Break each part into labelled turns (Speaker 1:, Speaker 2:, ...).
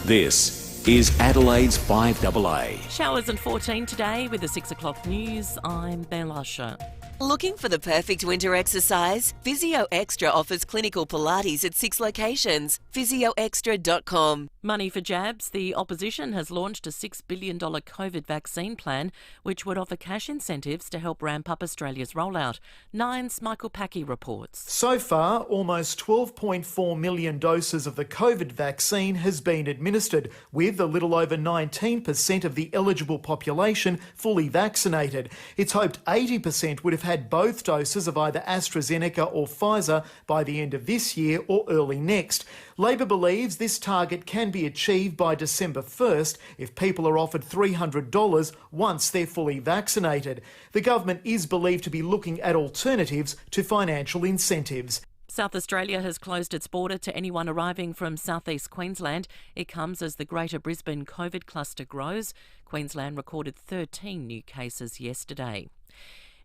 Speaker 1: This is Adelaide's FIVEaa.
Speaker 2: Showers and 14 today with the 6 o'clock news. I'm Belasha.
Speaker 3: Looking for the perfect winter exercise? FIVEaa Extra offers clinical Pilates at 6 locations. PhysioExtra.com.
Speaker 2: Money for jabs. The opposition has launched a $6 billion COVID vaccine plan, which would offer cash incentives to help ramp up Australia's rollout. Nine's Michael Packy reports.
Speaker 4: So far, almost 12.4 million doses of the COVID vaccine has been administered, with a little over 19% of the eligible population fully vaccinated. It's hoped 80% would have had both doses of either AstraZeneca or Pfizer by the end of this year or early next. Labor believes this target can be achieved by December 1st if people are offered $300 once they're fully vaccinated. The government is believed to be looking at alternatives to financial incentives.
Speaker 2: South Australia has closed its border to anyone arriving from southeast Queensland. It comes as the Greater Brisbane COVID cluster grows. Queensland recorded 13 new cases yesterday.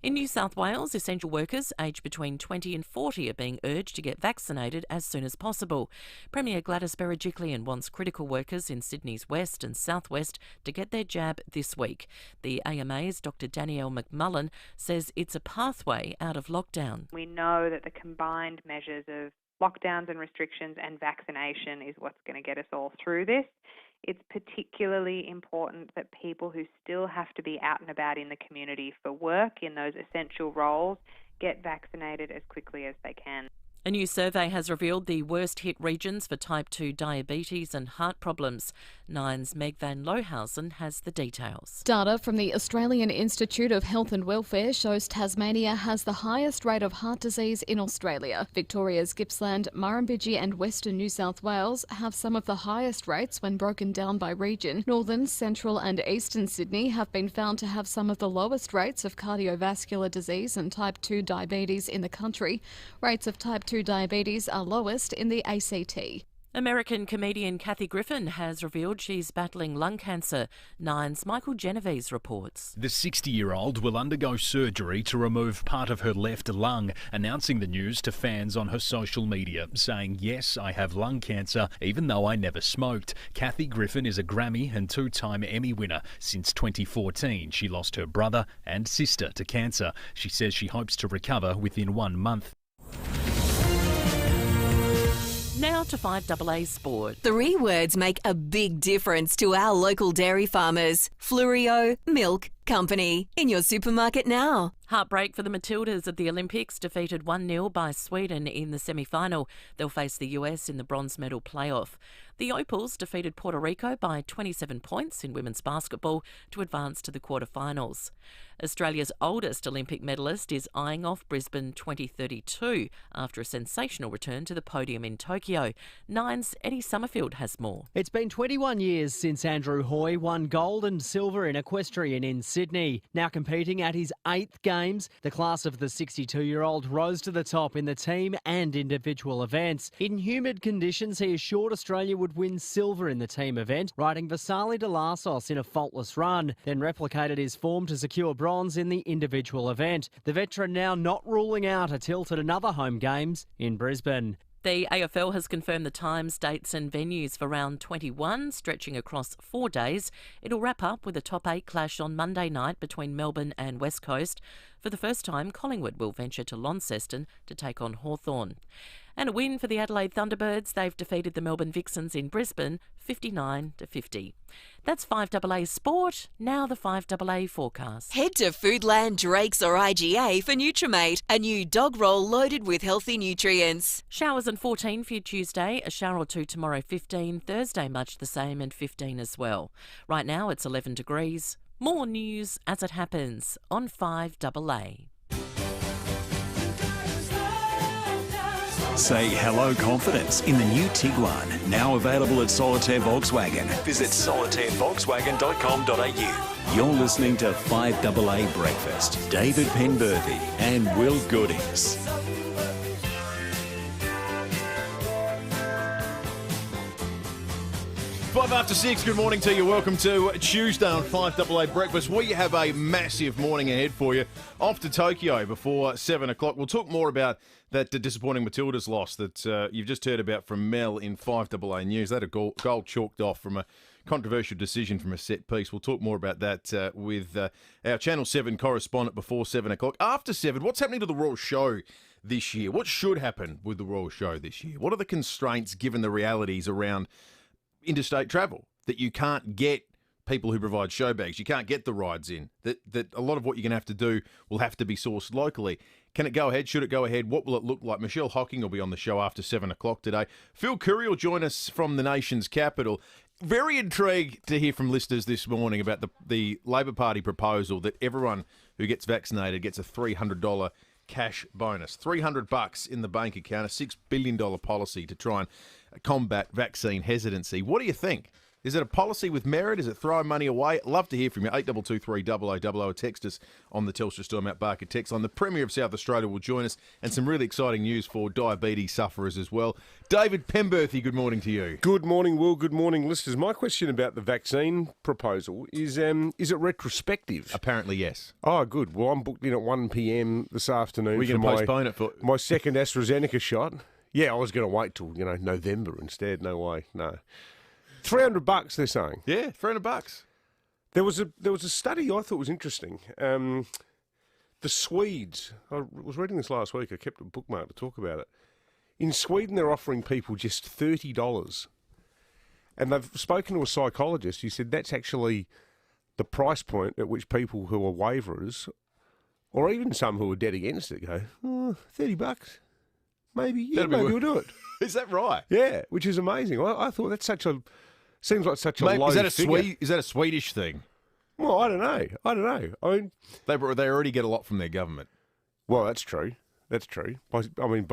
Speaker 2: In New South Wales, essential workers aged between 20 and 40 are being urged to get vaccinated as soon as possible. Premier Gladys Berejiklian wants critical workers in Sydney's west and southwest to get their jab this week. The AMA's Dr Danielle McMullen says it's a pathway out of lockdown.
Speaker 5: We know that the combined measures of lockdowns and restrictions and vaccination is what's going to get us all through this. It's particularly important that people who still have to be out and about in the community for work in those essential roles get vaccinated as quickly as they can.
Speaker 2: A new survey has revealed the worst hit regions for type 2 diabetes and heart problems. Nine's Meg van Lohausen has the details.
Speaker 6: Data from the Australian Institute of Health and Welfare shows Tasmania has the highest rate of heart disease in Australia. Victoria's Gippsland, Murrumbidgee and Western New South Wales have some of the highest rates when broken down by region. Northern, Central and Eastern Sydney have been found to have some of the lowest rates of cardiovascular disease and type 2 diabetes in the country. Rates of type 2 diabetes are lowest in the ACT.
Speaker 2: American comedian Kathy Griffin has revealed she's battling lung cancer. Nine's Michael Genovese reports.
Speaker 7: The 60-year-old will undergo surgery to remove part of her left lung, announcing the news to fans on her social media, saying, "Yes, I have lung cancer, even though I never smoked." Kathy Griffin is a Grammy and two-time Emmy winner. Since 2014, she lost her brother and sister to cancer. She says she hopes to recover within 1 month.
Speaker 2: Now to FIVEaa Sport.
Speaker 3: 3 words make a big difference to our local dairy farmers. Flurio Milk Company. In your supermarket now.
Speaker 2: Heartbreak for the Matildas at the Olympics, defeated 1-0 by Sweden in the semi-final. They'll face the US in the bronze medal playoff. The Opals defeated Puerto Rico by 27 points in women's basketball to advance to the quarterfinals. Australia's oldest Olympic medalist is eyeing off Brisbane 2032 after a sensational return to the podium in Tokyo. Nine's Eddie Summerfield has more.
Speaker 8: It's been 21 years since Andrew Hoy won gold and silver in equestrian in Sydney. Now competing at his 8th Games, the class of the 62-year-old rose to the top in the team and individual events. In humid conditions, he assured Australia would win silver in the team event, riding Vasali de Lassos in a faultless run, then replicated his form to secure bronze in the individual event. The veteran now not ruling out a tilt at another home Games in Brisbane.
Speaker 2: The AFL has confirmed the times, dates and venues for round 21, stretching across 4 days. It'll wrap up with a top 8 clash on Monday night between Melbourne and West Coast. For the first time, Collingwood will venture to Launceston to take on Hawthorn. And a win for the Adelaide Thunderbirds. They've defeated the Melbourne Vixens in Brisbane 59-50. That's FIVEaa Sport. Now the FIVEaa forecast.
Speaker 3: Head to Foodland, Drake's or IGA for Nutrimate, a new dog roll loaded with healthy nutrients.
Speaker 2: Showers and 14 for you Tuesday, a shower or 2 tomorrow 15, Thursday much the same and 15 as well. Right now it's 11 degrees. More news as it happens on FIVEaa.
Speaker 1: Say hello confidence in the new Tiguan, now available at Solitaire Volkswagen. Visit solitairevolkswagen.com.au. You're listening to FIVEaa Breakfast. David Penberthy and Will Goodings.
Speaker 9: 5 after 6, good morning to you. Welcome to Tuesday on FIVEaa Breakfast. We have a massive morning ahead for you. Off to Tokyo before 7 o'clock. We'll talk more about that disappointing Matildas loss that you've just heard about from Mel in FIVEaa News. That a goal chalked off from a controversial decision from a set piece. We'll talk more about that with our Channel 7 correspondent before 7 o'clock. After 7, what's happening to the Royal Show this year? What should happen with the Royal Show this year? What are the constraints given the realities around interstate travel, that you can't get people who provide show bags, you can't get the rides in, that a lot of what you're going to have to do will have to be sourced locally. Can it go ahead? Should it go ahead? What will it look like? Michelle Hocking will be on the show after 7 o'clock today. Phil Curry will join us from the nation's capital. Very intrigued to hear from listeners this morning about the Labor Party proposal that everyone who gets vaccinated gets a $300 cash bonus. $300 in the bank account, a $6 billion policy to try and combat vaccine hesitancy. What do you think? Is it a policy with merit? Is it throwing money away? Love to hear from you. 8223 0000. Text us on the Telstra Storm Out Barker text line. The Premier of South Australia will join us, and some really exciting news for diabetes sufferers as well. David Penberthy, good morning to you.
Speaker 10: Good morning, Will. Good morning, listeners. My question about the vaccine proposal is it retrospective?
Speaker 9: Apparently, yes.
Speaker 10: Oh, good. Well, I'm booked in at 1 p.m. this afternoon.
Speaker 9: We're going to postpone it for
Speaker 10: my second AstraZeneca shot. Yeah, I was going to wait till November instead. No way, no. $300, they're saying.
Speaker 9: Yeah, $300.
Speaker 10: There was a study I thought was interesting. The Swedes. I was reading this last week. I kept a bookmark to talk about it. In Sweden, they're offering people just $30, and they've spoken to a psychologist who said that's actually the price point at which people who are waverers, or even some who are dead against it, go, $30. Maybe we'll do it.
Speaker 9: Is that right?
Speaker 10: Yeah, which is amazing. I thought that's seems like such a low figure.
Speaker 9: Is that a Swedish thing?
Speaker 10: Well, I don't know. I mean,
Speaker 9: they already get a lot from their government.
Speaker 10: Well, that's true. By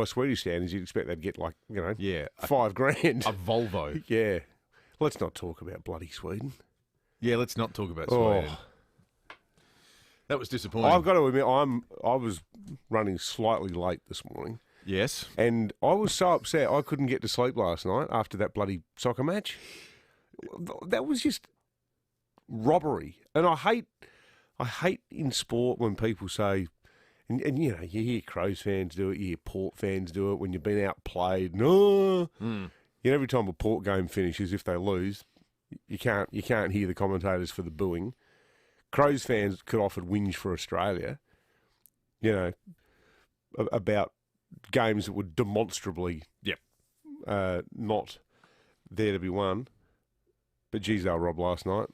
Speaker 10: Swedish standards, you'd expect they'd get $5,000.
Speaker 9: A Volvo.
Speaker 10: Yeah. Let's not talk about bloody Sweden.
Speaker 9: Yeah, let's not talk about Sweden. That was disappointing.
Speaker 10: I've got to admit, I was running slightly late this morning.
Speaker 9: Yes.
Speaker 10: And I was so upset I couldn't get to sleep last night after that bloody soccer match. That was just robbery. And I hate in sport when people say, and you hear Crows fans do it, you hear Port fans do it when you've been outplayed. No. Every time a Port game finishes, if they lose, you can't hear the commentators for the booing. Crows fans could often whinge for Australia, about games that were demonstrably not there to be won. But geez, they were robbed last night.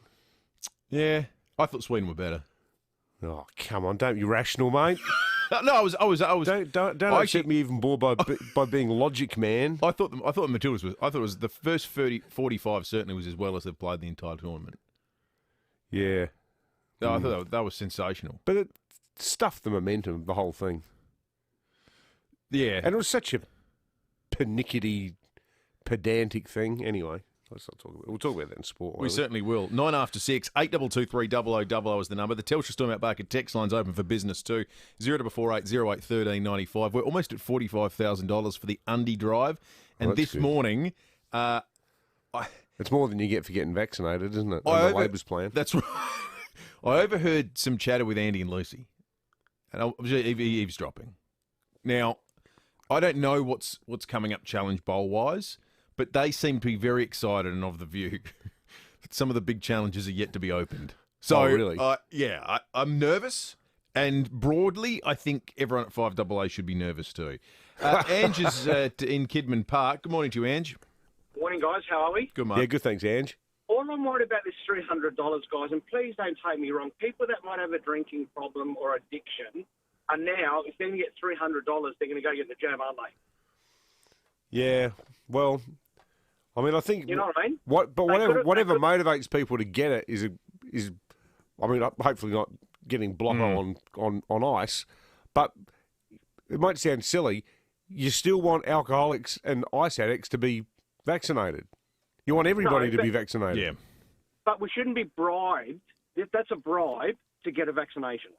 Speaker 9: Yeah, I thought Sweden were better.
Speaker 10: Oh, come on, don't be rational, mate.
Speaker 9: No, I was.
Speaker 10: Don't upset me even more by being logic, man.
Speaker 9: I thought the Matildas was. I thought it was the first 45 certainly was as well as they've played the entire tournament.
Speaker 10: Yeah.
Speaker 9: No, I thought that was sensational.
Speaker 10: But it stuffed the momentum of the whole thing.
Speaker 9: Yeah.
Speaker 10: And it was such a pernickety, pedantic thing. Anyway, let's not talk about it. We'll talk about that in sport.
Speaker 9: We certainly will. 9 after 6, 8223 0000 is the number. The Telstra Storm Out Barker text line's open for business too. 0248 08 1395. We're almost at $45,000 for the Undy Drive. And this morning...
Speaker 10: it's more than you get for getting vaccinated, isn't it? On the Labor's plan.
Speaker 9: That's right. I overheard some chatter with Andy and Lucy. And I was eavesdropping. Now... I don't know what's coming up Challenge Bowl-wise, but they seem to be very excited and of the view that some of the big challenges are yet to be opened. So,
Speaker 10: really?
Speaker 9: I'm nervous, and broadly, I think everyone at FIVEaa should be nervous too. Ange is in Kidman Park. Good morning to you, Ange.
Speaker 11: Morning, guys. How are we?
Speaker 9: Good, mate.
Speaker 10: Yeah, good, thanks, Ange.
Speaker 11: All I'm worried about is $300, guys, and please don't take me wrong. People that might have a drinking problem or addiction... And now, if they're going to get $300, they're going to go get the jab, aren't they?
Speaker 10: Yeah, well, I mean, I think...
Speaker 11: You know what I mean?
Speaker 10: Whatever motivates people to get it is hopefully not getting blocker on ice, but it might sound silly. You still want alcoholics and ice addicts to be vaccinated. You want everybody to be vaccinated.
Speaker 9: Yeah.
Speaker 11: But we shouldn't be bribed. That's a bribe to get a vaccination.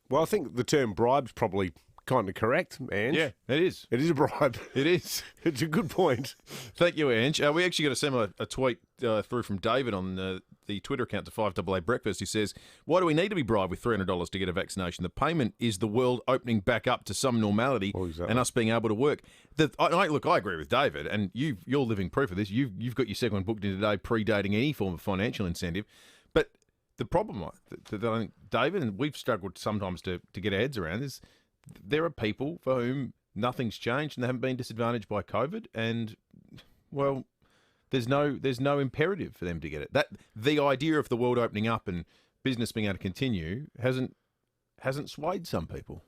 Speaker 10: Well, I think the term bribe's probably kind of correct, Ange.
Speaker 9: Yeah, it is.
Speaker 10: It is a bribe.
Speaker 9: It is.
Speaker 10: It's a good point.
Speaker 9: Thank you, Ange. We actually got a similar tweet through from David on the Twitter account to 5AA Breakfast. He says, why do we need to be bribed with $300 to get a vaccination? The payment is the world opening back up to some normality and us being able to work. Look, I agree with David, and you're living proof of this. You've got your second one booked in today, predating any form of financial incentive. But the problem that I think David and we've struggled sometimes to get our heads around is there are people for whom nothing's changed and they haven't been disadvantaged by COVID, and well, there's no imperative for them to get it. That the idea of the world opening up and business being able to continue hasn't swayed some people.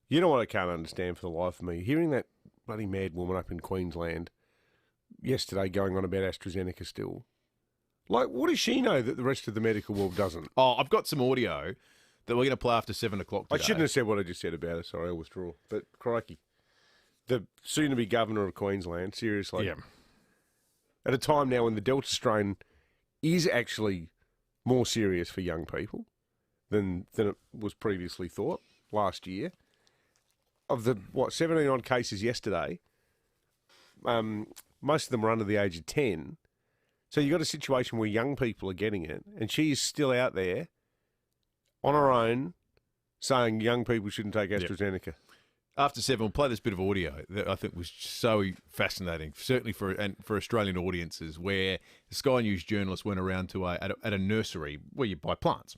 Speaker 10: You know what I can't understand for the life of me? Hearing that bloody mad woman up in Queensland yesterday going on about AstraZeneca still. Like, what does she know that the rest of the medical world doesn't?
Speaker 9: Oh, I've got some audio that we're going to play after 7 o'clock today.
Speaker 10: I shouldn't have said what I just said about her. Sorry, I'll withdraw. But crikey. The soon-to-be governor of Queensland, seriously.
Speaker 9: Yeah.
Speaker 10: At a time now when the Delta strain is actually more serious for young people than it was previously thought last year. Of the, 17-odd cases yesterday, most of them are under the age of 10. So you've got a situation where young people are getting it, and she is still out there on her own saying young people shouldn't take AstraZeneca. Yep.
Speaker 9: After 7, we'll play this bit of audio that I think was so fascinating, certainly for Australian audiences, where the Sky News journalist went around to at a nursery where you buy plants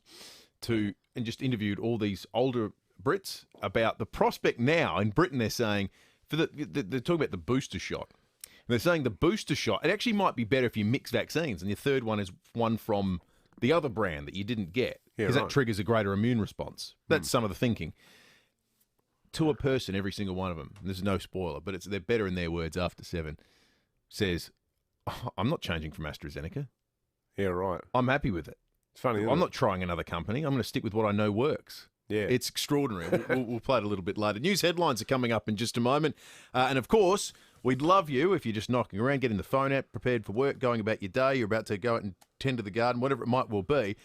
Speaker 9: and just interviewed all these older Brits about the prospect now in Britain. They're saying they're talking about the booster shot. And they're saying the booster shot, it actually might be better if you mix vaccines, and your third one is one from the other brand that you didn't get, because that triggers a greater immune response. That's some of the thinking. To a person, every single one of them, and this is no spoiler, but they're better in their words after 7, says, I'm not changing from AstraZeneca.
Speaker 10: Yeah, right.
Speaker 9: I'm happy with it.
Speaker 10: It's funny,
Speaker 9: I'm not trying another company. I'm going to stick with what I know works.
Speaker 10: Yeah.
Speaker 9: It's extraordinary. We'll play it a little bit later. News headlines are coming up in just a moment. And, of course, we'd love you if you're just knocking around, getting the phone out, prepared for work, going about your day, you're about to go out and tend to the garden, whatever it might well be.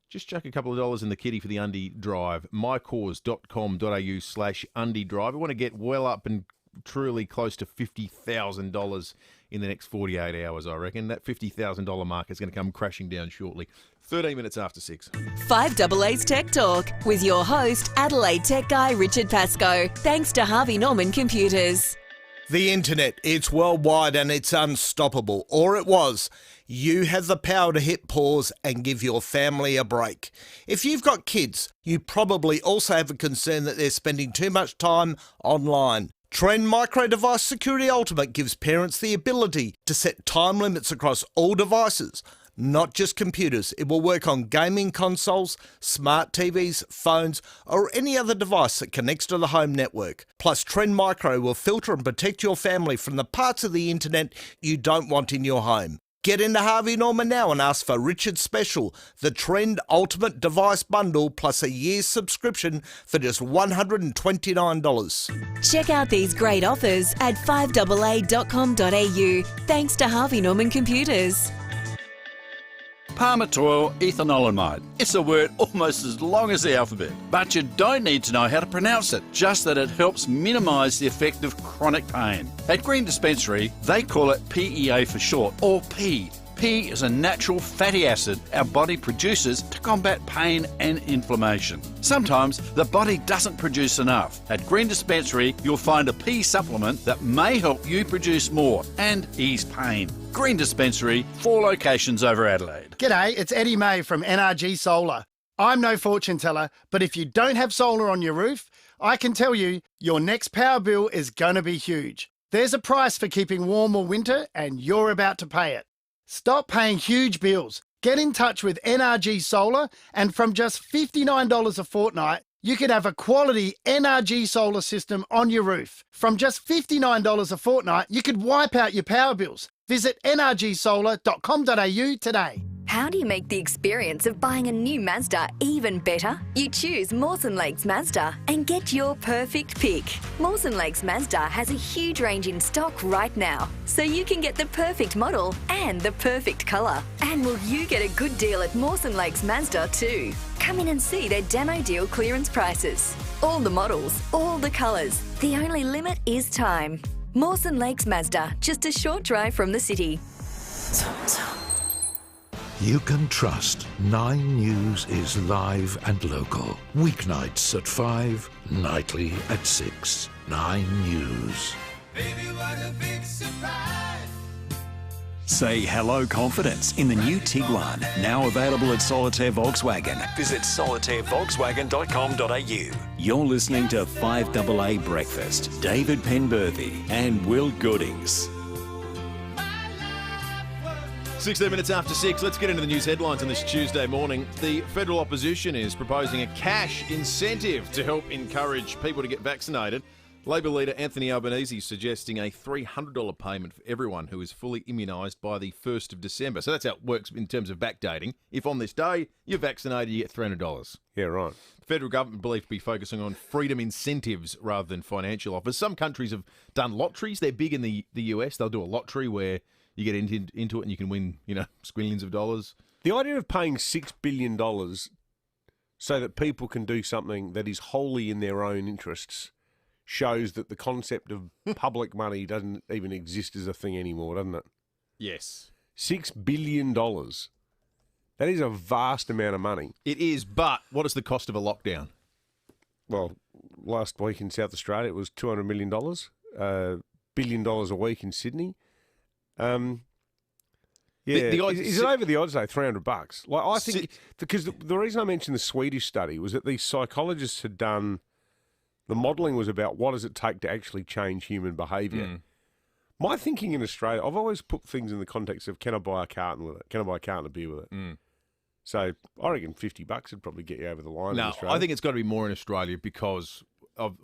Speaker 9: Just chuck a couple of dollars in the kitty for the Undie Drive. mycause.com.au/Undie Drive. I want to get well up and truly close to $50,000 in the next 48 hours, I reckon. That $50,000 mark is going to come crashing down shortly. 13 minutes after 6.
Speaker 3: 5AA's Tech Talk with your host, Adelaide tech guy Richard Pascoe. Thanks to Harvey Norman Computers.
Speaker 12: The internet, it's worldwide and it's unstoppable. Or it was. You have the power to hit pause and give your family a break. If you've got kids, you probably also have a concern that they're spending too much time online. Trend Micro Device Security Ultimate gives parents the ability to set time limits across all devices, not just computers. It will work on gaming consoles, smart TVs, phones, or any other device that connects to the home network. Plus, Trend Micro will filter and protect your family from the parts of the internet you don't want in your home. Get into Harvey Norman now and ask for Richard's Special, the Trend Ultimate Device Bundle plus a year's subscription for just $129.
Speaker 3: Check out these great offers at 5AA.com.au. Thanks to Harvey Norman Computers.
Speaker 13: Palmitoyl ethanolamide. It's a word almost as long as the alphabet, but you don't need to know how to pronounce it, just that it helps minimise the effect of chronic pain. At Green Dispensary, they call it PEA for short, or P. P is a natural fatty acid our body produces to combat pain and inflammation. Sometimes the body doesn't produce enough. At Green Dispensary, you'll find a P supplement that may help you produce more and ease pain. Green Dispensary, 4 locations over Adelaide.
Speaker 14: G'day, it's Eddie May from NRG Solar. I'm no fortune teller, but if you don't have solar on your roof, I can tell you your next power bill is going to be huge. There's a price for keeping warm all winter, and you're about to pay it. Stop paying huge bills. Get in touch with NRG Solar, and from just $59 a fortnight, you can have a quality NRG solar system on your roof. From just $59 a fortnight, you could wipe out your power bills. Visit nrgsolar.com.au today.
Speaker 15: How do you make the experience of buying a new Mazda even better? You choose Mawson Lakes Mazda and get your perfect pick. Mawson Lakes Mazda has a huge range in stock right now, so you can get the perfect model and the perfect colour. And will you get a good deal at Mawson Lakes Mazda too? Come in and see their demo deal clearance prices. All the models, all the colours. The only limit is time. Mawson Lakes Mazda, just a short drive from the city.
Speaker 16: You can trust 9 News is live and local. Weeknights at 5, nightly at 6. 9 News.
Speaker 1: Baby, what a big surprise. Say hello confidence in the new Tiguan, now available at Solitaire Volkswagen. Visit solitairevolkswagen.com.au. You're listening to 5AA Breakfast. David Penberthy and Will Goodings.
Speaker 9: 16 minutes after 6, let's get into the news headlines on this Tuesday morning. The federal opposition is proposing a cash incentive to help encourage people to get vaccinated. Labor leader Anthony Albanese suggesting a $300 payment for everyone who is fully immunised by the 1st of December. So that's how it works in terms of backdating. If on this day you're vaccinated, you get $300.
Speaker 10: Yeah, right.
Speaker 9: The federal government believed to be focusing on freedom incentives rather than financial offers. Some countries have done lotteries. They're big in the US. They'll do a lottery where you get into it and you can win, squillions of dollars.
Speaker 10: The idea of paying $6 billion so that people can do something that is wholly in their own interests shows that the concept of public money doesn't even exist as a thing anymore, doesn't it?
Speaker 9: Yes.
Speaker 10: $6 billion. That is a vast amount of money.
Speaker 9: It is, but what is the cost of a lockdown?
Speaker 10: Well, last week in South Australia it was $200 million, $1 billion a week in Sydney. Is it over the odds though? $300. Like I think because the reason I mentioned the Swedish study was that these psychologists had done. The modelling was about what does it take to actually change human behaviour.
Speaker 9: Mm.
Speaker 10: My thinking in Australia, I've always put things in the context of can I buy a carton with it? Can I buy a carton of beer with it?
Speaker 9: Mm.
Speaker 10: So I reckon $50 would probably get you over the line.
Speaker 9: No,
Speaker 10: in Australia.
Speaker 9: I think it's got to be more in Australia because of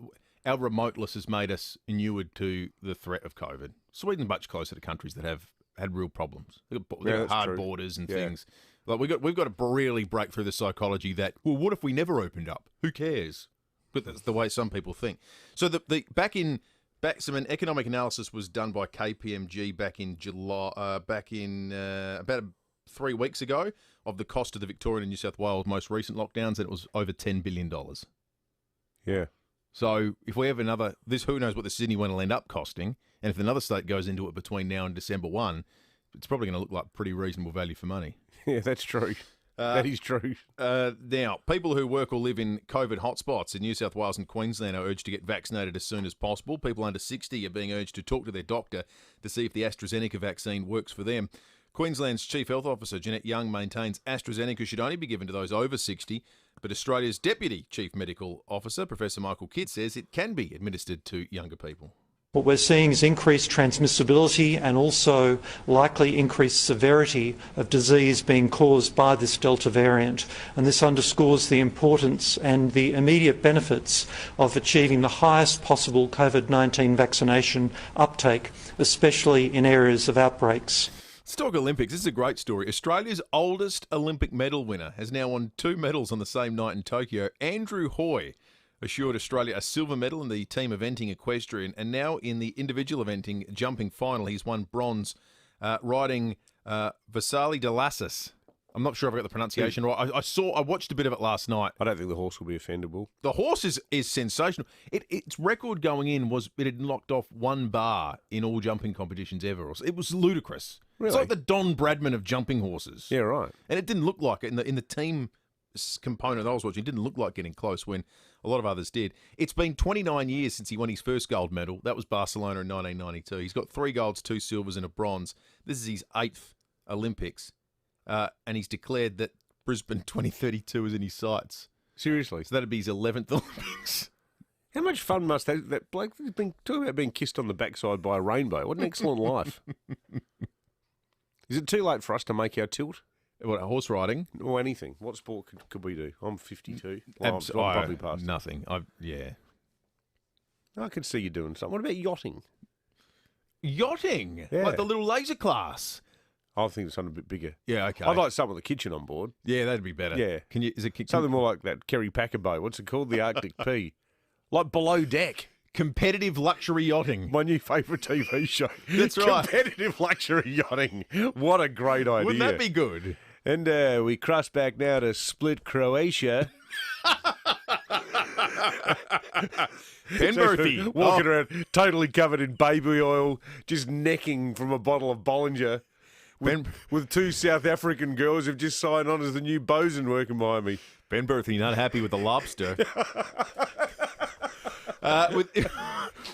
Speaker 9: our remoteness has made us inured to the threat of COVID. Sweden's much closer to countries that have had real problems. They've got hard
Speaker 10: true.
Speaker 9: borders and things. Like we've got to really break through the psychology that what if we never opened up? Who cares? But that's the way some people think. So an economic analysis was done by KPMG back in July, about 3 weeks ago of the cost of the Victorian and New South Wales most recent lockdowns, and it was over $10 billion.
Speaker 10: Yeah.
Speaker 9: So if we have another, who knows what the Sydney one will end up costing, and if another state goes into it between now and December 1, it's probably going to look like pretty reasonable value for money.
Speaker 10: Yeah, that's true. That is true.
Speaker 9: Now, people who work or live in COVID hotspots in New South Wales and Queensland are urged to get vaccinated as soon as possible. People under 60 are being urged to talk to their doctor to see if the AstraZeneca vaccine works for them. Queensland's Chief Health Officer, Jeanette Young, maintains AstraZeneca should only be given to those over 60, but Australia's Deputy Chief Medical Officer, Professor Michael Kidd, says it can be administered to younger people.
Speaker 17: What we're seeing is increased transmissibility and also likely increased severity of disease being caused by this Delta variant. And this underscores the importance and the immediate benefits of achieving the highest possible COVID-19 vaccination uptake, especially in areas of outbreaks.
Speaker 9: Let's talk Olympics. This is a great story. Australia's oldest Olympic medal winner has now won 2 medals on the same night in Tokyo. Andrew Hoy assured Australia a silver medal in the team eventing equestrian, and now in the individual eventing jumping final, he's won bronze riding Vasily Delassis. I'm not sure if I got the pronunciation right. I watched a bit of it last night.
Speaker 10: I don't think the horse will be offendable.
Speaker 9: The horse is sensational. Its record going in was it had knocked off 1 bar in all jumping competitions ever. It was ludicrous.
Speaker 10: Really?
Speaker 9: It's like the Don Bradman of jumping horses.
Speaker 10: Yeah, right.
Speaker 9: And it didn't look like it in the team component that I was watching. It didn't look like getting close when a lot of others did. It's been 29 years since he won his first gold medal. That was Barcelona in 1992. He's got 3 golds, 2 silvers and a bronze. This is his 8th Olympics. And he's declared that Brisbane 2032 is in his sights.
Speaker 10: Seriously?
Speaker 9: So that'd be his 11th Olympics.
Speaker 10: How much fun must that bloke has been talking about being kissed on the backside by a rainbow? What an excellent life. Is it too late for us to make our tilt?
Speaker 9: What, horse riding?
Speaker 10: Or anything. What sport could we do? I'm 52. I'm probably past
Speaker 9: nothing. Yeah.
Speaker 10: I could see you doing something. What about yachting?
Speaker 9: Yachting?
Speaker 10: Yeah.
Speaker 9: Like the little laser class?
Speaker 10: I think it's something a bit bigger.
Speaker 9: Yeah, okay.
Speaker 10: I'd like something with the kitchen on board.
Speaker 9: Yeah, that'd be better.
Speaker 10: Yeah. Something more like that Kerry Packer boat. What's it called? The Arctic P. Like below deck.
Speaker 9: Competitive luxury yachting.
Speaker 10: My new favourite TV show.
Speaker 9: That's right.
Speaker 10: Competitive luxury yachting. What a great idea.
Speaker 9: Wouldn't that be good?
Speaker 10: And we cross back now to Split, Croatia.
Speaker 9: Penberthy.
Speaker 10: Walking around totally covered in baby oil, just necking from a bottle of Bollinger. With two South African girls who've just signed on as the new bosun working behind me.
Speaker 9: Penberthy not happy with the lobster.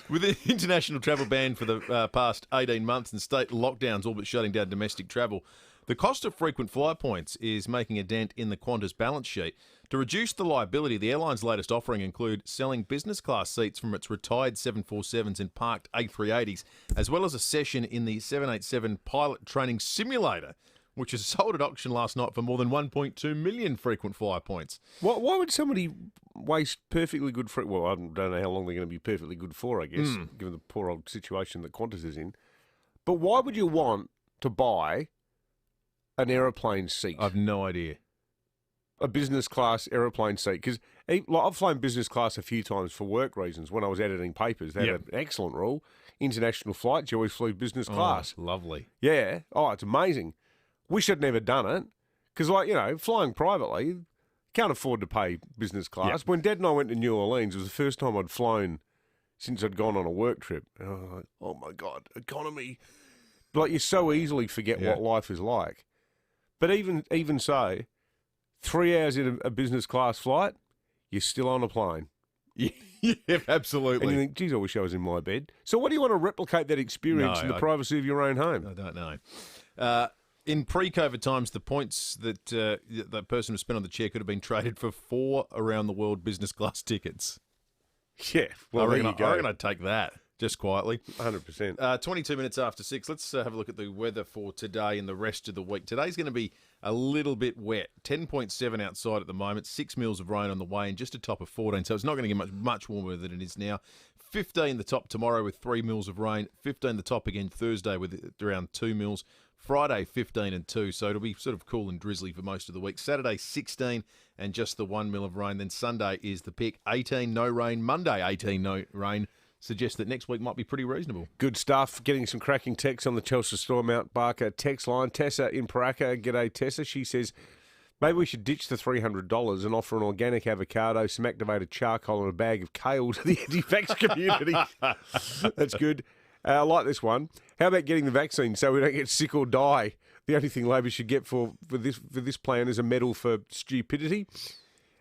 Speaker 9: With an international travel ban for the past 18 months and state lockdowns all but shutting down domestic travel, the cost of frequent flyer points is making a dent in the Qantas balance sheet. To reduce the liability, the airline's latest offering include selling business class seats from its retired 747s and parked A380s, as well as a session in the 787 pilot training simulator, which was sold at auction last night for more than 1.2 million frequent flyer points.
Speaker 10: Why would somebody waste perfectly good well, I don't know how long they're going to be perfectly good for, I guess, given the poor old situation that Qantas is in. But why would you want to buy an aeroplane seat?
Speaker 9: I've no idea.
Speaker 10: A business class aeroplane seat. Because I've flown business class a few times for work reasons. When I was editing papers, they had an excellent rule. International flights, you always flew business class.
Speaker 9: Lovely.
Speaker 10: Yeah. Oh, it's amazing. Wish I'd never done it. Because, flying privately, can't afford to pay business class.
Speaker 9: Yep.
Speaker 10: When Dad and I went to New Orleans, it was the first time I'd flown since I'd gone on a work trip. And I was like, oh, my God, economy. You so easily forget what life is like. But even so, 3 hours in a business class flight, you're still on a plane.
Speaker 9: Yeah, absolutely.
Speaker 10: And you think, geez, I wish I was in my bed. So what do you want to replicate that experience in the privacy of your own home?
Speaker 9: I don't know. In pre-COVID times, the points that that person was spent on the chair could have been traded for 4 around-the-world business class tickets.
Speaker 10: Yeah, well, there you go.
Speaker 9: I reckon I'd take that. Just quietly.
Speaker 10: 100%.
Speaker 9: 22 minutes after 6. Let's have a look at the weather for today and the rest of the week. Today's going to be a little bit wet. 10.7 outside at the moment. 6 mils of rain on the way and just a top of 14. So it's not going to get much warmer than it is now. 15 the top tomorrow with 3 mils of rain. 15 the top again Thursday with around 2 mils. Friday, 15 and 2. So it'll be sort of cool and drizzly for most of the week. Saturday, 16 and just the 1 mil of rain. Then Sunday is the pick. 18, no rain. Monday, 18, no rain. Suggests that next week might be pretty reasonable.
Speaker 10: Good stuff. Getting some cracking texts on the Chelsea Store Mount Barker text line. Tessa in Paraka. G'day, Tessa. She says, maybe we should ditch the $300 and offer an organic avocado, some activated charcoal and a bag of kale to the anti-vax community. That's good. I like this one. How about getting the vaccine so we don't get sick or die? The only thing Labor should get for this plan is a medal for stupidity.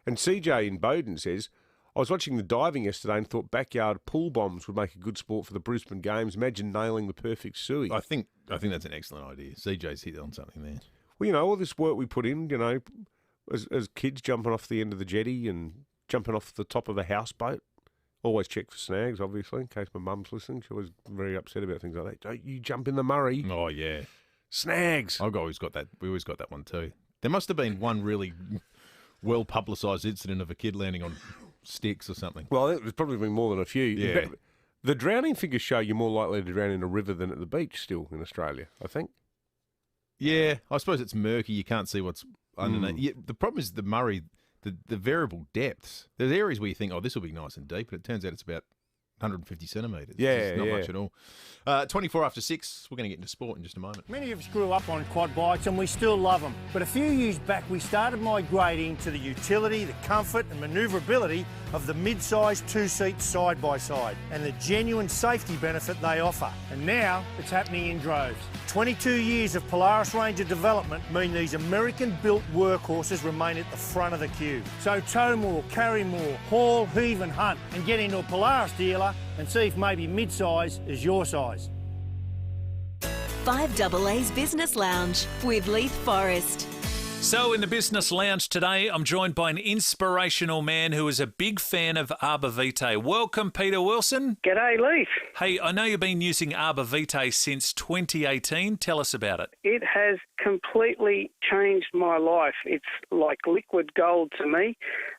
Speaker 10: And CJ in Bowden says, I was watching the diving yesterday and thought backyard pool bombs would make a good sport for the Brisbane Games. Imagine nailing the perfect suey.
Speaker 9: I think that's an excellent idea. CJ's hit on something there.
Speaker 10: Well, all this work we put in, as kids jumping off the end of the jetty and jumping off the top of a houseboat. Always check for snags, obviously, in case my mum's listening. She's always very upset about things like that. Don't you jump in the Murray.
Speaker 9: Oh, yeah.
Speaker 10: Snags.
Speaker 9: I've always got that. We always got that one too. There must have been one really well-publicised incident of a kid landing on sticks or something.
Speaker 10: Well, there's probably been more than a few.
Speaker 9: Yeah.
Speaker 10: The drowning figures show you're more likely to drown in a river than at the beach still in Australia, I think.
Speaker 9: Yeah, I suppose it's murky. You can't see what's underneath. Yeah, the problem is the Murray, the variable depths. There's areas where you think, oh, this will be nice and deep, but it turns out it's about 150 centimetres.
Speaker 10: Yeah,
Speaker 9: it's not much at all. 24 after 6, we're going to get into sport in just a moment.
Speaker 18: Many of us grew up on quad bikes and we still love them. But a few years back we started migrating to the utility, the comfort and manoeuvrability of the mid-size two-seat side-by-side and the genuine safety benefit they offer. And now it's happening in droves. 22 years of Polaris Ranger development mean these American-built workhorses remain at the front of the queue. So tow more, carry more, haul, heave and hunt and get into a Polaris dealer and see if maybe mid-size is your size.
Speaker 3: 5AA's Business Lounge with Leith Forrest.
Speaker 19: So in the Business Lounge today, I'm joined by an inspirational man who is a big fan of Arbor Vitae. Welcome, Peter Wilson.
Speaker 20: G'day, Leith.
Speaker 19: Hey, I know you've been using Arbor Vitae since 2018. Tell us about it.
Speaker 20: It has completely changed my life. It's like liquid gold to me.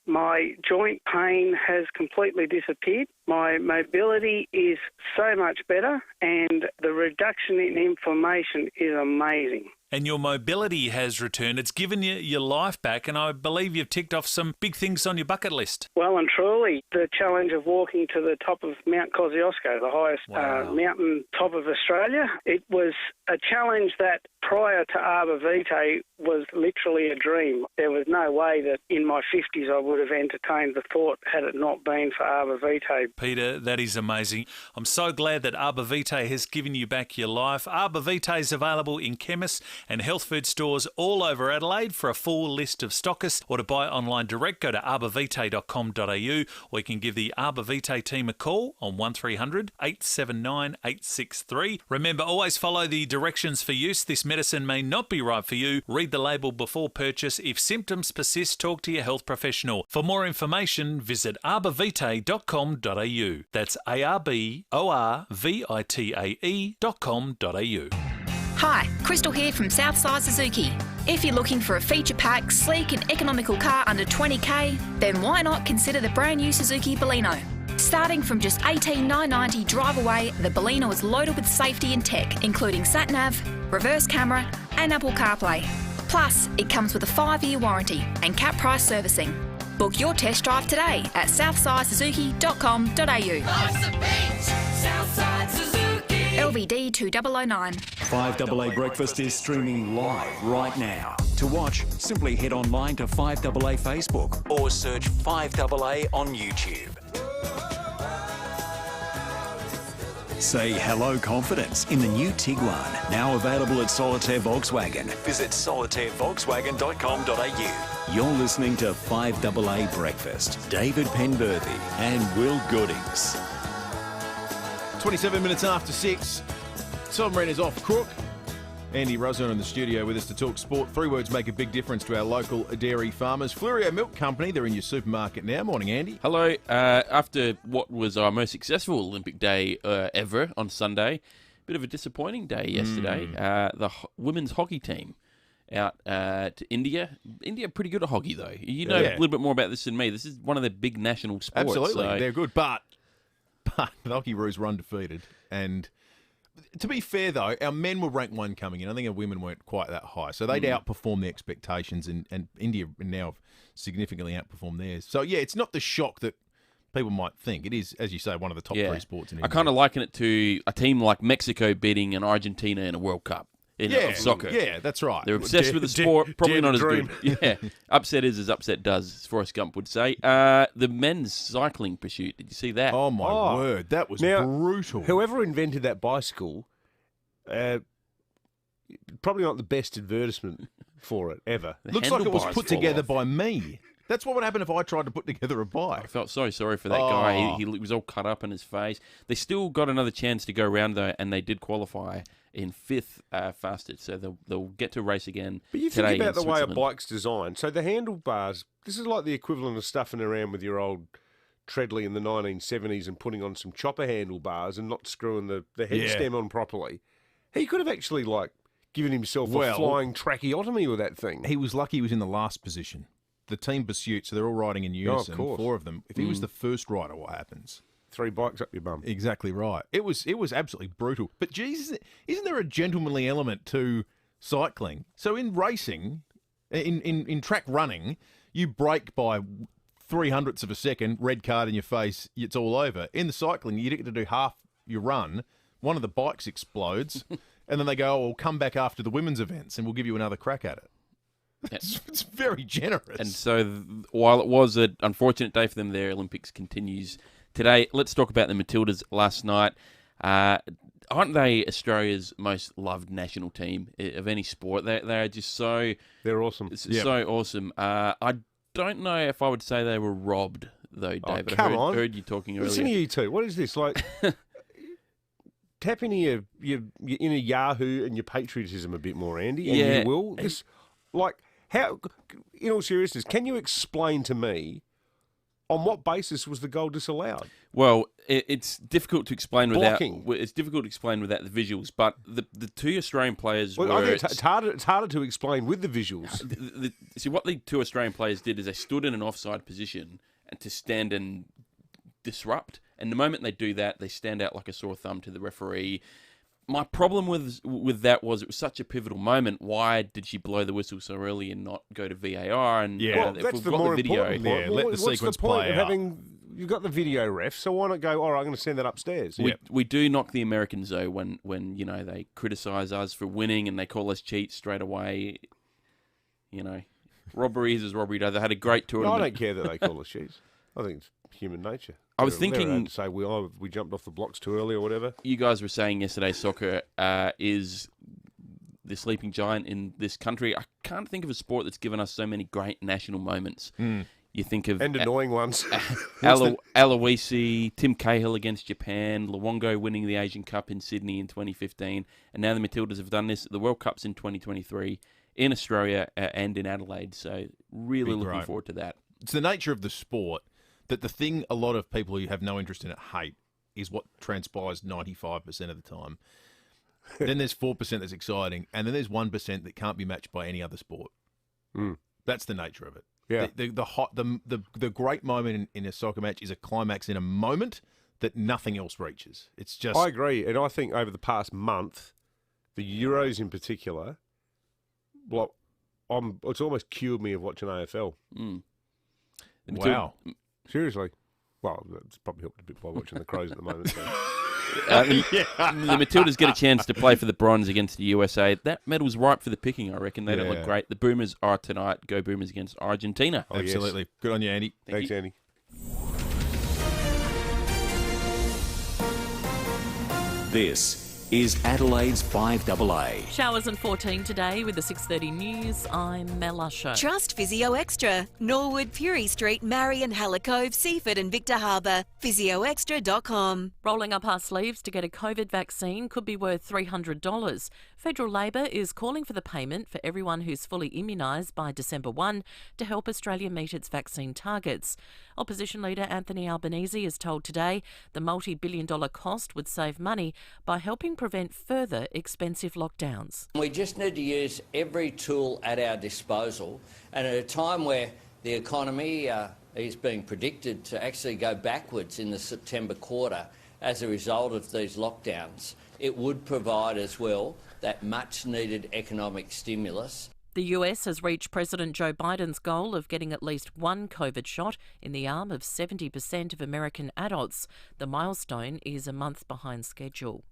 Speaker 20: My joint pain has completely disappeared. My mobility is so much better, and the reduction in inflammation is amazing.
Speaker 19: And your mobility has returned. It's given you your life back, and I believe you've ticked off some big things on your bucket list.
Speaker 20: Well and truly, the challenge of walking to the top of Mount Kosciuszko, the highest mountain top of Australia. It was a challenge that prior to Arbor Vitae was literally a dream. There was no way that in my 50s I would have entertained the thought had it not been for Arbor Vitae.
Speaker 19: Peter, that is amazing. I'm so glad that Arbor Vitae has given you back your life. Arbor Vitae is available in chemists and health food stores all over Adelaide. For a full list of stockists or to buy online direct, go to arborvitae.com.au, or you can give the Arbor Vitae team a call on 1300 879 863. Remember, always follow the directions for use. This medicine may not be right for you. Read the label before purchase. If symptoms persist, talk to your health professional. For more information, visit arborvitae.com.au. That's arborvitae.com.au.
Speaker 21: Hi, Crystal here from Southside Suzuki. If you're looking for a feature-packed, sleek and economical car under $20,000, then why not consider the brand new Suzuki Baleno? Starting from just $18,990 drive away, the Baleno is loaded with safety and tech, including sat-nav, reverse camera and Apple CarPlay. Plus, it comes with a 5-year warranty and cap price servicing. Book your test drive today at southsidesuzuki.com.au. Southside Suzuki. LVD 2009.
Speaker 1: 5AA Breakfast is streaming live right now. To watch, simply head online to 5AA Facebook or search 5AA on YouTube. Say hello confidence in the new Tiguan, now available at Solitaire Volkswagen. Visit solitairevolkswagen.com.au. You're listening to 5AA Breakfast. David Penberthy and Will Goodings.
Speaker 9: 27 minutes after 6. Submarine is off crook. Andy Rusner in the studio with us to talk sport. 3 words make a big difference to our local dairy farmers. Fleurieu Milk Company, they're in your supermarket now. Morning, Andy.
Speaker 22: Hello. After what was our most successful Olympic day ever on Sunday, bit of a disappointing day yesterday. The women's hockey team out to India. India pretty good at hockey, though. You know a little bit more about this than me. This is one of their big national sports.
Speaker 9: Absolutely,
Speaker 22: so.
Speaker 9: they're good, but the Hockey Roos were undefeated. And to be fair, though, our men were ranked 1 coming in. I think our women weren't quite that high. So they'd outperformed the expectations, and India now have significantly outperformed theirs. So, yeah, it's not the shock that people might think. It is, as you say, one of the top 3 sports in India.
Speaker 22: I kind of liken it to a team like Mexico beating an Argentina in a World Cup. Of soccer.
Speaker 9: Yeah, that's right.
Speaker 22: They're obsessed with the sport, probably not as good. Yeah, upset is as upset does, as Forrest Gump would say. The men's cycling pursuit, did you see that?
Speaker 9: Oh, my word, that was brutal.
Speaker 10: Whoever invented that bicycle, probably not the best advertisement for it ever.
Speaker 9: Looks like it was put together by me. That's what would happen if I tried to put together a bike.
Speaker 22: I felt so sorry for that guy. He was all cut up in his face. They still got another chance to go around, though, and they did qualify in 5th fastest, so they'll get to race again.
Speaker 10: But you
Speaker 22: today
Speaker 10: think about the way a
Speaker 22: Switzerland.
Speaker 10: bike's designed. So the handlebars, this is like the equivalent of stuffing around with your old Treadley in the 1970s and putting on some chopper handlebars and not screwing the head stem on properly. He could have actually, given himself a flying tracheotomy with that thing.
Speaker 9: He was lucky he was in the last position. The team pursuit, so they're all riding in unison, 4 of them. If he was the first rider, what happens?
Speaker 10: 3 bikes up your bum.
Speaker 9: Exactly right. It was absolutely brutal. But geez, isn't there a gentlemanly element to cycling? So in racing, in track running, you brake by 0.03 of a second, red card in your face, it's all over. In the cycling, you get to do half your run, one of the bikes explodes, and then they go, we'll come back after the women's events and we'll give you another crack at it. It's very generous.
Speaker 22: And so while it was an unfortunate day for them, their Olympics continues today. Let's talk about the Matildas last night. Aren't they Australia's most loved national team of any sport? They are just so...
Speaker 10: They're awesome.
Speaker 22: So awesome. I don't know if I would say they were robbed, though, David.
Speaker 10: I
Speaker 22: heard you talking earlier.
Speaker 10: Listen to you two. What is this? Tap into your inner Yahoo and your patriotism a bit more, Andy, and you will. How, in all seriousness, can you explain to me On what basis was the goal disallowed?
Speaker 22: Well, it's difficult to explain
Speaker 10: Blocking.
Speaker 22: without. It's difficult to explain without the visuals. But the two Australian players
Speaker 10: Well,
Speaker 22: were.
Speaker 10: I think it's harder to explain with the visuals.
Speaker 22: See, what the two Australian players did is they stood in an offside position and to stand and disrupt. And the moment they do that, they stand out like a sore thumb to the referee. My problem with that was it was such a pivotal moment. Why did she blow the whistle so early and not go to VAR? And
Speaker 10: Well,
Speaker 22: if
Speaker 10: that's
Speaker 22: we've
Speaker 10: the
Speaker 22: got
Speaker 10: more
Speaker 22: the video,
Speaker 10: important point.
Speaker 9: let the
Speaker 10: What's
Speaker 9: sequence
Speaker 10: the point
Speaker 9: play
Speaker 10: of
Speaker 9: out.
Speaker 10: you've got the video ref, so why not go, all right, I'm going to send that upstairs?
Speaker 22: We do knock the Americans though when they criticise us for winning and they call us cheats straight away. Robbery is robbery. They had a great tournament.
Speaker 10: No, I don't care that they call us cheats. I think it's human nature.
Speaker 22: I was
Speaker 10: They're
Speaker 22: thinking-
Speaker 10: allowed to say we jumped off the blocks too early or whatever.
Speaker 22: You guys were saying yesterday soccer is the sleeping giant in this country. I can't think of a sport that's given us so many great national moments. You think of...
Speaker 10: And annoying ones.
Speaker 22: Aloisi, Tim Cahill against Japan, Luongo winning the Asian Cup in Sydney in 2015, and now the Matildas have done this. The World Cup's in 2023 in Australia and in Adelaide, so really looking forward to that.
Speaker 9: It's the nature of the sport that the thing a lot of people who have no interest in it hate is what transpires 95% of the time. Then there's 4% that's exciting, and then there's 1% that can't be matched by any other sport. That's the nature of it.
Speaker 10: Yeah.
Speaker 9: The great moment in a soccer match is a climax in a moment that nothing else reaches. It's just...
Speaker 10: I agree, and I think over the past month, the Euros in particular, it's almost cured me of watching AFL.
Speaker 9: Wow.
Speaker 10: Seriously. Well, it's probably helped a bit by watching the Crows at the moment. So.
Speaker 22: The Matildas get a chance to play for the bronze against the USA. That medal's ripe for the picking, I reckon. They don't look great. The Boomers are tonight. Go Boomers against Argentina.
Speaker 9: Oh, absolutely. Yes. Good on you, Andy.
Speaker 10: Thanks, Andy.
Speaker 1: This is Adelaide's 5AA.
Speaker 2: Showers and 14 today with the 6:30 news. I'm Mel Usher.
Speaker 3: Trust Physio Extra. Norwood, Fury Street, Marion, Hallicove, Seaford and Victor Harbour. PhysioExtra.com.
Speaker 2: Rolling up our sleeves to get a COVID vaccine could be worth $300. Federal Labor is calling for the payment for everyone who's fully immunised by December 1 to help Australia meet its vaccine targets. Opposition leader Anthony Albanese is told today the multi-billion-dollar cost would save money by helping prevent further expensive lockdowns.
Speaker 4: We just need to use every tool at our disposal, and at a time where the economy is being predicted to actually go backwards in the September quarter as a result of these lockdowns, it would provide as well that much-needed economic stimulus.
Speaker 2: The US has reached President Joe Biden's goal of getting at least one COVID shot in the arm of 70% of American adults. The milestone is a month behind schedule.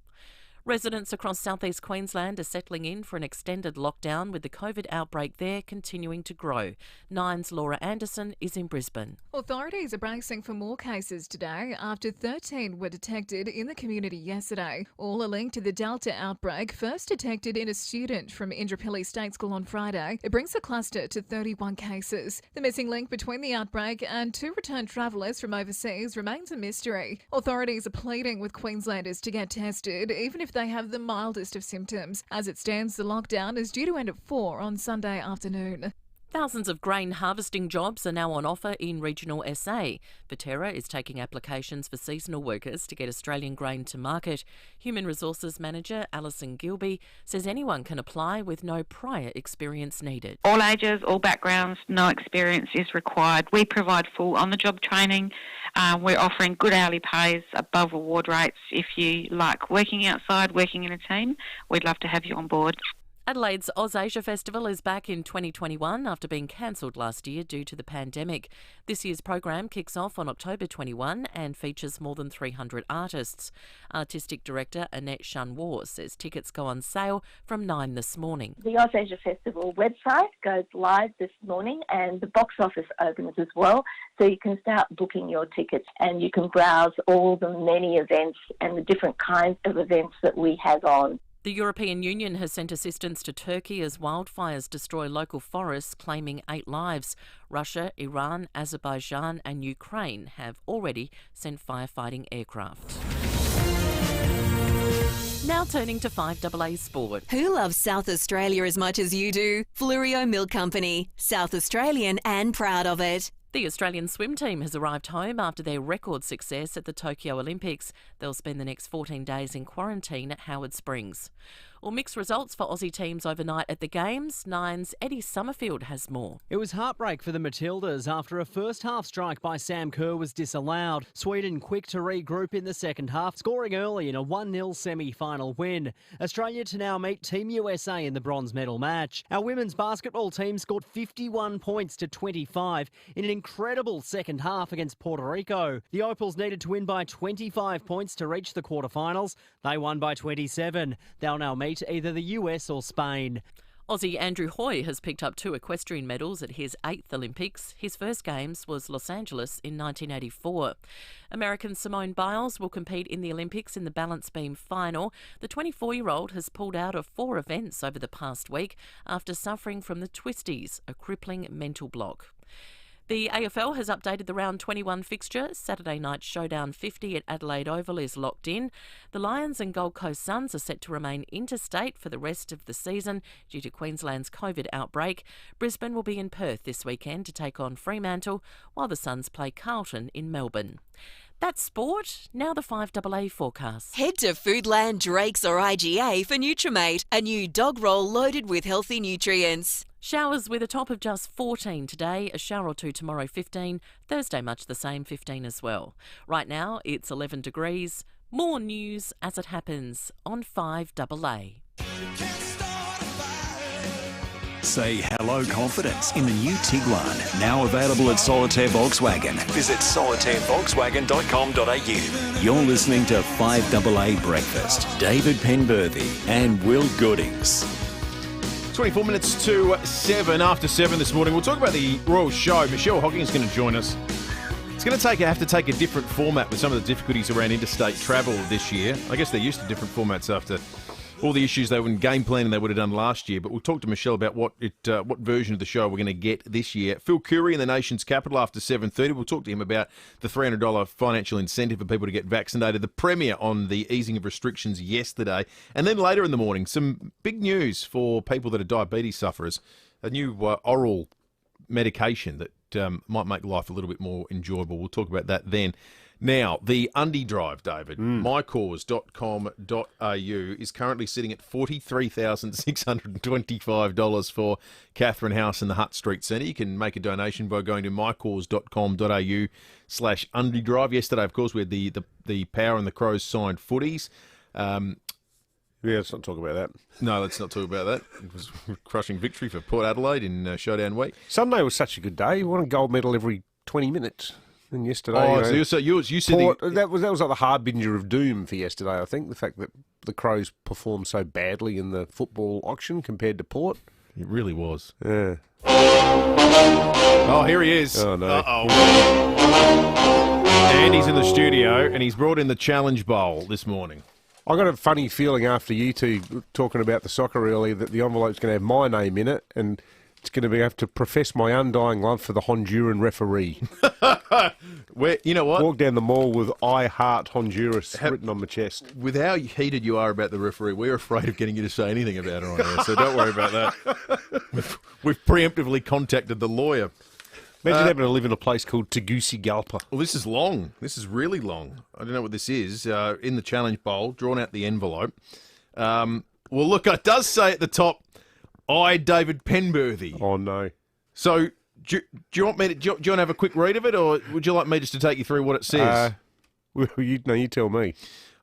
Speaker 2: Residents across southeast Queensland are settling in for an extended lockdown with the COVID outbreak there continuing to grow. Nine's Laura Anderson is in Brisbane.
Speaker 5: Authorities are bracing for more cases today after 13 were detected in the community yesterday. All are linked to the Delta outbreak, first detected in a student from Indooroopilly State School on Friday. It brings the cluster to 31 cases. The missing link between the outbreak and two returned travellers from overseas remains a mystery. Authorities are pleading with Queenslanders to get tested, even if they have the mildest of symptoms. As it stands, the lockdown is due to end at 4 on Sunday afternoon.
Speaker 2: Thousands of grain harvesting jobs are now on offer in regional SA. FIVEaa is taking applications for seasonal workers to get Australian grain to market. Human Resources Manager Alison Gilby says anyone can apply with no prior experience needed.
Speaker 23: All ages, all backgrounds, no experience is required. We provide full on-the-job training. We're offering good hourly pays, above award rates. If you like working outside, working in a team, we'd love to have you on board.
Speaker 2: Adelaide's AusAsia Festival is back in 2021 after being cancelled last year due to the pandemic. This year's program kicks off on October 21 and features more than 300 artists. Artistic Director Annette Shanwar says tickets go on sale from 9 this morning.
Speaker 24: The AusAsia Festival website goes live this morning and the box office opens as well, so you can start booking your tickets and you can browse all the many events and the different kinds of events that we have on.
Speaker 2: The European Union has sent assistance to Turkey as wildfires destroy local forests, claiming 8 lives. Russia, Iran, Azerbaijan and Ukraine have already sent firefighting aircraft. Now turning to 5AA Sport.
Speaker 3: Who loves South Australia as much as you do? Flurio Milk Company. South Australian and proud of it.
Speaker 2: The Australian swim team has arrived home after their record success at the Tokyo Olympics. They'll spend the next 14 days in quarantine at Howard Springs. Well, mixed results for Aussie teams overnight at the Games. Nine's Eddie Summerfield has more.
Speaker 6: It was heartbreak for the Matildas after a first-half strike by Sam Kerr was disallowed. Sweden quick to regroup in the second half, scoring early in a 1-0 semi-final win. Australia to now meet Team USA in the bronze medal match. Our women's basketball team scored 51 points to 25 in an incredible second half against Puerto Rico. The Opals needed to win by 25 points to reach the quarterfinals. They won by 27. They'll now meet either the US or Spain.
Speaker 2: Aussie Andrew Hoy has picked up 2 equestrian medals at his 8th Olympics. His first Games was Los Angeles in 1984. American Simone Biles will compete in the Olympics in the balance beam final. The 24-year-old has pulled out of 4 events over the past week after suffering from the twisties, a crippling mental block. The AFL has updated the round 21 fixture. Saturday night showdown 50 at Adelaide Oval is locked in. The Lions and Gold Coast Suns are set to remain interstate for the rest of the season due to Queensland's COVID outbreak. Brisbane will be in Perth this weekend to take on Fremantle, while the Suns play Carlton in Melbourne. That's sport. Now the 5AA forecast.
Speaker 3: Head to Foodland, Drake's or IGA for Nutrimate, a new dog roll loaded with healthy nutrients.
Speaker 2: Showers with a top of just 14 today, a shower or 2 tomorrow 15, Thursday much the same 15 as well. Right now it's 11 degrees. More news as it happens on 5AA.
Speaker 1: Say hello confidence in the new Tiguan, now available at Solitaire Volkswagen. Visit solitairevolkswagen.com.au. You're listening to 5AA Breakfast. David Penberthy and Will Goodings.
Speaker 9: 24 minutes to 7 after 7 this morning. We'll talk about the Royal Show. Michelle Hocking is going to join us. It's going to have to take a different format with some of the difficulties around interstate travel this year. I guess they're used to different formats after all the issues they were in game planning they would have done last year. But we'll talk to Michelle about what version of the show we're going to get this year. Phil Curry in the nation's capital after 7:30. We'll talk to him about the $300 financial incentive for people to get vaccinated, the premiere on the easing of restrictions yesterday. And then later in the morning, some big news for people that are diabetes sufferers, a new oral medication that might make life a little bit more enjoyable. We'll talk about that then. Now, the Undie Drive, David, mycause.com.au is currently sitting at $43,625 for Catherine House in the Hutt Street Centre. You can make a donation by going to mycause.com.au/Undie Drive. Yesterday, of course, we had the Power and the Crows signed footies.
Speaker 10: Yeah, let's not talk about that.
Speaker 9: No, let's not talk about that. It was a crushing victory for Port Adelaide in Showdown Week.
Speaker 10: Sunday was such a good day. We won a gold medal every 20 minutes. And yesterday,
Speaker 9: you said
Speaker 10: that was like the harbinger of doom for yesterday. I think the fact that the Crows performed so badly in the football auction compared to Port.
Speaker 9: It really was.
Speaker 10: Yeah.
Speaker 9: Oh, here he is.
Speaker 10: Oh no.
Speaker 9: Uh-oh. Andy's in the studio, and he's brought in the Challenge Bowl this morning.
Speaker 10: I got a funny feeling after you two talking about the soccer earlier that the envelope's going to have my name in it, and it's going to have to profess my undying love for the Honduran referee.
Speaker 9: You know what?
Speaker 10: Walk down the mall with "I heart Honduras" written on my chest.
Speaker 9: With how heated you are about the referee, we're afraid of getting you to say anything about her on air, so don't worry about that. We've preemptively contacted the lawyer.
Speaker 10: Imagine having to live in a place called Tegucigalpa.
Speaker 9: Well, this is long. This is really long. I don't know what this is. In the Challenge Bowl, drawn out the envelope. Well, look, it does say at the top, I, David Penberthy.
Speaker 10: Oh, no.
Speaker 9: So, do you want me to? Do you want to have a quick read of it, or would you like me just to take you through what it says?
Speaker 10: You tell me.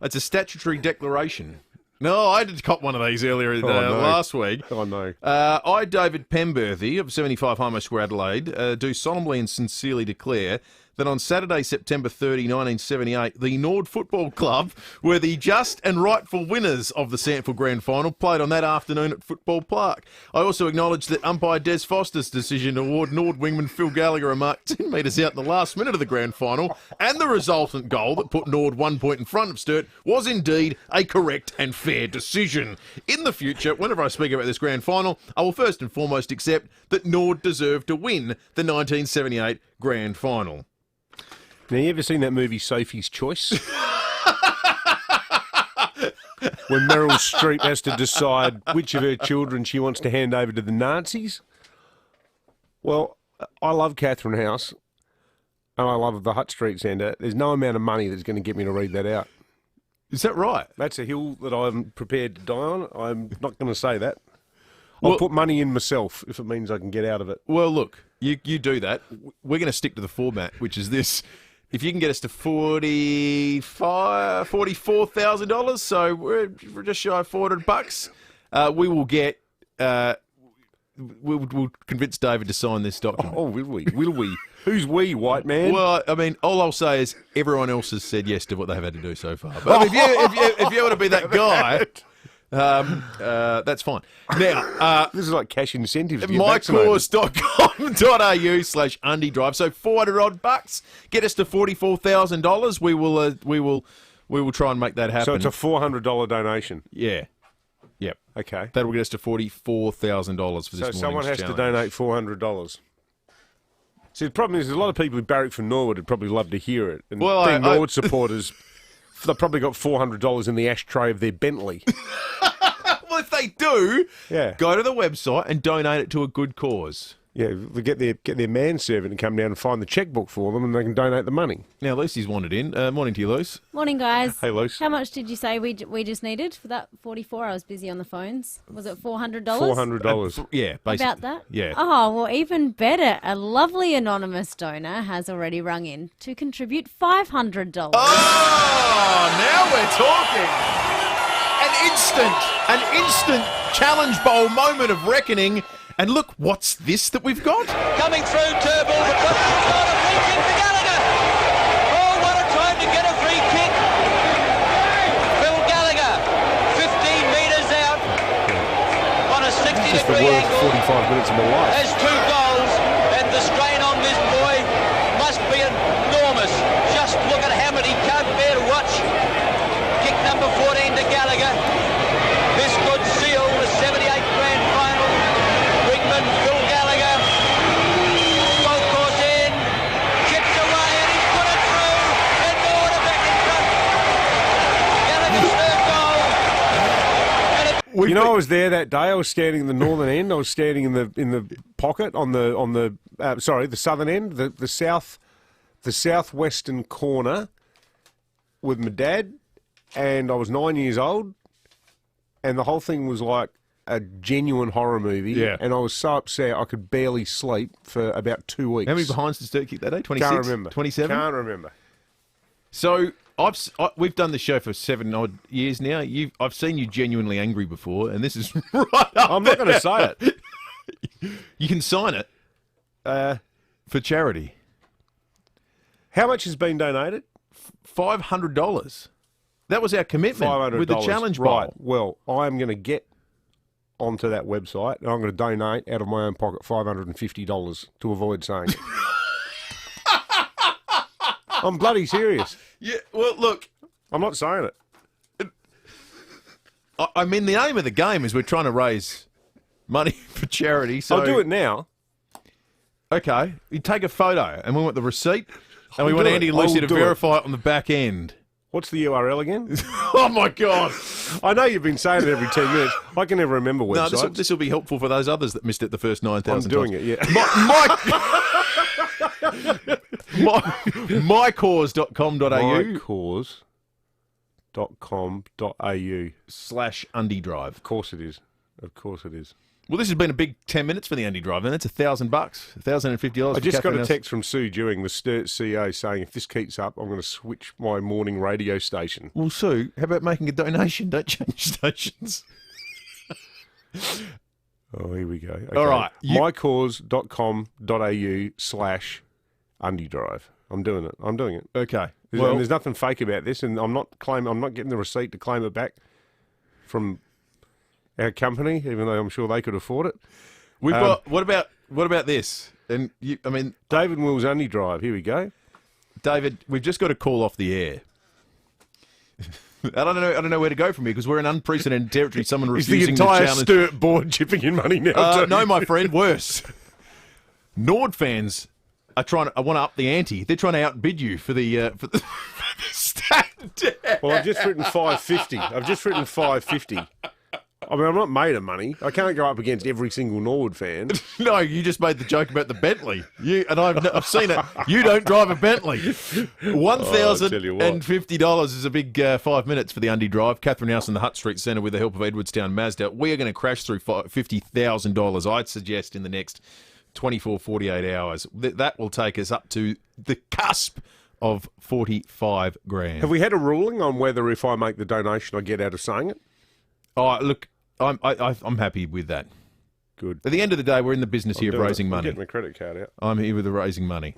Speaker 9: It's a statutory declaration. No, I did cop one of these earlier last week.
Speaker 10: Oh, no.
Speaker 9: I, David Penberthy of 75 Homo Square, Adelaide, do solemnly and sincerely declare that on Saturday, September 30, 1978, the Nord Football Club were the just and rightful winners of the Sandford Grand Final, played on that afternoon at Football Park. I also acknowledge that umpire Des Foster's decision to award Nord wingman Phil Gallagher a mark 10 metres out in the last minute of the Grand Final, and the resultant goal that put Nord 1 point in front of Sturt, was indeed a correct and fair decision. In the future, whenever I speak about this Grand Final, I will first and foremost accept that Nord deserved to win the 1978 Grand Final.
Speaker 10: Now, you ever seen that movie Sophie's Choice? When Meryl Streep has to decide which of her children she wants to hand over to the Nazis? Well, I love Catherine House, and I love the Hutt Street Centre, there's no amount of money that's going to get me to read that out.
Speaker 9: Is that right?
Speaker 10: That's a hill that I'm prepared to die on. I'm not going to say that. I'll put money in myself if it means I can get out of it.
Speaker 9: Well, look, you do that. We're going to stick to the format, which is this. If you can get us to $44,000, so we're just shy of $400, we will get. We'll convince David to sign this document.
Speaker 10: Oh, will we? Will we? Who's we, white man?
Speaker 9: Well, I mean, all I'll say is everyone else has said yes to what they've had to do so far. But if you want to be that guy, that's fine. Now,
Speaker 10: this is like cash incentives.
Speaker 9: mycourse.com.au/undydrive. So $400 get us to $44,000. We will try and make that happen.
Speaker 10: So it's a $400 donation.
Speaker 9: Yeah. Yep.
Speaker 10: Okay.
Speaker 9: That'll get us to $44,000 for this morning's challenge.
Speaker 10: So someone has to donate $400. See, the problem is there's a lot of people who barrack for Norwood would probably love to hear it. And being Norwood supporters, they've probably got $400 in the ashtray of their Bentley.
Speaker 9: Well, if they do,
Speaker 10: yeah,
Speaker 9: go to the website and donate it to a good cause.
Speaker 10: Yeah, they get their manservant to come down and find the checkbook for them, and they can donate the money.
Speaker 9: Now, Lucy's wandered in. Morning to you, Luce.
Speaker 7: Morning, guys.
Speaker 10: Hey, Luce.
Speaker 7: How much did you say we just needed for that 44? I was busy on the phones. Was it $400?
Speaker 10: $400.
Speaker 9: Yeah, basically.
Speaker 7: About that?
Speaker 9: Yeah.
Speaker 7: Oh, well, even better. A lovely anonymous donor has already rung in to contribute $500.
Speaker 9: Oh, now we're talking. An instant challenge bowl moment of reckoning. And look, what's this that we've got?
Speaker 8: Coming through, Turnbull, but got a free kick for Gallagher. Oh, what a time to get a free kick. Phil Gallagher, 15 metres out on a 60-degree angle.
Speaker 10: 45 minutes of my life.
Speaker 8: Has 2 goals, and the strain on this boy must be enormous. Just look at how many can't bear to watch. Kick number 14 to Gallagher. This could seal the 78 grand final. Phil Gallagher, both course in, chips away and he's put it through, and Norwood are back in front. Gallagher's third goal.
Speaker 10: You know, I was there that day. I was standing in the northern end. I was standing in the pocket on the southern end, the southwestern corner with my dad, and I was 9 years old, and the whole thing was like a genuine horror movie, and I was so upset I could barely sleep for about 2 weeks.
Speaker 9: How many behinds did Sturt kick that day? 26?
Speaker 10: Can't remember.
Speaker 9: 27?
Speaker 10: Can't remember.
Speaker 9: So we've done the show for 7 odd years now. I've seen you genuinely angry before, and this is right up
Speaker 10: I'm not going to say it.
Speaker 9: You can sign it for charity.
Speaker 10: How much has been donated?
Speaker 9: $500. That was our commitment
Speaker 10: $500
Speaker 9: with the challenge bowl.
Speaker 10: Right. Well, I'm going to get onto that website, and I'm going to donate out of my own pocket $550 to avoid saying it. I'm bloody serious.
Speaker 9: Yeah, well, look.
Speaker 10: I'm not saying it.
Speaker 9: I mean, the aim of the game is we're trying to raise money for charity. So
Speaker 10: I'll do it now.
Speaker 9: Okay. You take a photo, and we want the receipt, and we want Andy and Lucy to verify it on the back end.
Speaker 10: What's the URL again?
Speaker 9: Oh, my God.
Speaker 10: I know you've been saying it every 10 minutes. I can never remember websites.
Speaker 9: No, this will be helpful for those others that missed it the first 9,000
Speaker 10: I'm doing it, yeah.
Speaker 9: mycause.com.au
Speaker 10: mycause.com.au/undydrive. Of course it is. Of course it is.
Speaker 9: Well, this has been a big 10 minutes for the Andy Drive, and that's $1,000, $1,050.
Speaker 10: I just got a text from Sue Dewing, the Sturt CEO, saying if this keeps up, I'm going to switch my morning radio station.
Speaker 9: Well, Sue, how about making a donation? Don't change stations.
Speaker 10: Oh, here we go. Okay.
Speaker 9: All right.
Speaker 10: mycause.com.au/undydrive. I'm doing it.
Speaker 9: Okay.
Speaker 10: There's nothing fake about this, and I'm not getting the receipt to claim it back from our company, even though I'm sure they could afford it.
Speaker 9: We've got what about this? And
Speaker 10: David Will's Undy Drive. Here we go.
Speaker 9: David, we've just got to call off the air. I don't know where to go from here because we're in unprecedented territory. Someone refusing
Speaker 10: the entire
Speaker 9: to challenge.
Speaker 10: Sturt board chipping in money now.
Speaker 9: No, my friend, worse. Nord fans are I want to up the ante. They're trying to outbid you for the stat.
Speaker 10: Well, I've just written 550. I mean, I'm not made of money. I can't go up against every single Norwood fan.
Speaker 9: No, you just made the joke about the Bentley. I've seen it. You don't drive a Bentley. $1,050 is a big 5 minutes for the Undy Drive. Catherine House in the Hutt Street Centre with the help of Edwardstown Mazda. We are going to crash through $50,000, I'd suggest, in the next 24, 48 hours. That will take us up to the cusp of 45 grand.
Speaker 10: Have we had a ruling on whether if I make the donation I get out of saying it?
Speaker 9: Oh, look, I'm happy with that.
Speaker 10: Good.
Speaker 9: At the end of the day, we're in the business here of raising money.
Speaker 10: I'm getting my credit card out.
Speaker 9: I'm here with the raising money.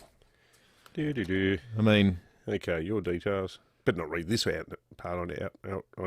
Speaker 9: I mean...
Speaker 10: Okay, your details. Better not read this out part on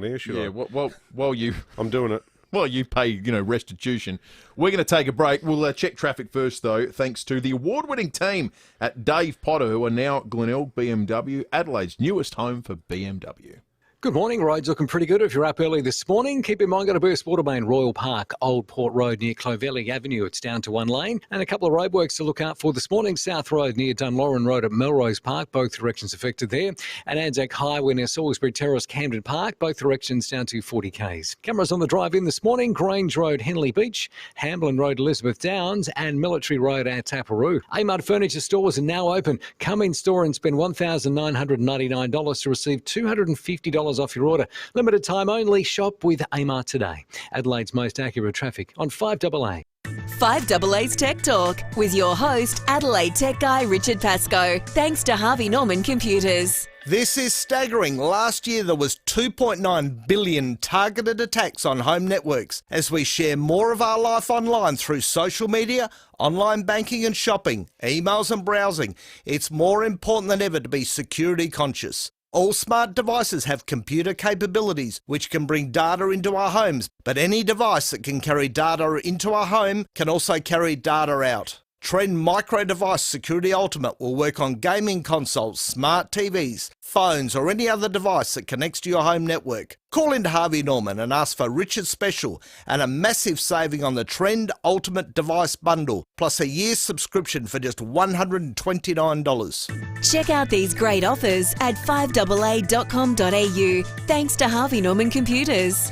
Speaker 10: air, should I?
Speaker 9: Yeah, while you...
Speaker 10: I'm doing it.
Speaker 9: Well, you pay, restitution. We're going to take a break. We'll check traffic first, though, thanks to the award-winning team at Dave Potter, who are now Glenelg BMW, Adelaide's newest home for BMW.
Speaker 11: Good morning. Roads looking pretty good if you're up early this morning. Keep in mind, got a burst water main, Royal Park, Old Port Road near Clovelly Avenue. It's down to one lane. And a couple of roadworks to look out for this morning. South Road near Dunlorren Road at Melrose Park, both directions affected there. And Anzac Highway near Salisbury Terrace, Camden Park, both directions down to 40 k's. Cameras on the drive in this morning, Grange Road, Henley Beach, Hamblin Road, Elizabeth Downs, and Military Road at Taparoo. Amart Furniture stores are now open. Come in store and spend $1,999 to receive $250 off your order. Limited time only. Shop with Amart today. Adelaide's most accurate traffic on 5AA.
Speaker 3: 5AA's Tech Talk with your host, Adelaide Tech Guy Richard Pascoe. Thanks to Harvey Norman Computers.
Speaker 12: This is staggering. Last year there was 2.9 billion targeted attacks on home networks as we share more of our life online through social media, online banking and shopping, emails and browsing. It's more important than ever to be security conscious. All smart devices have computer capabilities which can bring data into our homes, but any device that can carry data into our home can also carry data out. Trend Micro Device Security Ultimate will work on gaming consoles, smart TVs, phones or any other device that connects to your home network. Call into Harvey Norman and ask for Richard's Special and a massive saving on the Trend Ultimate Device Bundle, plus a year's subscription for just $129.
Speaker 3: Check out these great offers at 5AA.com.au. Thanks to Harvey Norman Computers.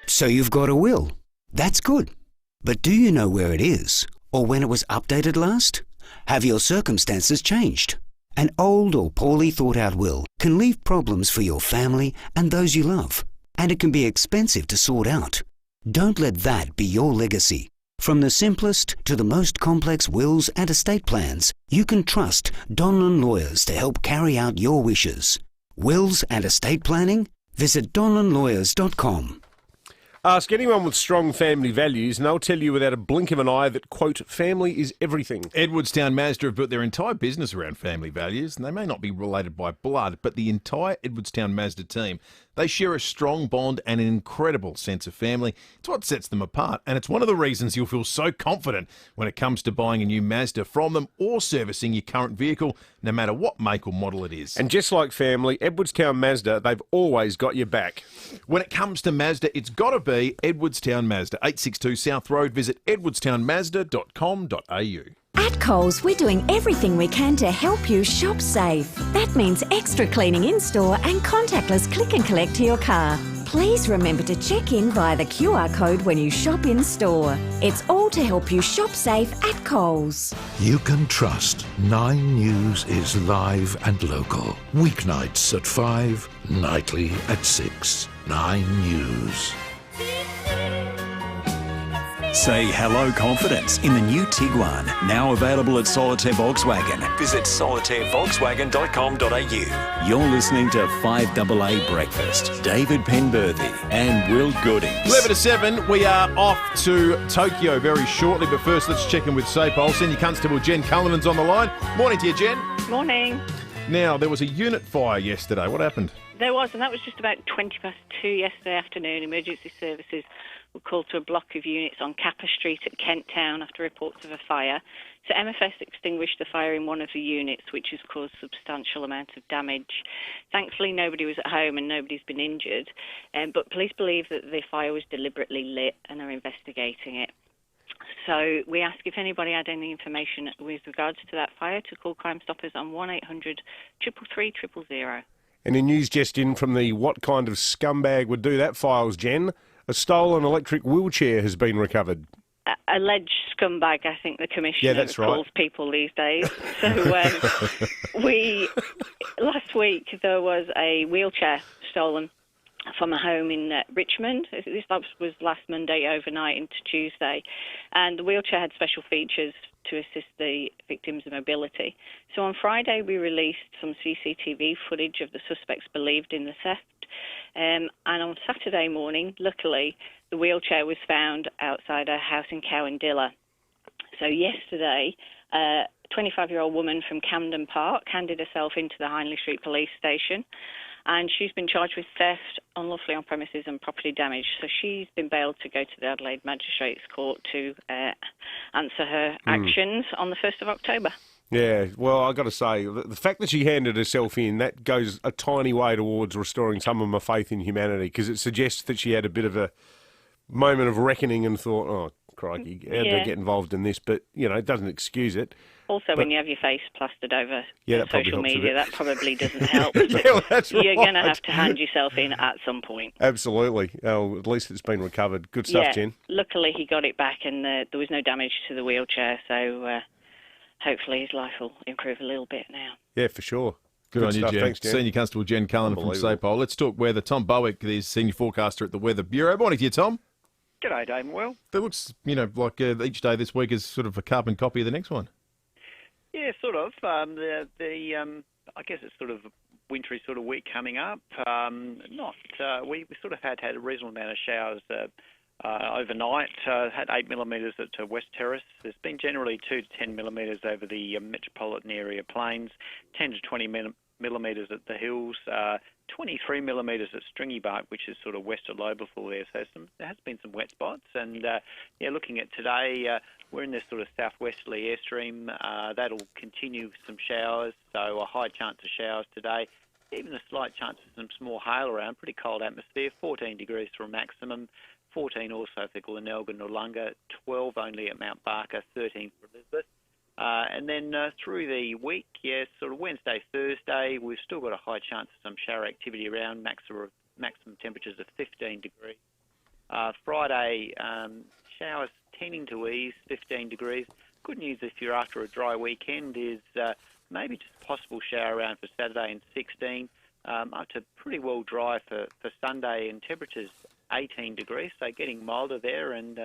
Speaker 13: So you've got a will. That's good. But do you know where it is? Or when it was updated last? Have your circumstances changed? An old or poorly thought out will can leave problems for your family and those you love, and it can be expensive to sort out. Don't let that be your legacy. From the simplest to the most complex wills and estate plans, you can trust Donlan Lawyers to help carry out your wishes. Wills and estate planning? Visit donlanlawyers.com.
Speaker 10: Ask anyone with strong family values and they'll tell you without a blink of an eye that, quote, family is everything.
Speaker 9: Edwardstown Mazda have built their entire business around family values, and they may not be related by blood, but the entire Edwardstown Mazda team, they share a strong bond and an incredible sense of family. It's what sets them apart, and it's one of the reasons you'll feel so confident when it comes to buying a new Mazda from them or servicing your current vehicle, no matter what make or model it is.
Speaker 10: And just like family, Edwardstown Mazda, they've always got your back.
Speaker 9: When it comes to Mazda, it's got to be Edwardstown Mazda, 862 South Road. Visit edwardstownmazda.com.au.
Speaker 14: At Coles, we're doing everything we can to help you shop safe. That means extra cleaning in-store and contactless click and collect to your car. Please remember to check in via the QR code when you shop in-store. It's all to help you shop safe at Coles.
Speaker 16: You can trust 9 News is live and local. Weeknights at 5, nightly at 6. 9 News.
Speaker 1: Say hello confidence in the new Tiguan, now available at Solitaire Volkswagen. Visit solitairevolkswagen.com.au. You're listening to 5AA Breakfast. David Penberthy and Will Goodings.
Speaker 9: 11 to 7, we are off to Tokyo very shortly, but first let's check in with SAPOL. Senior Constable Jen Cullinan's on the line. Morning to you, Jen.
Speaker 25: Morning.
Speaker 9: Now, there was a unit fire yesterday. What happened?
Speaker 25: There was, and that was just about 20 past 2 yesterday afternoon. Emergency services were called to a block of units on Capper Street at Kent Town after reports of a fire. So MFS extinguished the fire in one of the units, which has caused substantial amount of damage. Thankfully, nobody was at home and nobody's been injured, but police believe that the fire was deliberately lit and are investigating it. So we ask if anybody had any information with regards to that fire to call Crime Stoppers on 1800 333 000.
Speaker 10: Any news just in from the what kind of scumbag would do that files, Jen? A stolen electric wheelchair has been recovered.
Speaker 25: Alleged scumbag, I think the commissioner calls people these days. So last week there was a wheelchair stolen from a home in Richmond. This was last Monday overnight into Tuesday, and the wheelchair had special features to assist the victims' mobility. So on Friday we released some CCTV footage of the suspects believed in the theft, and on Saturday morning, luckily, the wheelchair was found outside a house in Cowandilla. So yesterday, a 25-year-old woman from Camden Park handed herself into the Hindley Street Police Station, and she's been charged with theft, unlawfully on premises and property damage. So she's been bailed to go to the Adelaide Magistrates Court to answer her actions on the 1st of October.
Speaker 10: Yeah, well, I've got to say, the fact that she handed herself in, that goes a tiny way towards restoring some of my faith in humanity, because it suggests that she had a bit of a moment of reckoning and thought, oh, crikey, how did I get involved in this? But, it doesn't excuse it.
Speaker 25: Also, when you have your face plastered over social media, that probably doesn't help.
Speaker 10: That's
Speaker 25: You're going to have to hand yourself in at some point.
Speaker 10: Absolutely. Oh, at least it's been recovered. Good stuff, Jen.
Speaker 25: Luckily, he got it back and there was no damage to the wheelchair, so hopefully his life will improve a little bit now.
Speaker 10: Yeah, for sure.
Speaker 9: Good on you,
Speaker 10: stuff.
Speaker 9: Jen.
Speaker 10: Thanks, Jen.
Speaker 9: Senior Constable Jen Cullen from SAPOL. Let's talk weather. Tom Bowick is Senior Forecaster at the Weather Bureau. Morning to you, Tom.
Speaker 15: G'day, Dave and Will.
Speaker 9: It looks, like each day this week is sort of a carbon copy of the next one.
Speaker 15: Yeah, sort of. I guess it's sort of a wintry sort of week coming up. We sort of had a reasonable amount of showers overnight. Had 8 millimetres at West Terrace. There's been generally 2 to 10 millimetres over the metropolitan area plains, 10 to 20 millimetres at the hills, 23 millimetres at Stringy Bark, which is sort of west of Lobethal there. So there has been some wet spots. And, looking at today, we're in this sort of southwesterly airstream. That'll continue some showers, so a high chance of showers today. Even a slight chance of some small hail around, pretty cold atmosphere, 14 degrees for a maximum, 14 also for Glenelg and Noarlunga, 12 only at Mount Barker, 13 for Elizabeth. And then through the week, sort of Wednesday, Thursday, we've still got a high chance of some shower activity around, maximum temperatures of 15 degrees. Friday, showers tending to ease, 15 degrees. Good news if you're after a dry weekend is maybe just a possible shower around for Saturday and 16, up to pretty well dry for Sunday, and temperatures 18 degrees, so getting milder there, and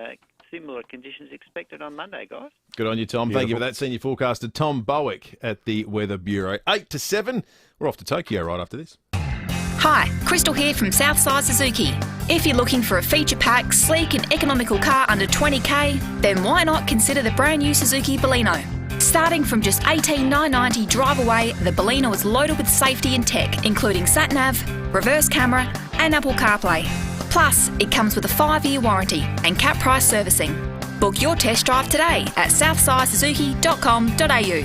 Speaker 15: similar conditions expected on Monday, guys.
Speaker 9: Good on you, Tom. Thank you for that. Senior Forecaster Tom Bowick at the Weather Bureau. 8 to 7. We're off to Tokyo right after this.
Speaker 21: Hi, Crystal here from Southside Suzuki. If you're looking for a feature-packed, sleek and economical car under 20k, then why not consider the brand new Suzuki Baleno. Starting from just $18,990 drive away, the Baleno is loaded with safety and tech, including sat-nav, reverse camera and Apple CarPlay. Plus, it comes with a 5-year warranty and cap price servicing. Book your test drive today at southsidesuzuki.com.au.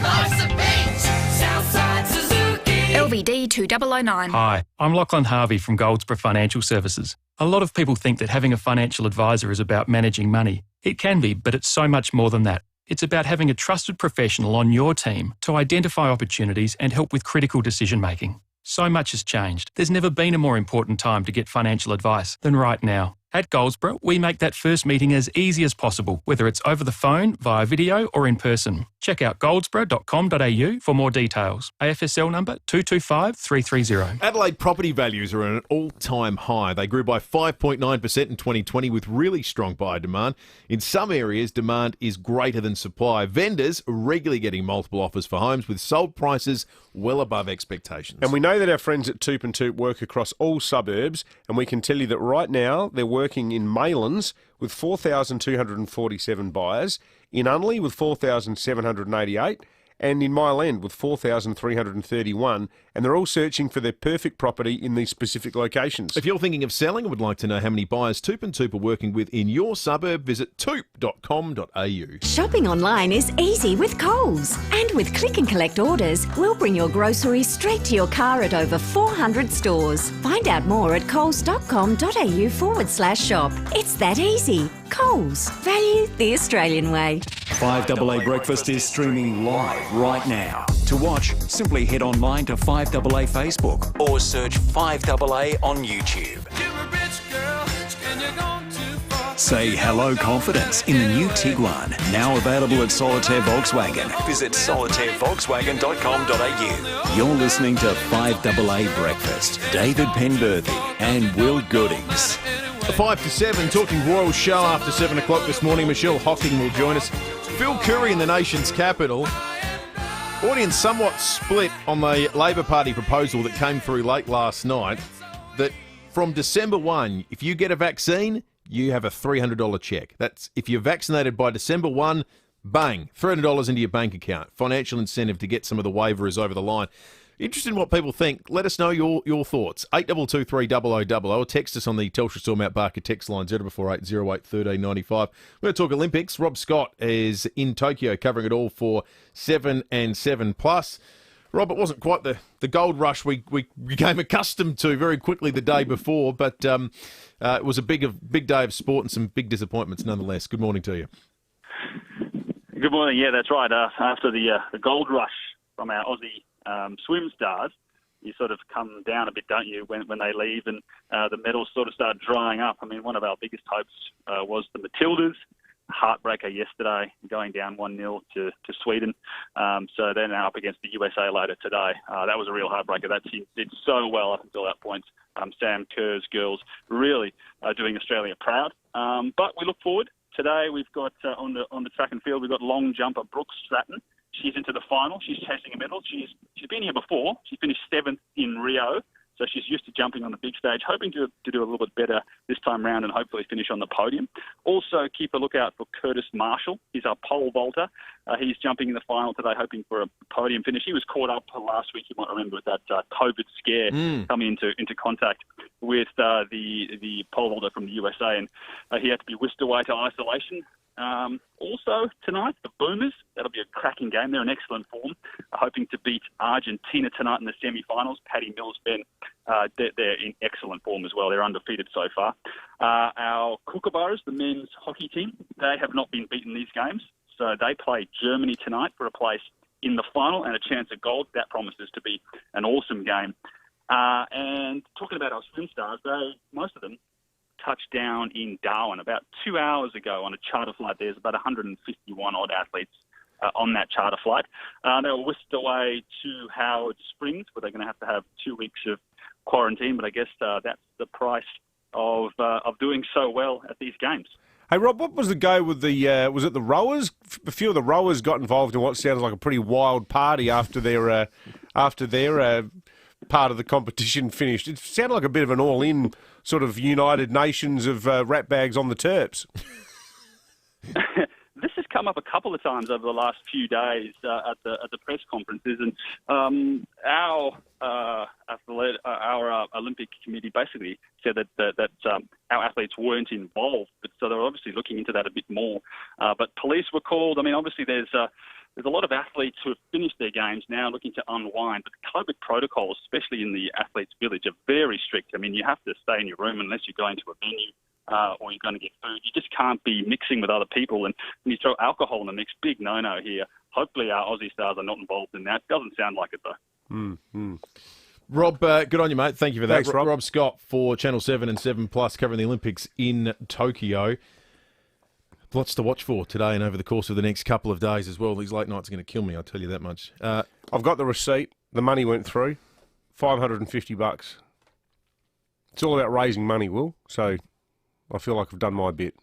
Speaker 21: LVD 2009.
Speaker 17: Hi, I'm Lachlan Harvey from Goldsborough Financial Services. A lot of people think that having a financial advisor is about managing money. It can be, but it's so much more than that. It's about having a trusted professional on your team to identify opportunities and help with critical decision making. So much has changed. There's never been a more important time to get financial advice than right now. At Goldsborough, we make that first meeting as easy as possible, whether it's over the phone, via video or in person. Check out goldsborough.com.au for more details. AFSL number 225330.
Speaker 9: Adelaide property values are at an all-time high. They grew by 5.9% in 2020 with really strong buyer demand. In some areas, demand is greater than supply. Vendors are regularly getting multiple offers for homes with sold prices well above expectations.
Speaker 10: And we know that our friends at Toop and Toop work across all suburbs, and we can tell you that right now they're working in Maylands with 4,247 buyers, in Unley with 4,788, and in Mile End with 4,331, and they're all searching for their perfect property in these specific locations.
Speaker 9: If you're thinking of selling and would like to know how many buyers Toop and Toop are working with in your suburb, visit toop.com.au.
Speaker 14: Shopping online is easy with Coles. And with click and collect orders, we'll bring your groceries straight to your car at over 400 stores. Find out more at coles.com.au/shop. It's that easy. Coles. Value the Australian way.
Speaker 1: 5AA Breakfast is streaming live right now. To watch, simply head online to 5AA Facebook or search 5AA on YouTube.
Speaker 18: You're a rich girl, and you're gonna
Speaker 1: Say hello confidence in the new Tiguan, now available at Solitaire Volkswagen. Visit solitairevolkswagen.com.au. You're listening to 5AA Breakfast. David Penberthy and Will Goodings.
Speaker 9: 5 to 7, talking Royal Show after 7 o'clock this morning. Michelle Hocking will join us. Phil Curry in the nation's capital. Audience somewhat split on the Labor Party proposal that came through late last night that from December 1, if you get a vaccine, you have a $300 check. That's if you're vaccinated by December 1, bang, $300 into your bank account. Financial incentive to get some of the waivers over the line. Interested in what people think. Let us know your thoughts. 8223 0000 or text us on the Telstra Store Mount Barker text line 0480 08 1395. We're going to talk Olympics. Rob Scott is in Tokyo covering it all for 7 and 7 Plus. Rob, it wasn't quite the gold rush we became accustomed to very quickly the day before, but it was a big day of sport and some big disappointments nonetheless. Good morning to you.
Speaker 4: Good morning. Yeah, that's right. After the gold rush from our Aussie swim stars, you sort of come down a bit, don't you, when they leave and the medals sort of start drying up. I mean, one of our biggest hopes was the Matildas. Heartbreaker yesterday, going down 1-0 to Sweden. So they're now up against the USA later today. That was a real heartbreaker. That team did so well up until that point. Sam Kerr's girls really doing Australia proud. But we look forward. Today we've got on the track and field, we've got long jumper Brooke Stratton. She's into the final. She's chasing a medal. She's been here before. She finished 7th in Rio. So she's used to jumping on the big stage, hoping to do a little bit better this time round and hopefully finish on the podium. Also, keep a lookout for Curtis Marshall. He's our pole vaulter. He's jumping in the final today, hoping for a podium finish. He was caught up last week, you might remember, with that COVID scare coming into contact with the pole vaulter from the USA, and he had to be whisked away to isolation. Also, tonight, the Boomers, that'll be a cracking game. They're in excellent form, hoping to beat Argentina tonight in the semi-finals. Paddy Mills, Ben, they're in excellent form as well. They're undefeated so far. Our Kookaburras, the men's hockey team, they have not been beaten these games. So they play Germany tonight for a place in the final and a chance at gold. That promises to be an awesome game. And talking about our swim stars, most of them touched down in Darwin about 2 hours ago on a charter flight. There's about 151 odd athletes on that charter flight. They were whisked away to Howard Springs, where they're going to have 2 weeks of quarantine. But I guess that's the price of doing so well at these games.
Speaker 10: Hey, Rob, what was the go with was it the rowers? A few of the rowers got involved in what sounded like a pretty wild party after their part of the competition finished. It sounded like a bit of an all-in sort of United Nations of rat bags on the Terps.
Speaker 4: This has come up a couple of times over the last few days at the press conferences, and our Olympic committee basically said that our athletes weren't involved, but so they're obviously looking into that a bit more. But police were called. I mean, obviously there's a lot of athletes who have finished their games now looking to unwind, but the COVID protocols, especially in the athletes' village, are very strict. I mean, you have to stay in your room unless you're going to a venue or you're going to get food. You just can't be mixing with other people. And when you throw alcohol in the mix, big no-no here. Hopefully our Aussie stars are not involved in that. Doesn't sound like it, though.
Speaker 10: Mm-hmm.
Speaker 9: Rob, good on you, mate. Thank you for that.
Speaker 10: Thanks, Rob.
Speaker 9: Rob Scott for Channel 7 and 7 Plus covering the Olympics in Tokyo. Lots to watch for today and over the course of the next couple of days as well. These late nights are going to kill me, I'll tell you that much.
Speaker 10: I've got the receipt. The money went through. $550. It's all about raising money, Will. So I feel like I've done my bit.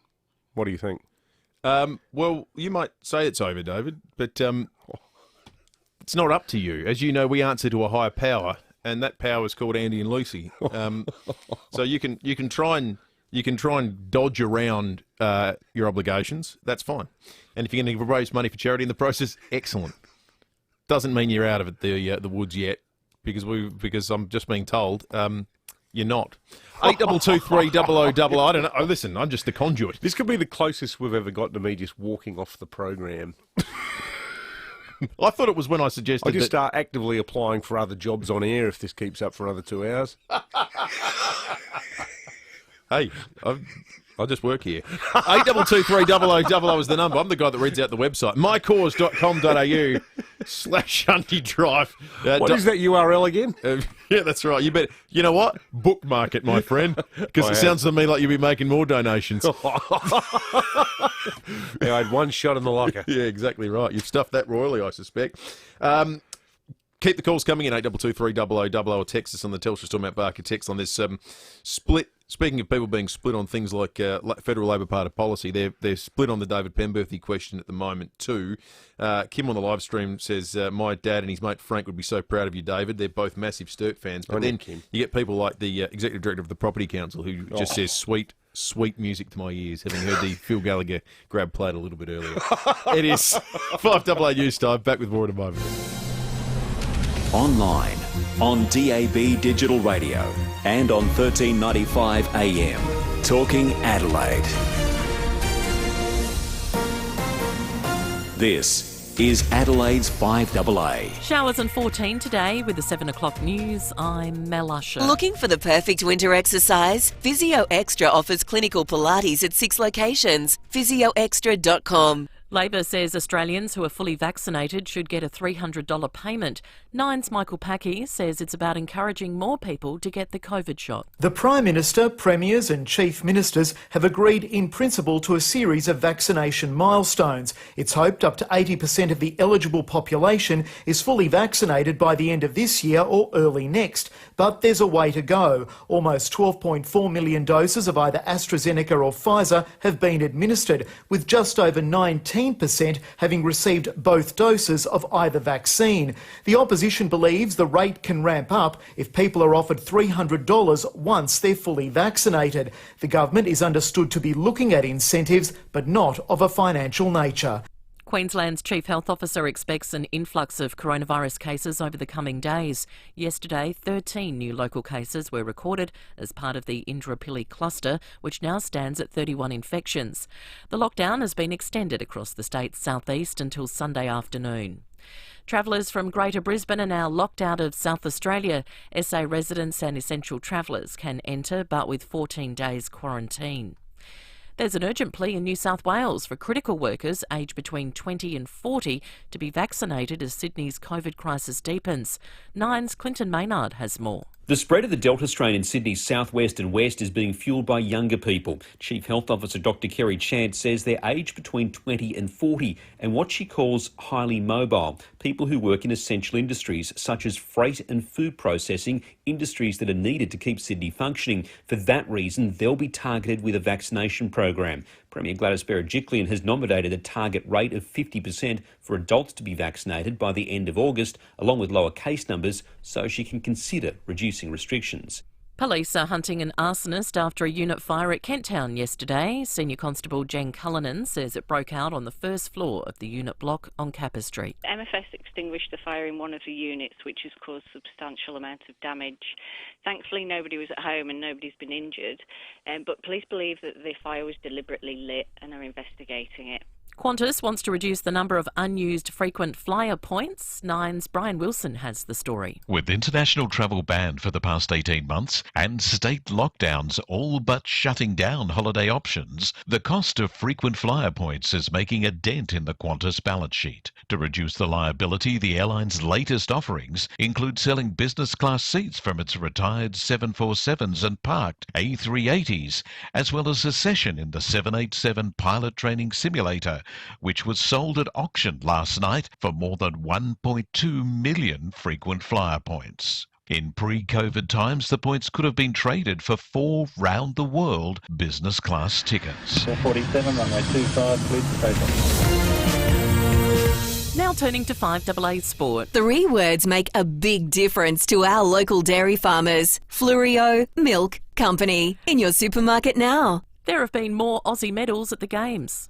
Speaker 10: What do you think?
Speaker 9: Well, you might say it's over, David, but it's not up to you. As you know, we answer to a higher power, and that power is called Andy and Lucy. So you can try and dodge around your obligations. That's fine. And if you're going to raise money for charity in the process, excellent. Doesn't mean you're out of the woods yet, because I'm just being told you're not. 8223 0000. I don't know. Listen, I'm just the conduit.
Speaker 10: This could be the closest we've ever got to me just walking off the program.
Speaker 9: I thought it was when I suggested
Speaker 10: I just start actively applying for other jobs on air if this keeps up for another 2 hours.
Speaker 9: Hey, I just work here. 8223 0000 is the number. I'm the guy that reads out the website. mycause.com.au. /Hunty Drive.
Speaker 10: What is that URL again?
Speaker 9: Yeah, that's right. You know what? Bookmark it, my friend, because
Speaker 10: I
Speaker 9: it
Speaker 10: have.
Speaker 9: sounds to me like you'll be making more donations.
Speaker 10: Yeah, I had one shot in the locker.
Speaker 9: Yeah, exactly right. You've stuffed that royally, I suspect. Keep the calls coming in, 8223 or text us on the Telstra Storm Mount Barker text on this split. Speaking of people being split on things like Federal Labor Party policy, they're split on the David Penberthy question at the moment too. Kim on the live stream says, my dad and his mate Frank would be so proud of you, David. They're both massive Sturt fans. But then
Speaker 10: Kim.
Speaker 9: you get people like the Executive Director of the Property Council who just says sweet music to my ears, having heard the Phil Gallagher grab plate a little bit earlier. It is 5AA News Time. Back with more in a moment.
Speaker 1: Online, on DAB Digital Radio, and on 1395 AM. Talking Adelaide. This is Adelaide's 5AA.
Speaker 2: Showers and 14 today with the 7 o'clock news. I'm Mel Usher.
Speaker 3: Looking for the perfect winter exercise? Physio Extra offers clinical Pilates at 6 locations. PhysioExtra.com.
Speaker 2: Labor says Australians who are fully vaccinated should get a $300 payment. Nine's Michael Packey says it's about encouraging more people to get the COVID shot.
Speaker 5: The Prime Minister, Premiers and Chief Ministers have agreed in principle to a series of vaccination milestones. It's hoped up to 80% of the eligible population is fully vaccinated by the end of this year or early next. But there's a way to go. Almost 12.4 million doses of either AstraZeneca or Pfizer have been administered, with just over 19% having received both doses of either vaccine. The opposition believes the rate can ramp up if people are offered $300 once they're fully vaccinated. The government is understood to be looking at incentives, but not of a financial nature.
Speaker 2: Queensland's Chief Health Officer expects an influx of coronavirus cases over the coming days. Yesterday, 13 new local cases were recorded as part of the Indooroopilly cluster, which now stands at 31 infections. The lockdown has been extended across the state's southeast until Sunday afternoon. Travellers from Greater Brisbane are now locked out of South Australia. SA residents and essential travellers can enter, but with 14 days quarantine. There's an urgent plea in New South Wales for critical workers aged between 20 and 40 to be vaccinated as Sydney's COVID crisis deepens. Nine's Clinton Maynard has more.
Speaker 18: The spread of the Delta strain in Sydney's southwest and west is being fuelled by younger people. Chief Health Officer Dr Kerry Chant says they're aged between 20 and 40 and what she calls highly mobile, people who work in essential industries such as freight and food processing, industries that are needed to keep Sydney functioning. For that reason, they'll be targeted with a vaccination program. Premier Gladys Berejiklian has nominated a target rate of 50% for adults to be vaccinated by the end of August, along with lower case numbers, so she can consider reducing restrictions.
Speaker 2: Police are hunting an arsonist after a unit fire at Kent Town yesterday. Senior Constable Jen Cullinan says it broke out on the first floor of the unit block on Capper Street.
Speaker 25: MFS extinguished the fire in one of the units, which has caused substantial amounts of damage. Thankfully, nobody was at home and nobody's been injured, but police believe that the fire was deliberately lit and are investigating it.
Speaker 2: Qantas wants to reduce the number of unused frequent flyer points. Nine's Brian Wilson has the story.
Speaker 19: With international travel banned for the past 18 months and state lockdowns all but shutting down holiday options, the cost of frequent flyer points is making a dent in the Qantas balance sheet. To reduce the liability, the airline's latest offerings include selling business class seats from its retired 747s and parked A380s, as well as a session in the 787 pilot training simulator, which was sold at auction last night for more than 1.2 million frequent flyer points. In pre-COVID times, the points could have been traded for 4 round-the-world business class tickets.
Speaker 20: 447, runway 25, please take off.
Speaker 2: Now turning to 5AA Sport.
Speaker 3: 3 words make a big difference to our local dairy farmers. Flurio Milk Company. In your supermarket now.
Speaker 2: There have been more Aussie medals at the Games.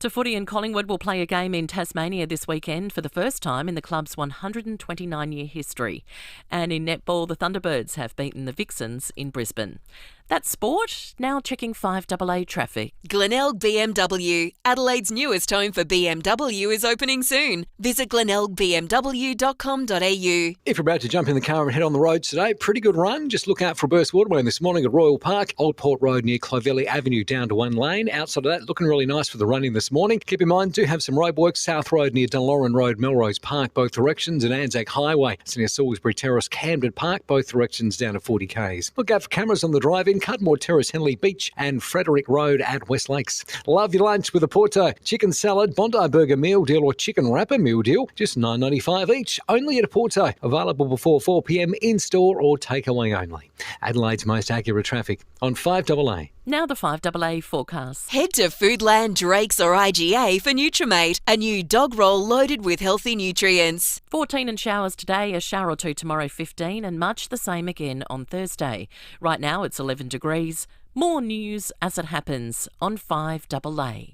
Speaker 2: To footy, and Collingwood will play a game in Tasmania this weekend for the first time in the club's 129-year history. And in netball, the Thunderbirds have beaten the Vixens in Brisbane. That's sport. Now checking 5AA traffic.
Speaker 3: Glenelg BMW, Adelaide's newest home for BMW, is opening soon. Visit glenelgbmw.com.au.
Speaker 11: If you're about to jump in the car and head on the roads today, pretty good run. Just look out for a burst waterway this morning at Royal Park, Old Port Road near Clovelly Avenue down to one lane. Outside of that, looking really nice for the running this morning. Keep in mind, do have some roadworks. South Road near Dunloran Road, Melrose Park, both directions, and Anzac Highway. It's near Salisbury Terrace, Camden Park, both directions down to 40 k's. Look out for cameras on the drive-in, Cudmore Terrace, Henley Beach, and Frederick Road at West Lakes. Love your lunch with a Porto. Chicken salad, Bondi burger meal deal, or chicken wrapper meal deal, just $9.95 each. Only at a Porto. Available before 4 p.m in-store or takeaway only. Adelaide's most accurate traffic on 5AA.
Speaker 2: Now the 5AA forecast.
Speaker 3: Head to Foodland, Drake's or IGA for Nutrimate, a new dog roll loaded with healthy nutrients.
Speaker 2: 14 and showers today, a shower or two tomorrow 15, and much the same again on Thursday. Right now it's 11 degrees. More news as it happens on 5AA.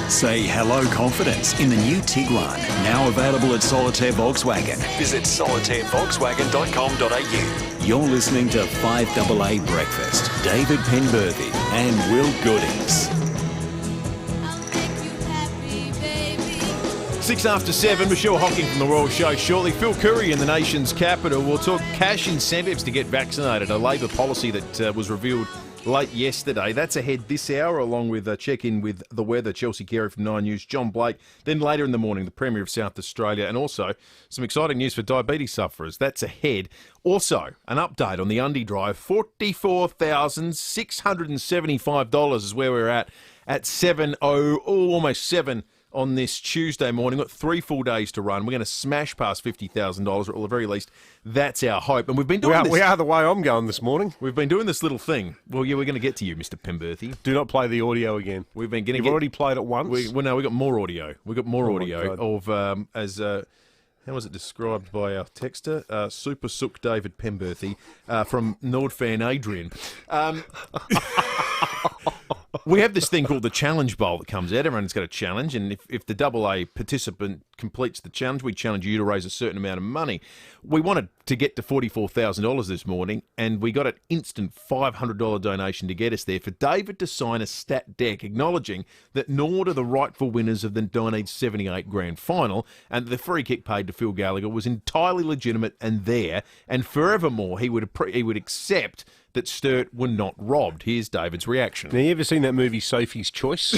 Speaker 1: Say hello confidence in the new Tiguan, now available at Solitaire Volkswagen. Visit solitairevolkswagen.com.au. You're listening to 5AA Breakfast. David Penberthy and Will Goodings.
Speaker 9: 6 after 7, Michelle Hocking from the Royal Show shortly. Phil Curry in the nation's capital. We'll talk cash incentives to get vaccinated, a Labor policy that was revealed late yesterday. That's ahead this hour, along with a check-in with the weather. Chelsea Carey from 9 News, John Blake. Then later in the morning, the Premier of South Australia, and also some exciting news for diabetes sufferers. That's ahead. Also, an update on the Undy Drive. $44,675 is where we're at 7:00, almost 7 on this Tuesday morning. We've got 3 full days to run. We're going to smash past $50,000, or at the very least, that's our hope. And we've been doing this.
Speaker 10: We are the way I'm going this morning.
Speaker 9: We've been doing this little thing. Well, yeah, we're going to get to you, Mr. Penberthy.
Speaker 10: Do not play the audio again.
Speaker 9: We've been getting.
Speaker 10: You've already played it once.
Speaker 9: We got more audio. We got more audio of how was it described by our texter? Super Sook David Penberthy from Nordfan Adrian. We have this thing called the Challenge Bowl that comes out. Everyone's got a challenge, and if the AA participant completes the challenge, we challenge you to raise a certain amount of money. We wanted to get to $44,000 this morning, and we got an instant $500 donation to get us there for David to sign a stat deck acknowledging that Nord are the rightful winners of the 1978 grand final, and the free kick paid to Phil Gallagher was entirely legitimate and there, and forevermore he would accept that Sturt were not robbed. Here's David's reaction.
Speaker 10: Now, you ever seen that movie Sophie's Choice?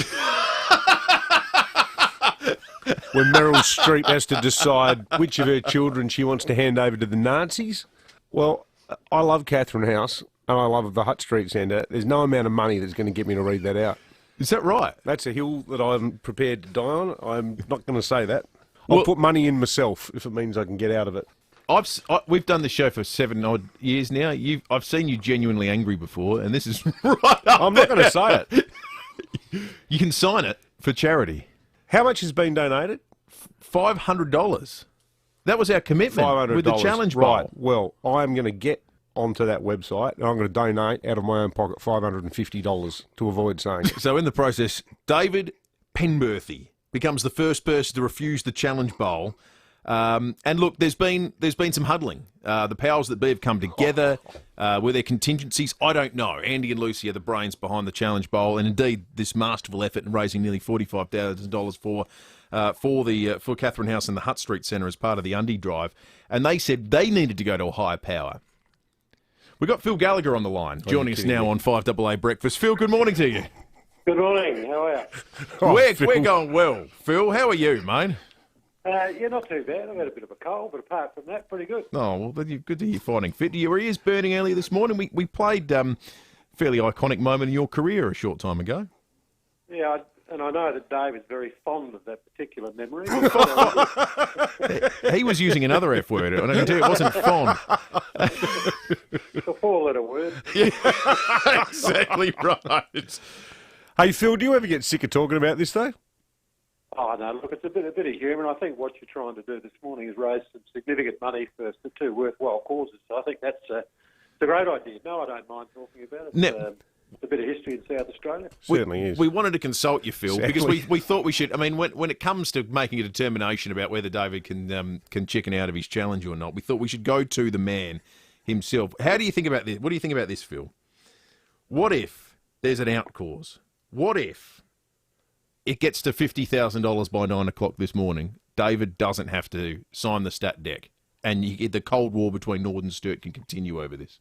Speaker 10: When Meryl Streep has to decide which of her children she wants to hand over to the Nazis? Well, I love Catherine House, and I love the Hutt Street Centre. There's no amount of money that's going to get me to read that out.
Speaker 9: Is that right?
Speaker 10: That's a hill that I'm prepared to die on. I'm not going to say that. I'll put money in myself if it means I can get out of it.
Speaker 9: We've done the show for 7 odd years now. I've seen you genuinely angry before, and this is right up
Speaker 10: I'm not going to say it.
Speaker 9: You can sign it for charity.
Speaker 10: How much has been donated?
Speaker 9: $500. That was our commitment
Speaker 10: $500
Speaker 9: with the Challenge Bowl.
Speaker 10: Right. Well, I'm going to get onto that website, and I'm going to donate out of my own pocket $550 to avoid saying it.
Speaker 9: So in the process, David Penberthy becomes the first person to refuse the Challenge Bowl. And look, there's been some huddling. The powers that be have come together. Were there contingencies? I don't know. Andy and Lucy are the brains behind the Challenge Bowl, and indeed this masterful effort in raising nearly $45,000 for Catherine House and the Hutt Street Centre as part of the Undy Drive. And they said they needed to go to a higher power. We've got Phil Gallagher on the line, joining us now on 5AA Breakfast. Phil, good morning to you.
Speaker 6: Good morning. How are you?
Speaker 9: We're going well. Phil, how are you, mate?
Speaker 6: Yeah, not too bad. I've had a bit of a cold, but apart from that, pretty good.
Speaker 9: Oh, well, then you're good to hear fighting fit. Your ears burning earlier this morning. We played fairly iconic moment in your career a short time ago.
Speaker 6: Yeah, and I know that David's very fond of that particular memory.
Speaker 9: He was using another F word, and I can tell you it wasn't fond.
Speaker 6: It's a 4-letter word.
Speaker 9: Yeah, exactly right.
Speaker 10: Hey, Phil, do you ever get sick of talking about this, though?
Speaker 6: Oh, no, look, it's a bit of humour, and I think what you're trying to do this morning is raise some significant money for two worthwhile causes. So I think that's a great idea. No, I don't mind talking about it. a bit of history in South Australia.
Speaker 10: Certainly is.
Speaker 9: We wanted to consult you, Phil,
Speaker 10: Exactly.
Speaker 9: because we thought we should. I mean, when it comes to making a determination about whether David can chicken out of his challenge or not, we thought we should go to the man himself. How do you think about this? What do you think about this, Phil? What if there's an out cause? What if it gets to $50,000 by 9 o'clock this morning? David doesn't have to sign the stat deck, and the Cold War between Nord and Sturt can continue over this.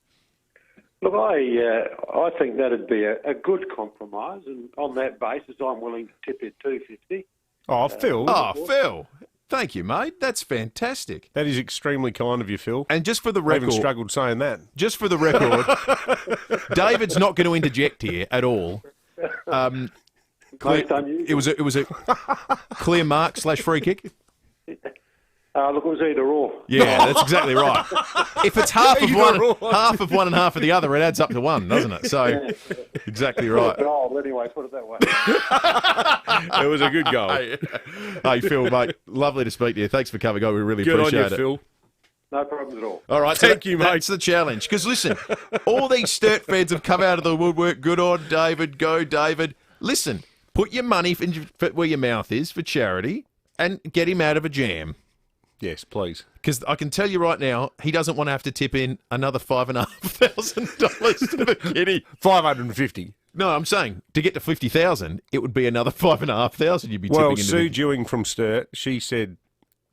Speaker 6: Look, I think that'd be a good compromise, and on that basis, I'm willing to tip it $250.
Speaker 10: Oh, Phil.
Speaker 9: Phil. Thank you, mate. That's fantastic.
Speaker 10: That is extremely kind of you, Phil.
Speaker 9: And just for the
Speaker 10: I
Speaker 9: record,
Speaker 10: even struggled saying that.
Speaker 9: Just for the record, David's not going to interject here at all. It was a clear mark / free kick.
Speaker 6: Look, it was either or.
Speaker 9: Yeah, that's exactly right. If it's half of one and half of the other, it adds up to one, doesn't it? So, exactly right.
Speaker 6: Goal, anyway, put it that way.
Speaker 10: It was a good goal.
Speaker 9: Hey, Phil, mate, lovely to speak to you. Thanks for coming on. We really
Speaker 10: Good
Speaker 9: appreciate
Speaker 10: on you,
Speaker 9: it.
Speaker 10: Phil.
Speaker 6: No problems at all.
Speaker 9: All right,
Speaker 10: Thank you, mate.
Speaker 9: That's the challenge. Because listen, all these Sturt fans have come out of the woodwork. Good on David. Go, David. Listen, put your money where your mouth is for charity and get him out of a jam.
Speaker 10: Yes, please.
Speaker 9: Because I can tell you right now, he doesn't want to have to tip in another $5,500 to the kitty.
Speaker 10: $550.
Speaker 9: No, I'm saying to get to 50,000, it would be another $5,500 you'd be tipping
Speaker 10: Well,
Speaker 9: into.
Speaker 10: Sue Dewing from Sturt, she said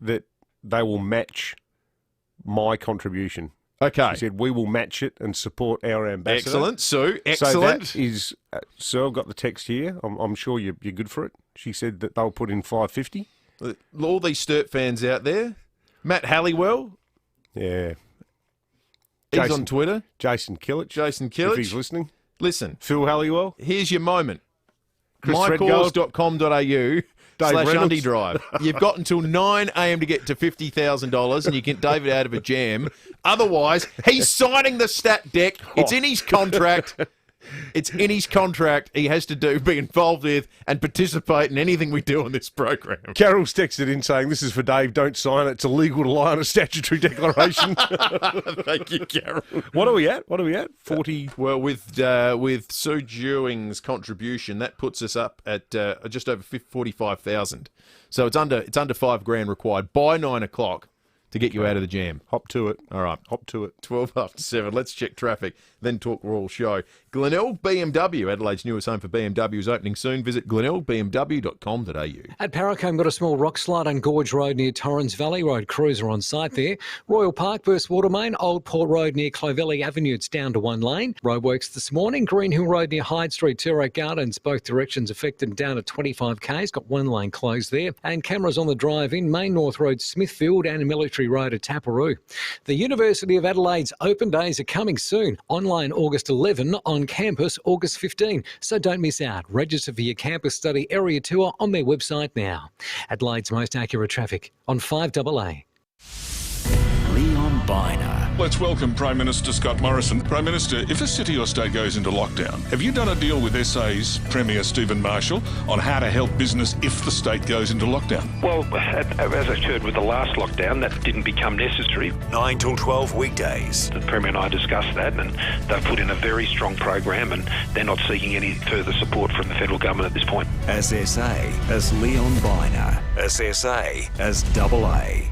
Speaker 10: that they will match my contribution.
Speaker 9: Okay.
Speaker 10: She said we will match it and support our ambassador.
Speaker 9: Excellent, Sue. Excellent.
Speaker 10: So that is, Sue, I've got the text here. I'm sure you're good for it. She said that they'll put in $550.
Speaker 9: All these Sturt fans out there. Matt Halliwell.
Speaker 10: Yeah.
Speaker 9: He's on Twitter.
Speaker 10: Jason Killich. If he's listening.
Speaker 9: Listen.
Speaker 10: Phil Halliwell.
Speaker 9: Here's your moment.
Speaker 10: Chris Threadgold.
Speaker 9: mycause.com.au/undie-drive. You've got until 9 a.m. to get to $50,000 and you get David out of a jam. Otherwise, he's signing the stat deck. It's in his contract. It's in his contract. He has to be involved with and participate in anything we do on this program.
Speaker 10: Carol's texted in saying, this is for Dave, don't sign it. It's illegal to lie on a statutory declaration.
Speaker 9: Thank you, Carol.
Speaker 10: What are we at? 40?
Speaker 9: Well, with Sue Dewing's contribution, that puts us up at just over 45,000. So it's under $5,000 required by 9 o'clock to get you out of the jam.
Speaker 10: Hop to it.
Speaker 9: All right.
Speaker 10: Hop to it.
Speaker 9: 12 after 7. Let's check traffic, then talk Royal Show. Glenelg BMW, Adelaide's newest home for BMW, is opening soon. Visit glenelgbmw.com.au.
Speaker 11: At Parracombe, got a small rock slide on Gorge Road near Torrens Valley Road. Crews are on site there. Royal Park versus Watermain, Old Port Road near Clovelly Avenue. It's down to one lane. Roadworks this morning. Green Hill Road near Hyde Street, Turok Gardens. Both directions affected, down to 25 k's. Got one lane closed there. And cameras on the drive-in. Main North Road, Smithfield and Military Road at Taparoo. The University of Adelaide's open days are coming soon. Online August 11, on campus August 15. So don't miss out. Register for your campus study area tour on their website now. Adelaide's most accurate traffic on 5AA.
Speaker 1: Leon Biner.
Speaker 7: Let's welcome Prime Minister Scott Morrison. Prime Minister, if a city or state goes into lockdown, have you done a deal with SA's Premier Stephen Marshall on how to help business if the state goes into lockdown?
Speaker 8: Well, as occurred with the last lockdown, that didn't become necessary.
Speaker 1: 9 till 12 weekdays.
Speaker 8: The Premier and I discussed that, and they've put in a very strong program, and they're not seeking any further support from the federal government at this point.
Speaker 1: As SA, as Leon Biner. As SA, as AA.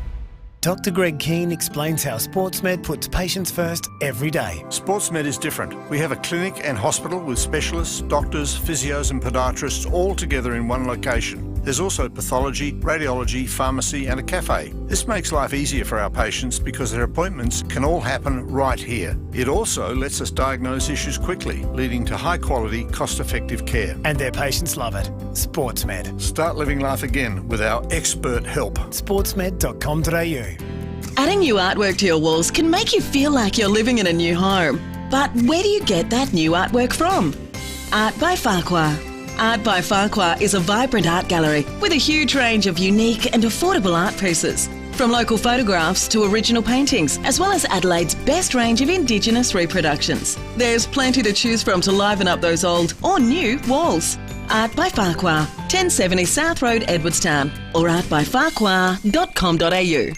Speaker 22: Dr. Greg Keane explains how SportsMed puts patients first every day.
Speaker 23: SportsMed is different. We have a clinic and hospital with specialists, doctors, physios and podiatrists all together in one location. There's also pathology, radiology, pharmacy and a cafe. This makes life easier for our patients because their appointments can all happen right here. It also lets us diagnose issues quickly, leading to high quality, cost-effective care.
Speaker 22: And their patients love it. SportsMed.
Speaker 23: Start living life again with our expert help.
Speaker 22: Sportsmed.com.au.
Speaker 24: Adding new artwork to your walls can make you feel like you're living in a new home. But where do you get that new artwork from? Art by Farquhar. Art by Farquhar is a vibrant art gallery with a huge range of unique and affordable art pieces. From local photographs to original paintings, as well as Adelaide's best range of Indigenous reproductions. There's plenty to choose from to liven up those old or new walls. Art by Farquhar, 1070 South Road, Edwardstown, or artbyfarquhar.com.au.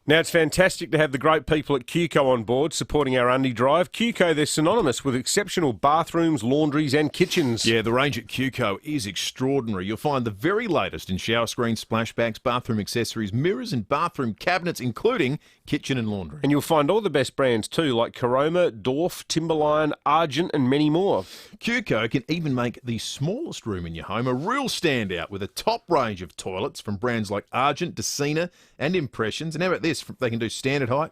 Speaker 10: Now, it's fantastic to have the great people at QCO on board supporting our Undy Drive. QCO, they're synonymous with exceptional bathrooms, laundries and kitchens.
Speaker 9: Yeah, the range at QCO is extraordinary. You'll find the very latest in shower screens, splashbacks, bathroom accessories, mirrors and bathroom cabinets, including kitchen and laundry.
Speaker 10: And you'll find all the best brands too, like Caroma, Dorf, Timberline, Argent and many more.
Speaker 9: QCO can even make the smallest room in your home a real standout with a top range of toilets from brands like Argent, Decina and Impressions. And how about this? They can do standard height,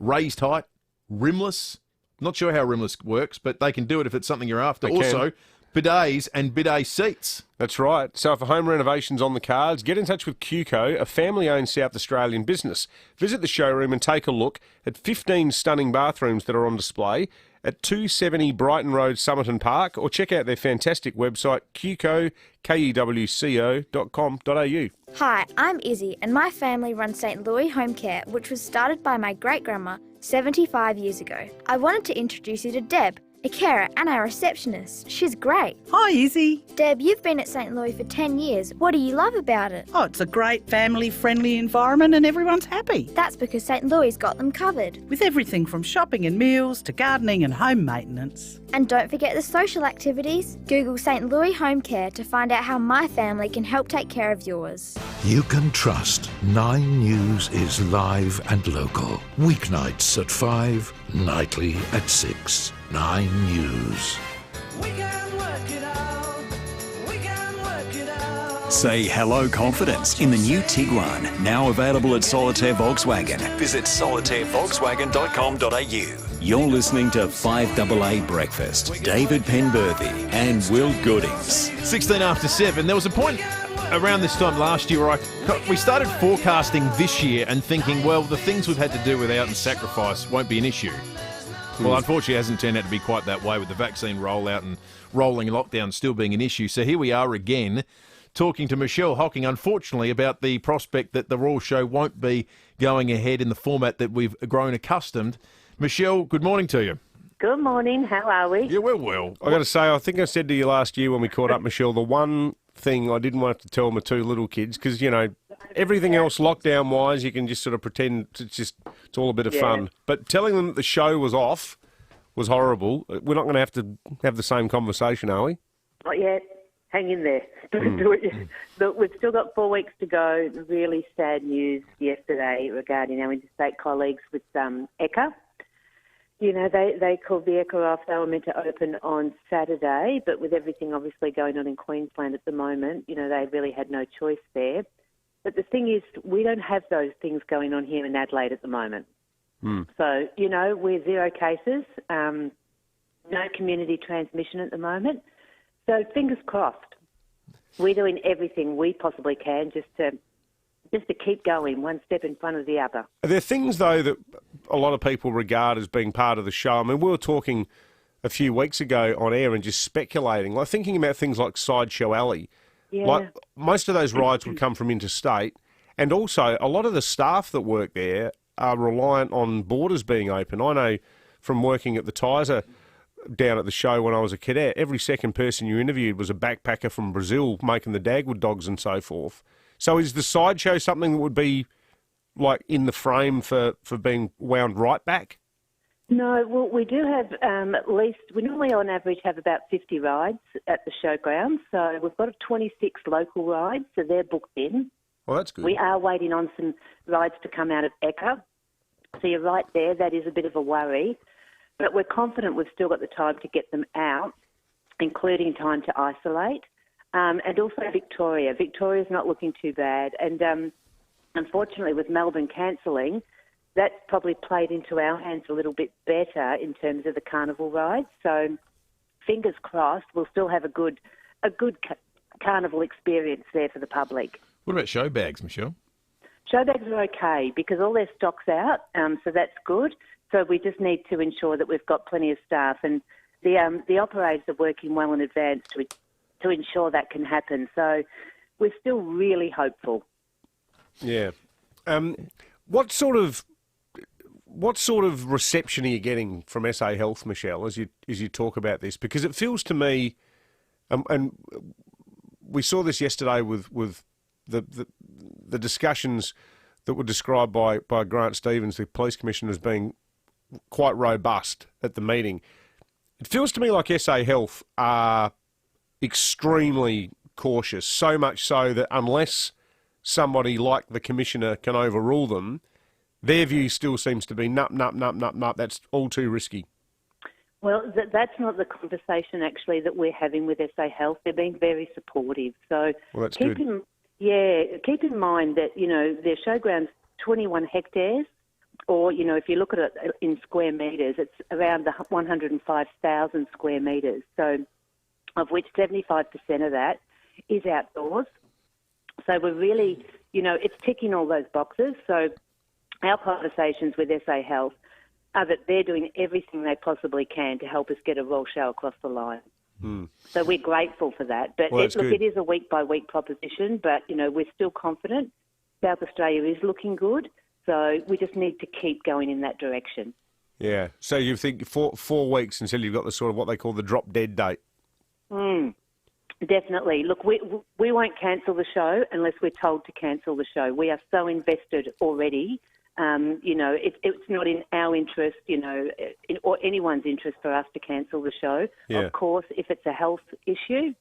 Speaker 9: raised height, rimless. Not sure how rimless works, but they can do it if it's something you're after. Also, bidets and bidet seats.
Speaker 10: That's right. So if a home renovation's on the cards, get in touch with QCO, a family-owned South Australian business. Visit the showroom and take a look at 15 stunning bathrooms that are on display at 270 Brighton Road, Somerton Park, or check out their fantastic website, qco.com.au.
Speaker 12: Hi, I'm Izzy, and my family runs St. Louis Home Care, which was started by my great-grandma 75 years ago. I wanted to introduce you to Deb, a carer and our receptionist. She's great.
Speaker 13: Hi, Izzy.
Speaker 12: Deb, you've been at St. Louis for 10 years. What do you love about it?
Speaker 13: Oh, it's a great family-friendly environment and everyone's happy.
Speaker 12: That's because St. Louis got them covered.
Speaker 13: With everything from shopping and meals to gardening and home maintenance.
Speaker 12: And don't forget the social activities. Google St. Louis Home Care to find out how my family can help take care of yours.
Speaker 15: You can trust 9 News is live and local. Weeknights at 5, nightly at 6. 9 News.
Speaker 1: Say hello confidence in the new Tiguan, now available at Solitaire Volkswagen. Visit solitairevolkswagen.com.au. You're listening to 5AA Breakfast. David Penberthy and Will Goodings.
Speaker 9: 16 after 7. There was a point around this time last year where we started forecasting this year and thinking, well, the things we've had to do without and sacrifice won't be an issue. Well, unfortunately, it hasn't turned out to be quite that way with the vaccine rollout and rolling lockdown still being an issue. So here we are again talking to Michelle Hocking, unfortunately, about the prospect that the Royal Show won't be going ahead in the format that we've grown accustomed. Michelle, good morning to you.
Speaker 16: Good morning. How are we?
Speaker 9: Yeah, we're well.
Speaker 10: I got to say, I think I said to you last year when we caught up, Michelle, the one thing I didn't want to tell my two little kids, because, you know, everything else lockdown-wise, you can just sort of pretend it's all a bit of fun. But telling them that the show was off was horrible. We're not going to have the same conversation, are we?
Speaker 16: Not yet. Hang in there. Look, we've still got 4 weeks to go. Really sad news yesterday regarding our interstate colleagues with FIVEaa. You know, they called the FIVEaa off. They were meant to open on Saturday, but with everything obviously going on in Queensland at the moment, you know, they really had no choice there. But the thing is, we don't have those things going on here in Adelaide at the moment. So, you know, we're 0 cases, no community transmission at the moment. So fingers crossed. We're doing everything we possibly can just to keep going, one step in front of the other.
Speaker 10: Are there things, though, that a lot of people regard as being part of the show? I mean, we were talking a few weeks ago on air and just speculating, like thinking about things like Sideshow Alley.
Speaker 16: Yeah.
Speaker 10: Like most of those rides would come from interstate, and also a lot of the staff that work there are reliant on borders being open. I know from working at the Tizer down at the show when I was a cadet, every second person you interviewed was a backpacker from Brazil making the Dagwood dogs and so forth. So is the sideshow something that would be like in the frame for being wound right back?
Speaker 16: No, well, we do have at least, we normally on average have about 50 rides at the showground. So we've got 26 local rides, so they're booked in.
Speaker 10: Well, that's good.
Speaker 16: We are waiting on some rides to come out of FIVEaa. So you're right there, that is a bit of a worry. But we're confident we've still got the time to get them out, including time to isolate. And also Victoria. Victoria's not looking too bad. And unfortunately, with Melbourne cancelling, that's probably played into our hands a little bit better in terms of the carnival rides. So fingers crossed, we'll still have a good carnival experience there for the public.
Speaker 9: What about show bags, Michelle?
Speaker 16: Show bags are okay because all their stock's out, so that's good. So we just need to ensure that we've got plenty of staff, and the operators are working well in advance to ensure that can happen. So we're still really hopeful.
Speaker 10: Yeah. What sort of reception are you getting from SA Health, Michelle, as you talk about this? Because it feels to me, and we saw this yesterday with the discussions that were described by Grant Stevens, the police commissioner, as being quite robust at the meeting. It feels to me like SA Health are extremely cautious, so much so that unless somebody like the commissioner can overrule them, their view still seems to be, nup, that's all too risky.
Speaker 16: Well, that's not the conversation, actually, that we're having with SA Health. They're being very supportive. So
Speaker 10: that's good.
Speaker 16: Keep in mind that, their showground's 21 hectares, or, if you look at it in square metres, it's around 105,000 square metres, so of which 75% of that is outdoors. So we're really, it's ticking all those boxes. So our conversations with SA Health are that they're doing everything they possibly can to help us get a Royal Show across the line. So we're grateful for that. But it is a week-by-week proposition, but, we're still confident. South Australia is looking good, so we just need to keep going in that direction.
Speaker 10: Yeah. So you think 4 weeks until you've got the sort of what they call the drop-dead date?
Speaker 16: Definitely. Look, we won't cancel the show unless we're told to cancel the show. We are so invested already. It's not in our interest, or anyone's interest for us to cancel the show.
Speaker 10: Yeah.
Speaker 16: Of course, if it's a health issue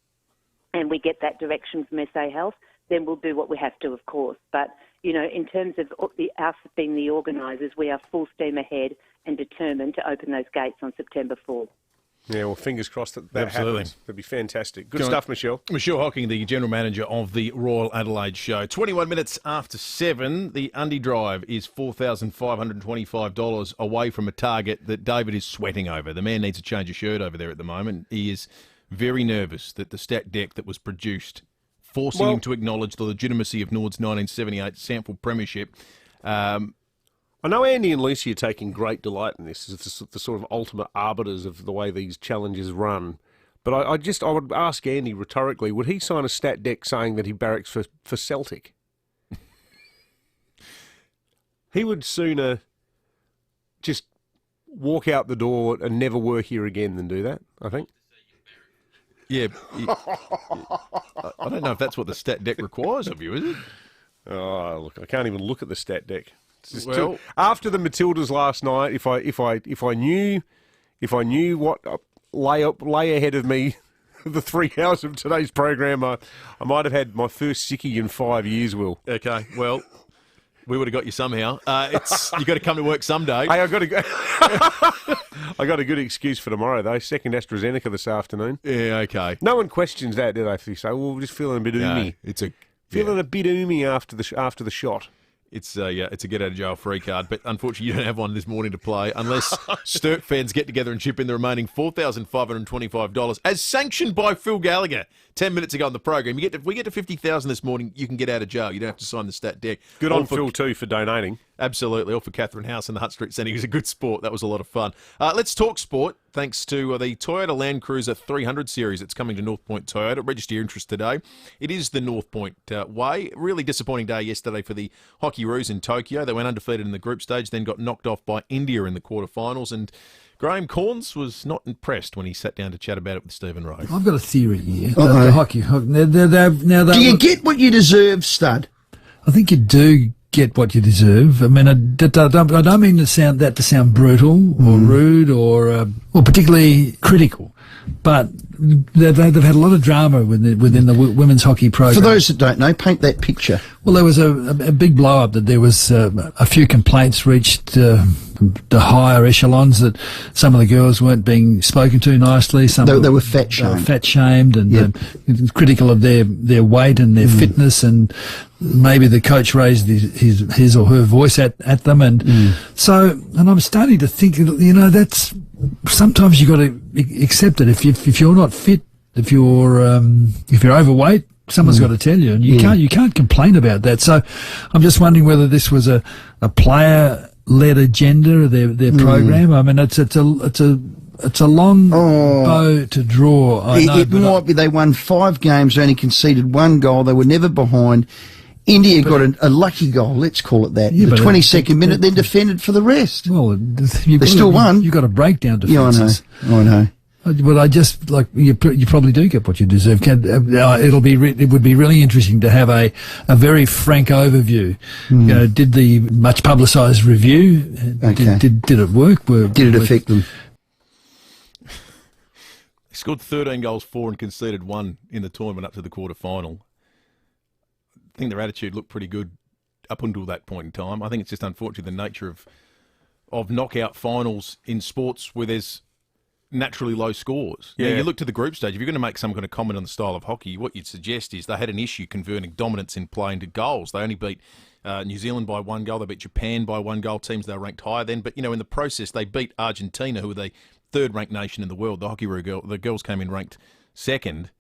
Speaker 16: and we get that direction from SA Health, then we'll do what we have to, of course. But, in terms of us being the organisers, we are full steam ahead and determined to open those gates on September 4th.
Speaker 10: Yeah, well, fingers crossed that happens. That'd be fantastic. Good stuff, Michelle.
Speaker 9: Michelle Hocking, the General Manager of the Royal Adelaide Show. 21 minutes after 7, the Undie Drive is $4,525 away from a target that David is sweating over. The man needs to change a shirt over there at the moment. He is very nervous that the stat deck that was produced, forcing him to acknowledge the legitimacy of Nord's 1978 sample premiership.
Speaker 10: I know Andy and Lucy are taking great delight in this as the sort of ultimate arbiters of the way these challenges run. But I would ask Andy rhetorically, would he sign a stat deck saying that he barracks for Celtic? He would sooner just walk out the door and never work here again than do that, I think.
Speaker 9: Yeah. I don't know if that's what the stat deck requires of you, is it?
Speaker 10: Oh, look, I can't even look at the stat deck. After the Matildas last night, if I knew what lay ahead of me, the 3 hours of today's program, I might have had my first sickie in 5 years. Will.
Speaker 9: Okay, well, we would have got you somehow. You got to come to work someday.
Speaker 10: Hey, I got to go. I got a good excuse for tomorrow though. Second AstraZeneca this afternoon.
Speaker 9: Yeah, okay.
Speaker 10: No one questions that, do they? If they say, "Well, we're just feeling a bit oomy." Feeling a bit oomy after the shot.
Speaker 9: It's a get out of jail free card, but unfortunately you don't have one this morning to play unless Sturt fans get together and chip in the remaining $4,525 as sanctioned by Phil Gallagher 10 minutes ago on the program. If we get to 50,000 this morning, you can get out of jail. You don't have to sign the stat deck.
Speaker 10: Good on Phil too for donating.
Speaker 9: Absolutely. All for Catherine House and the Hutt Street Centre. He was a good sport. That was a lot of fun. Let's talk sport. Thanks to the Toyota Land Cruiser 300 series. It's coming to North Point Toyota. Register your interest today. It is the North Point way. Really disappointing day yesterday for the Hockey Roos in Tokyo. They went undefeated in the group stage, then got knocked off by India in the quarterfinals. And Graham Corns was not impressed when he sat down to chat about it with Stephen Rowe.
Speaker 4: I've got a theory here. The hockey. Do
Speaker 5: you get what you deserve, stud?
Speaker 4: I think you do get what you deserve. I mean, I don't mean to sound brutal or rude or particularly critical, but they've had a lot of drama within the women's hockey program.
Speaker 5: For those that don't know, paint that picture.
Speaker 4: Well, there was a big blow up that there was a few complaints reached the higher echelons that some of the girls weren't being spoken to nicely.
Speaker 5: They were fat shamed.
Speaker 4: Fat shamed and critical of their weight and their fitness, and maybe the coach raised his or her voice at them, and and I'm starting to think, that's sometimes you got to accept it. If you're not fit, if you're overweight, someone's got to tell you, and you can't complain about that. So I'm just wondering whether this was a player-led agenda of their program. I mean, it's a long bow to draw.
Speaker 5: It might be they won 5 games, only conceded 1 goal. They were never behind. India got a lucky goal, let's call it that, in the 22nd minute, then defended for the rest.
Speaker 4: Well,
Speaker 5: they still won.
Speaker 4: You've got to break down defences.
Speaker 5: Yeah, I know.
Speaker 4: But I just like you probably do get what you deserve. It would be really interesting to have a very frank overview. You know, did the much publicised review did it work?
Speaker 5: Did it affect them?
Speaker 9: He scored 13 goals for and conceded 1 in the tournament up to the quarter final. I think their attitude looked pretty good up until that point in time. I think it's just unfortunately the nature of knockout finals in sports where there's naturally low scores. Yeah. You look to the group stage, if you're going to make some kind of comment on the style of hockey, what you'd suggest is they had an issue converting dominance in play into goals. They only beat New Zealand by 1 goal. They beat Japan by 1 goal, teams they were ranked higher then. But, you know, in the process, they beat Argentina, who were the third-ranked nation in the world. The the girls came in ranked second.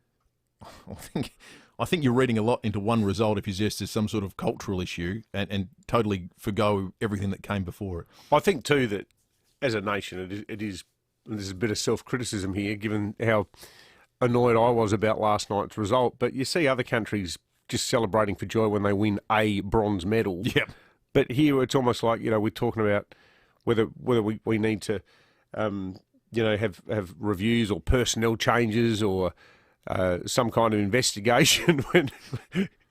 Speaker 9: I think you're reading a lot into one result if you suggest there's some sort of cultural issue and totally forgo everything that came before it.
Speaker 10: I think, too, that as a nation, it is there's a bit of self-criticism here, given how annoyed I was about last night's result. But you see other countries just celebrating for joy when they win a bronze medal.
Speaker 9: Yep.
Speaker 10: But here it's almost like, you know, we're talking about whether we need to, you know, have reviews or personnel changes or some kind of investigation when,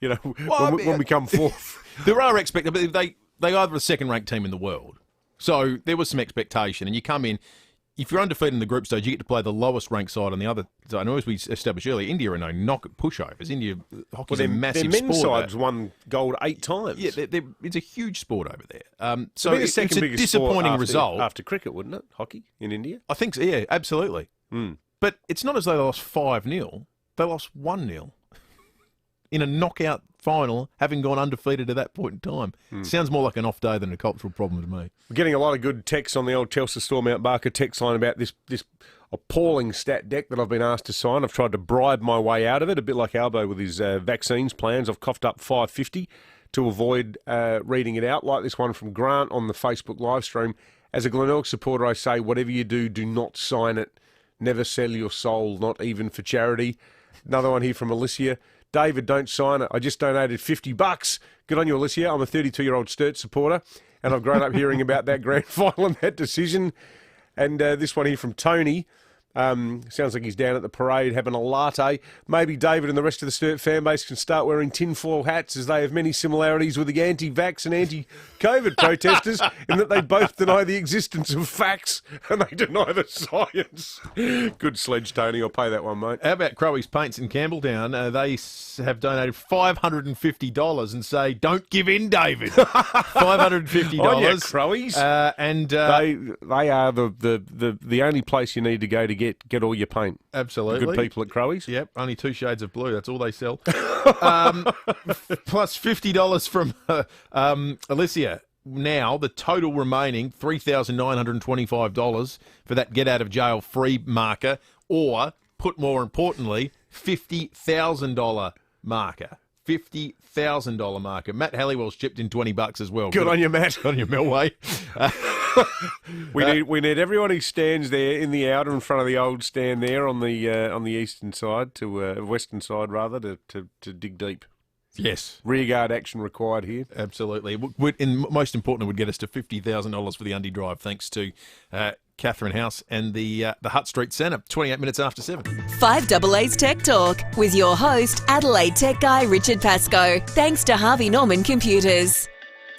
Speaker 10: you know, when we come forth.
Speaker 9: There are expectations. They are the second-ranked team in the world. So there was some expectation. And you come in, if you're undefeated in the group stage, you get to play the lowest ranked side on the other side. And as we established earlier, India are no knock pushovers. India hockey's a massive
Speaker 10: their men's
Speaker 9: sport.
Speaker 10: side's won gold 8 times.
Speaker 9: Yeah, it's a huge sport over there. So
Speaker 10: it's
Speaker 9: a disappointing result
Speaker 10: after cricket, wouldn't it? Hockey in India.
Speaker 9: I think so. Yeah, absolutely. But it's not as though they lost 5-0. They lost 1-0 in a knockout final, having gone undefeated at that point in time. Sounds more like an off day than a cultural problem to me.
Speaker 10: We're getting a lot of good texts on the old Telstra Store Mount Barker text line about this appalling stat deck that I've been asked to sign. I've tried to bribe my way out of it, a bit like Albo with his vaccines plans. I've coughed up $5.50 to avoid reading it out, like this one from Grant on the Facebook live stream. As a Glenelg supporter, I say, whatever you do, do not sign it. Never sell your soul, not even for charity. Another one here from Alicia. David, don't sign it. I just donated $50. Good on you, Alicia. I'm a 32-year-old Sturt supporter, and I've grown up hearing about that grand final and that decision. And this one here from Tony. Sounds like he's down at the parade having a latte. Maybe David and the rest of the Sturt fan base can start wearing tinfoil hats, as they have many similarities with the anti-vax and anti-COVID protesters in that they both deny the existence of facts and they deny the science. Good sledge, Tony. I'll pay that one, mate.
Speaker 9: How about Crowy's Paints in Campbelltown? They have donated $550 and say, don't give in, David. $550.
Speaker 10: Oh, yeah, Crowy's.
Speaker 9: And
Speaker 10: they are the only place you need to go to get all your paint.
Speaker 9: Absolutely.
Speaker 10: The good people at Crowy's.
Speaker 9: Yep, only 2 shades of blue. That's all they sell. Plus $50 from Alicia. Now, the total remaining $3,925 for that get-out-of-jail free marker, or, put more importantly, $50,000 marker. $50,000 marker. Matt Halliwell's chipped in $20 as well.
Speaker 10: Good on you, Matt.
Speaker 9: Good on you, Melway.
Speaker 10: We need everyone who stands there in the outer in front of the old stand there on the eastern side western side rather to dig deep.
Speaker 9: Yes.
Speaker 10: Rearguard action required here.
Speaker 9: Absolutely. And most importantly, would get us to $50,000 for the Undy Drive, thanks to Catherine House and the Hutt Street Centre, 28 minutes after 7.
Speaker 3: 5AA's Tech Talk with your host, Adelaide Tech Guy Richard Pascoe. Thanks to Harvey Norman Computers.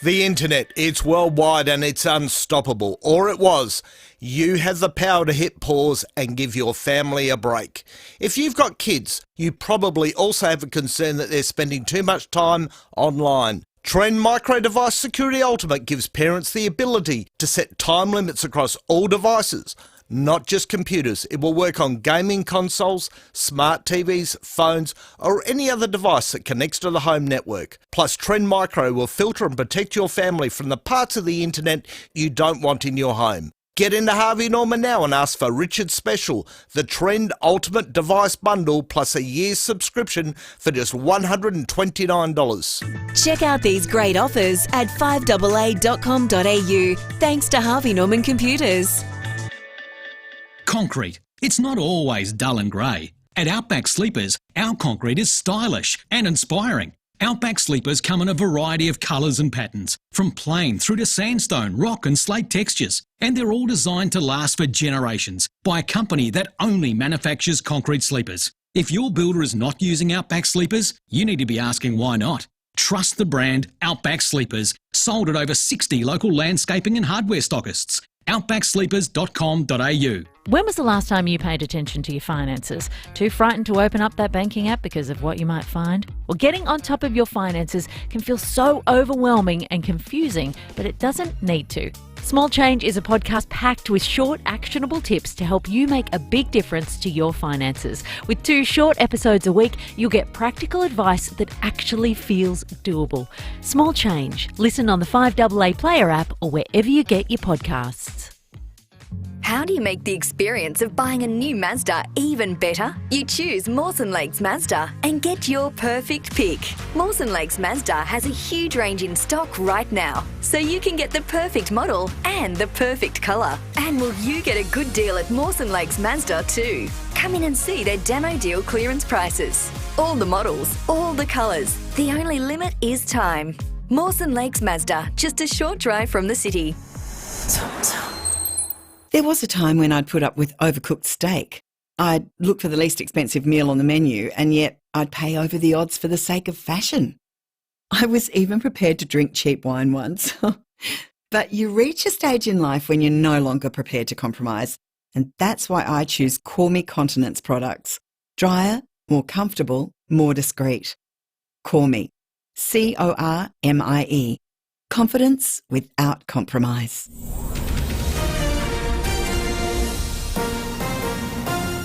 Speaker 14: The internet, it's worldwide and it's unstoppable, or it was. You have the power to hit pause and give your family a break. If you've got kids, you probably also have a concern that they're spending too much time online. Trend Micro Device Security Ultimate gives parents the ability to set time limits across all devices, not just computers. It will work on gaming consoles, smart TVs, phones, or any other device that connects to the home network. Plus, Trend Micro will filter and protect your family from the parts of the internet you don't want in your home. Get into Harvey Norman now and ask for Richard's Special, the Trend Ultimate Device Bundle plus a year's subscription for just $129.
Speaker 3: Check out these great offers at 5AA.com.au. Thanks to Harvey Norman Computers.
Speaker 17: Concrete. It's not always dull and grey. At Outback Sleepers, our concrete is stylish and inspiring. Outback sleepers come in a variety of colours and patterns, from plain through to sandstone, rock and slate textures. And they're all designed to last for generations by a company that only manufactures concrete sleepers. If your builder is not using Outback sleepers, you need to be asking why not. Trust the brand Outback Sleepers, sold at over 60 local landscaping and hardware stockists. outbacksleepers.com.au.
Speaker 18: When was the last time you paid attention to your finances? Too frightened to open up that banking app because of what you might find? Well, getting on top of your finances can feel so overwhelming and confusing, but it doesn't need to. Small Change is a podcast packed with short, actionable tips to help you make a big difference to your finances. With 2 short episodes a week, you'll get practical advice that actually feels doable. Small Change. Listen on the FIVEaa Player app or wherever you get your podcasts.
Speaker 19: How do you make the experience of buying a new Mazda even better? You choose Mawson Lakes Mazda and get your perfect pick. Mawson Lakes Mazda has a huge range in stock right now, so you can get the perfect model and the perfect colour. And will you get a good deal at Mawson Lakes Mazda too? Come in and see their demo deal clearance prices. All the models, all the colours. The only limit is time. Mawson Lakes Mazda, just a short drive from the city.
Speaker 21: There was a time when I'd put up with overcooked steak. I'd look for the least expensive meal on the menu, and yet I'd pay over the odds for the sake of fashion. I was even prepared to drink cheap wine once. But you reach a stage in life when you're no longer prepared to compromise, and that's why I choose Call Me Continence products. Drier, more comfortable, more discreet. Call Me. CORMIE. Confidence without compromise.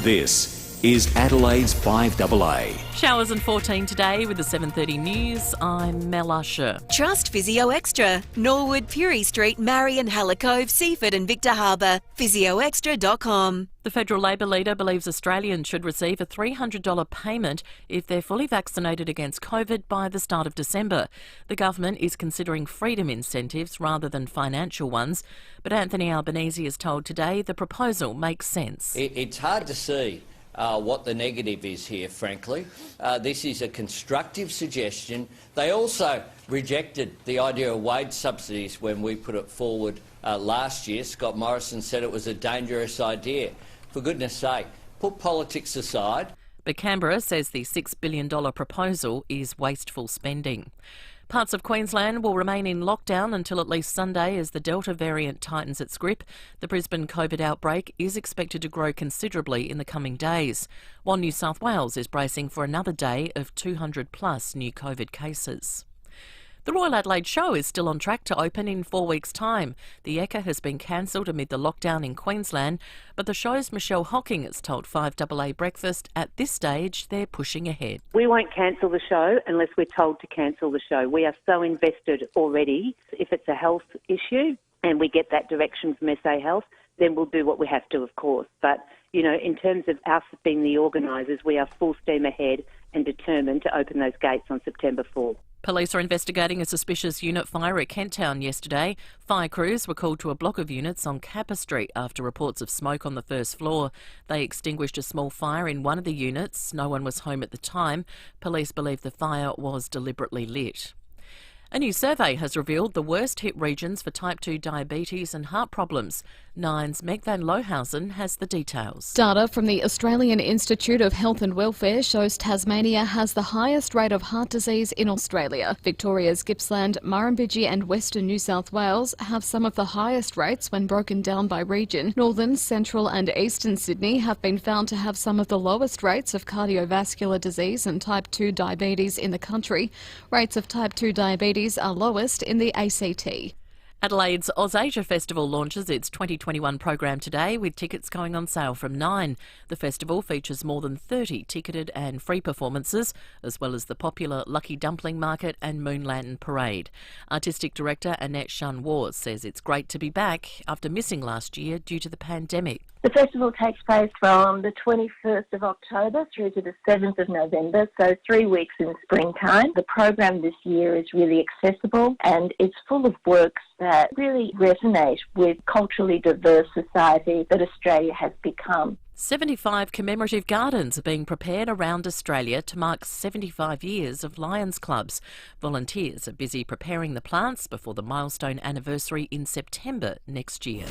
Speaker 1: This is Adelaide's 5AA.
Speaker 2: Showers and 14 today with the 7:30 news. I'm Mel Usher.
Speaker 3: Trust Physio Extra. Norwood, Purie Street, Marion, Hallicove, Seaford and Victor Harbour. PhysioExtra.com.
Speaker 2: The federal Labor leader believes Australians should receive a $300 payment if they're fully vaccinated against COVID by the start of December. The government is considering freedom incentives rather than financial ones, but Anthony Albanese is told today the proposal makes sense.
Speaker 25: It's hard to see what the negative is here, frankly. This is a constructive suggestion. They also rejected the idea of wage subsidies when we put it forward last year. Scott Morrison said it was a dangerous idea. For goodness sake, put politics aside.
Speaker 2: But Canberra says the $6 billion proposal is wasteful spending. Parts of Queensland will remain in lockdown until at least Sunday as the Delta variant tightens its grip. The Brisbane COVID outbreak is expected to grow considerably in the coming days, while New South Wales is bracing for another day of 200 plus new COVID cases. The Royal Adelaide Show is still on track to open in 4 weeks' time. The FIVEaa has been cancelled amid the lockdown in Queensland, but the show's Michelle Hocking has told 5AA Breakfast at this stage they're pushing ahead.
Speaker 16: We won't cancel the show unless we're told to cancel the show. We are so invested already. If it's a health issue and we get that direction from SA Health, then we'll do what we have to, of course. But, you know, in terms of us being the organisers, we are full steam ahead and determined to open those gates on September 4.
Speaker 2: Police are investigating a suspicious unit fire at Kent Town yesterday. Fire crews were called to a block of units on Capper Street after reports of smoke on the first floor. They extinguished a small fire in one of the units. No one was home at the time. Police believe the fire was deliberately lit. A new survey has revealed the worst hit regions for type 2 diabetes and heart problems. Nine's Meg van Lohausen has the details.
Speaker 26: Data from the Australian Institute of Health and Welfare shows Tasmania has the highest rate of heart disease in Australia. Victoria's Gippsland, Murrumbidgee and Western New South Wales have some of the highest rates when broken down by region. Northern, Central and Eastern Sydney have been found to have some of the lowest rates of cardiovascular disease and type 2 diabetes in the country. Rates of type 2 diabetes are lowest in the ACT.
Speaker 2: Adelaide's Ausasia Festival launches its 2021 program today with tickets going on sale from 9. The festival features more than 30 ticketed and free performances, as well as the popular Lucky Dumpling Market and Moon Lantern Parade. Artistic director Annette Shan-Wars says it's great to be back after missing last year due to the pandemic.
Speaker 27: The festival takes place from the 21st of October through to the 7th of November, so 3 weeks in springtime. The program this year is really accessible and it's full of works that really resonate with culturally diverse society that Australia has become.
Speaker 2: 75 commemorative gardens are being prepared around Australia to mark 75 years of Lions clubs. Volunteers are busy preparing the plants before the milestone anniversary in September next year.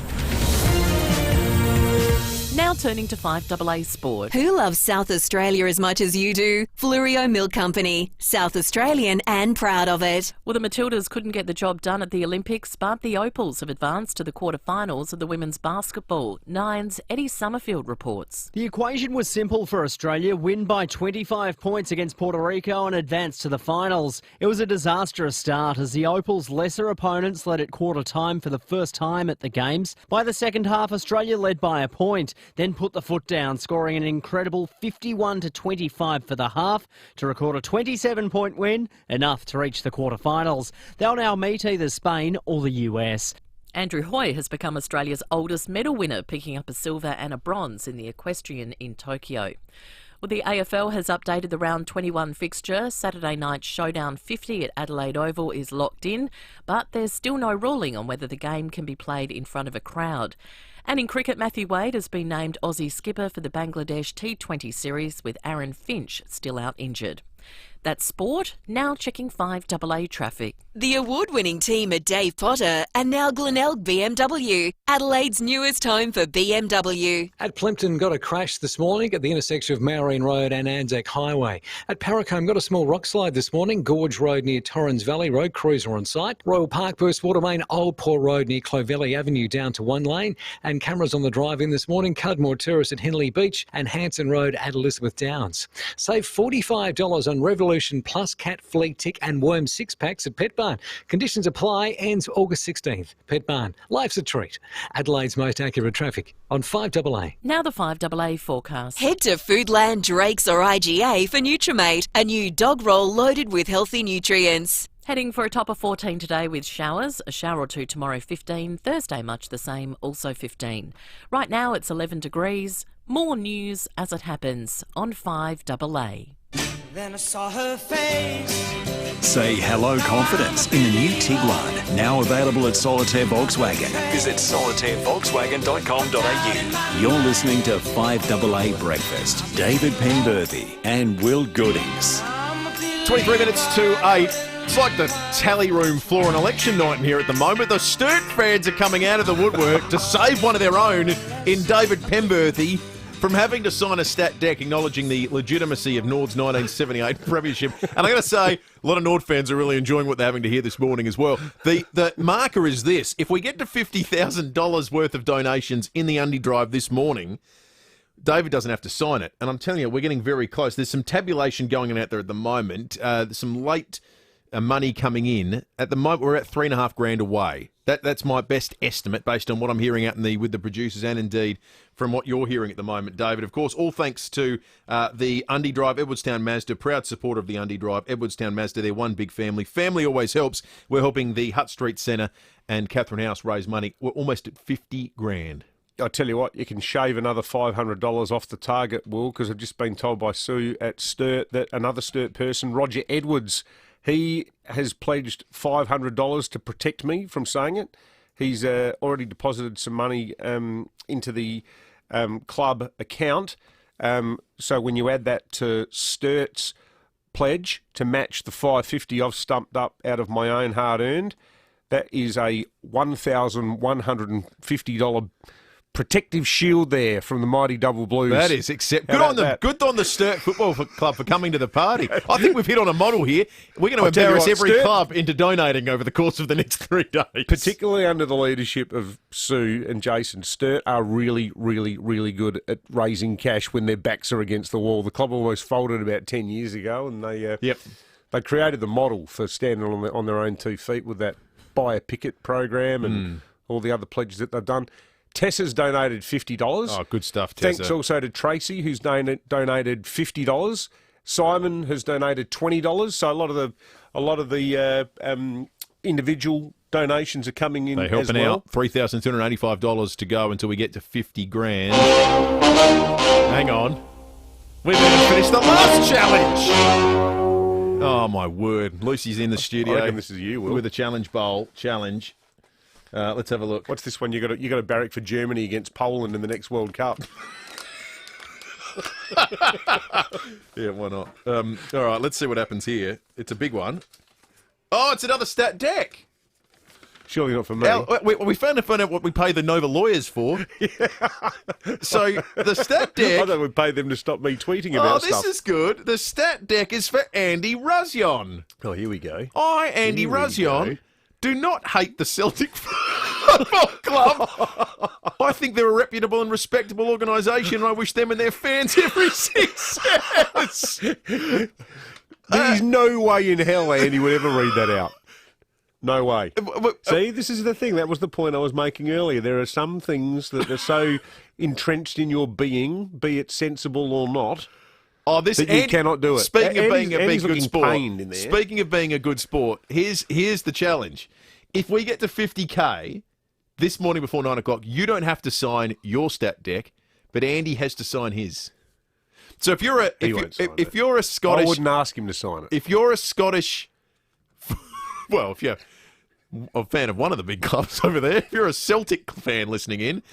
Speaker 2: Now turning to 5AA Sport.
Speaker 3: Who loves South Australia as much as you do? Fluorio Milk Company. South Australian and proud of it.
Speaker 2: Well, the Matildas couldn't get the job done at the Olympics, but the Opals have advanced to the quarterfinals of the women's basketball. Nine's Eddie Summerfield reports.
Speaker 6: The equation was simple for Australia: win by 25 points against Puerto Rico and advance to the finals. It was a disastrous start as the Opals' lesser opponents led at quarter time for the first time at the Games. By the second half, Australia led by a point, then put the foot down, scoring an incredible 51-25 for the half to record a 27-point win, enough to reach the quarterfinals. They'll now meet either Spain or the US.
Speaker 2: Andrew Hoy has become Australia's oldest medal winner, picking up a silver and a bronze in the equestrian in Tokyo. Well, the AFL has updated the round 21 fixture. Saturday night's Showdown 50 at Adelaide Oval is locked in, but there's still no ruling on whether the game can be played in front of a crowd. And in cricket, Matthew Wade has been named Aussie skipper for the Bangladesh T20 series, with Aaron Finch still out injured. That's sport. Now checking 5AA traffic.
Speaker 3: The award-winning team at Dave Potter and now Glenelg BMW, Adelaide's newest home for BMW.
Speaker 7: At Plympton, got a crash this morning at the intersection of Maureen Road and Anzac Highway. At Parracombe, got a small rock slide this morning, Gorge Road near Torrens Valley Road, cruiser on site. Royal Park burst water main, Old Port Road near Clovelly Avenue down to one lane. And cameras on the drive-in this morning, Cudmore Terrace at Henley Beach and Hanson Road at Elizabeth Downs. Save $45 on Revolution Plus Cat Flea Tick and Worm 6-packs at Pet Barn. Conditions apply, ends August 16th. Pet Barn, life's a treat. Adelaide's most accurate traffic on 5AA.
Speaker 2: Now the 5AA forecast.
Speaker 3: Head to Foodland, Drake's or IGA for Nutrimate, a new dog roll loaded with healthy nutrients.
Speaker 2: Heading for a top of 14 today with showers. A shower or two tomorrow, 15. Thursday, much the same, also 15. Right now, it's 11 degrees. More news as it happens on 5AA.
Speaker 8: Then I saw her face.
Speaker 1: Say hello confidence in the new Tiguan, now available at Solitaire Volkswagen. Visit solitairevolkswagen.com.au. You're listening to 5AA Breakfast. David Penberthy and Will Goodings.
Speaker 9: 23 minutes to 8. It's like the tally room floor on election night in here at the moment. The Sturt fans are coming out of the woodwork to save one of their own in David Penberthy from having to sign a stat deck acknowledging the legitimacy of Nord's 1978 premiership. And I got to say, a lot of Nord fans are really enjoying what they're having to hear this morning as well. The marker is this. If we get to $50,000 worth of donations in the Undy Drive this morning, David doesn't have to sign it. And I'm telling you, we're getting very close. There's some tabulation going on out there at the moment. Some late money coming in. At the moment, we're at $3,500 away. That's my best estimate based on what I'm hearing out with the producers and indeed from what you're hearing at the moment, David. Of course, all thanks to the Undy Drive, Edwardstown Mazda, proud supporter of the Undy Drive, Edwardstown Mazda. They're one big family. Family always helps. We're helping the Hutt Street Centre and Catherine House raise money. We're almost at $50,000.
Speaker 10: I tell you what, you can shave another $500 off the target, Will, because I've just been told by Sue at Sturt that another Sturt person, Roger Edwards, he has pledged $500 to protect me from saying it. He's already deposited some money into the club account. So when you add that to Sturt's pledge to match the $550 I've stumped up out of my own hard-earned, that is a $1,150 protective shield there from the mighty Double Blues.
Speaker 9: That is good on the Sturt Football Club for coming to the party. I think we've hit on a model here. We're going to embarrass every club into donating over the course of the next 3 days.
Speaker 10: Particularly under the leadership of Sue and Jason, Sturt are really, really, really good at raising cash when their backs are against the wall. The club almost folded about 10 years ago, and they created the model for standing on their own 2 feet with that buy a picket program and all the other pledges that they've done. Tessa's donated $50.
Speaker 9: Oh, good stuff, Tessa.
Speaker 10: Thanks also to Tracy, who's donated $50. Simon has donated $20. So a lot of the individual donations are coming in.
Speaker 9: They're helping
Speaker 10: as well.
Speaker 9: out. $3,285 to go until we get to $50,000. Hang on, we've even finished the last challenge. Oh my word! Lucy's in the studio.
Speaker 10: I reckon this is you, Will,
Speaker 9: with the challenge bowl challenge. Let's have a look.
Speaker 10: What's this one? You got a barrack for Germany against Poland in the next World Cup.
Speaker 9: Yeah, why not? All right, let's see what happens here. It's a big one. Oh, it's another stat deck.
Speaker 10: Surely not for me.
Speaker 9: We found out what we pay the Nova lawyers for. So the stat deck...
Speaker 10: I thought we paid them to stop me tweeting about stuff.
Speaker 9: Oh, this is good. The stat deck is for Andy Rusyon.
Speaker 10: Oh, here we go.
Speaker 9: I, Andy Rusyon, do not hate the Celtic Football Club. I think they're a reputable and respectable organisation, and I wish them and their fans every success.
Speaker 10: There's no way in hell Andy would ever read that out. No way. See, this is the thing. That was the point I was making earlier. There are some things that are so entrenched in your being, be it sensible or not, that you cannot do it.
Speaker 9: Speaking of being a good sport,
Speaker 10: in there.
Speaker 9: speaking of being a good sport, here's the challenge. If we get to 50K this morning before 9 o'clock, you don't have to sign your stat deck, but Andy has to sign his. So if you're a Scottish...
Speaker 10: I wouldn't ask him to sign it.
Speaker 9: If you're a Scottish... Well, if you're a fan of one of the big clubs over there, if you're a Celtic fan listening in,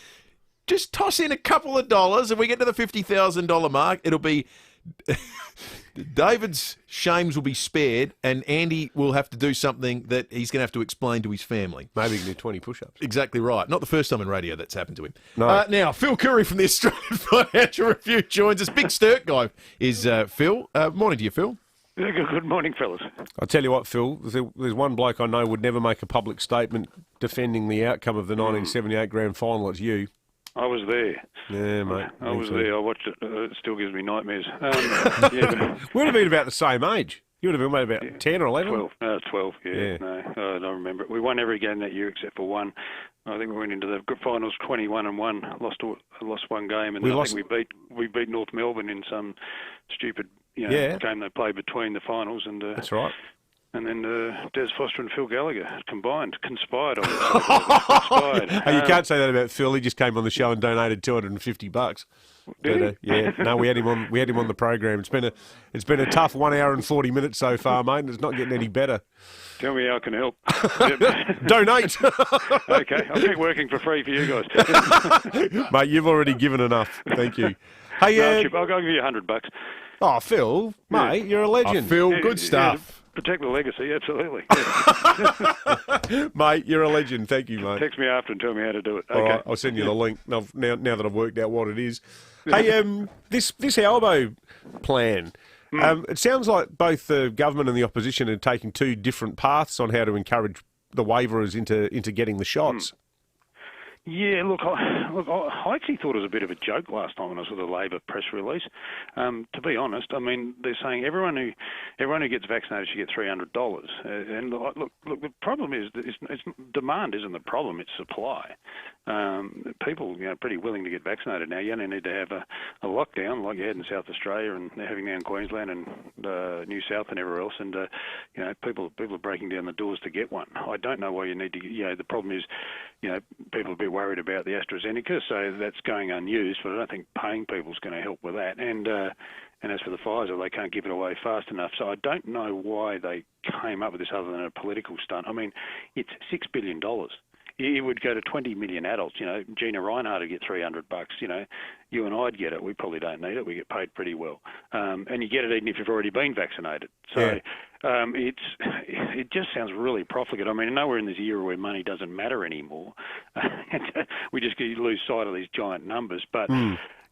Speaker 9: just toss in a couple of dollars. If we get to the $50,000 mark, it'll be... David's shames will be spared, and Andy will have to do something that he's going to have to explain to his family.
Speaker 10: Maybe he can do 20 push-ups.
Speaker 9: Exactly right. Not the first time in radio that's happened to him.
Speaker 10: No.
Speaker 9: Now, Phil Curry from the Australian Financial Review joins us. Big Sturt guy is Phil. Morning to you, Phil.
Speaker 11: Good morning, fellas.
Speaker 10: I'll tell you what, Phil, there's one bloke I know would never make a public statement defending the outcome of the 1978 grand final. It's you.
Speaker 11: I was there.
Speaker 10: Yeah, mate.
Speaker 11: I was there. I watched it. It still gives me nightmares.
Speaker 10: We'd have been about the same age. You would have been about 10 or 11?
Speaker 11: 12, yeah. No, I don't remember it. We won every game that year except for one. I think we went into the finals 21-1, lost one game, and I think we beat North Melbourne in some stupid game they played between the finals. And
Speaker 10: that's right.
Speaker 11: And then Des Foster and Phil Gallagher conspired.
Speaker 10: Hey, you can't say that about Phil. He just came on the show and donated $250.
Speaker 11: Did he?
Speaker 10: Yeah, no, we had him on the program. It's been a tough 1 hour and 40 minutes so far, mate, and it's not getting any better.
Speaker 11: Tell me how I can help.
Speaker 10: Donate.
Speaker 11: Okay, I'll keep working for free for you guys.
Speaker 10: Mate, you've already given enough. Thank you. Hey,
Speaker 11: I'll give you $100.
Speaker 10: Oh, Phil, mate, you're a legend.
Speaker 9: Phil, good stuff.
Speaker 11: Protect the legacy, absolutely.
Speaker 10: Mate, you're a legend. Thank you, mate.
Speaker 11: Text me after and tell me how to do it.
Speaker 10: All right, I'll send you the link now that I've worked out what it is. Hey, this Albo plan, it sounds like both the government and the opposition are taking two different paths on how to encourage the waverers into getting the shots.
Speaker 11: Yeah, look, I actually thought it was a bit of a joke last time when I saw the Labor press release. To be honest, I mean, they're saying everyone who gets vaccinated should get $300. And look, the problem is it's demand isn't the problem; it's supply. People, pretty willing to get vaccinated now. You only need to have a lockdown like you had in South Australia and they're having now in Queensland and New South and everywhere else. And people are breaking down the doors to get one. I don't know why you need to. The problem is, people are a bit worried about the AstraZeneca, so that's going unused. But I don't think paying people is going to help with that. And as for the Pfizer, they can't give it away fast enough. So I don't know why they came up with this other than a political stunt. I mean, it's $6 billion. It would go to 20 million adults. Gina Reinhardt would get $300. You and I'd get it. We probably don't need it. We get paid pretty well, and you get it even if you've already been vaccinated. So it just sounds really profligate. I mean, I know we're in this era where money doesn't matter anymore. We just lose sight of these giant numbers, but.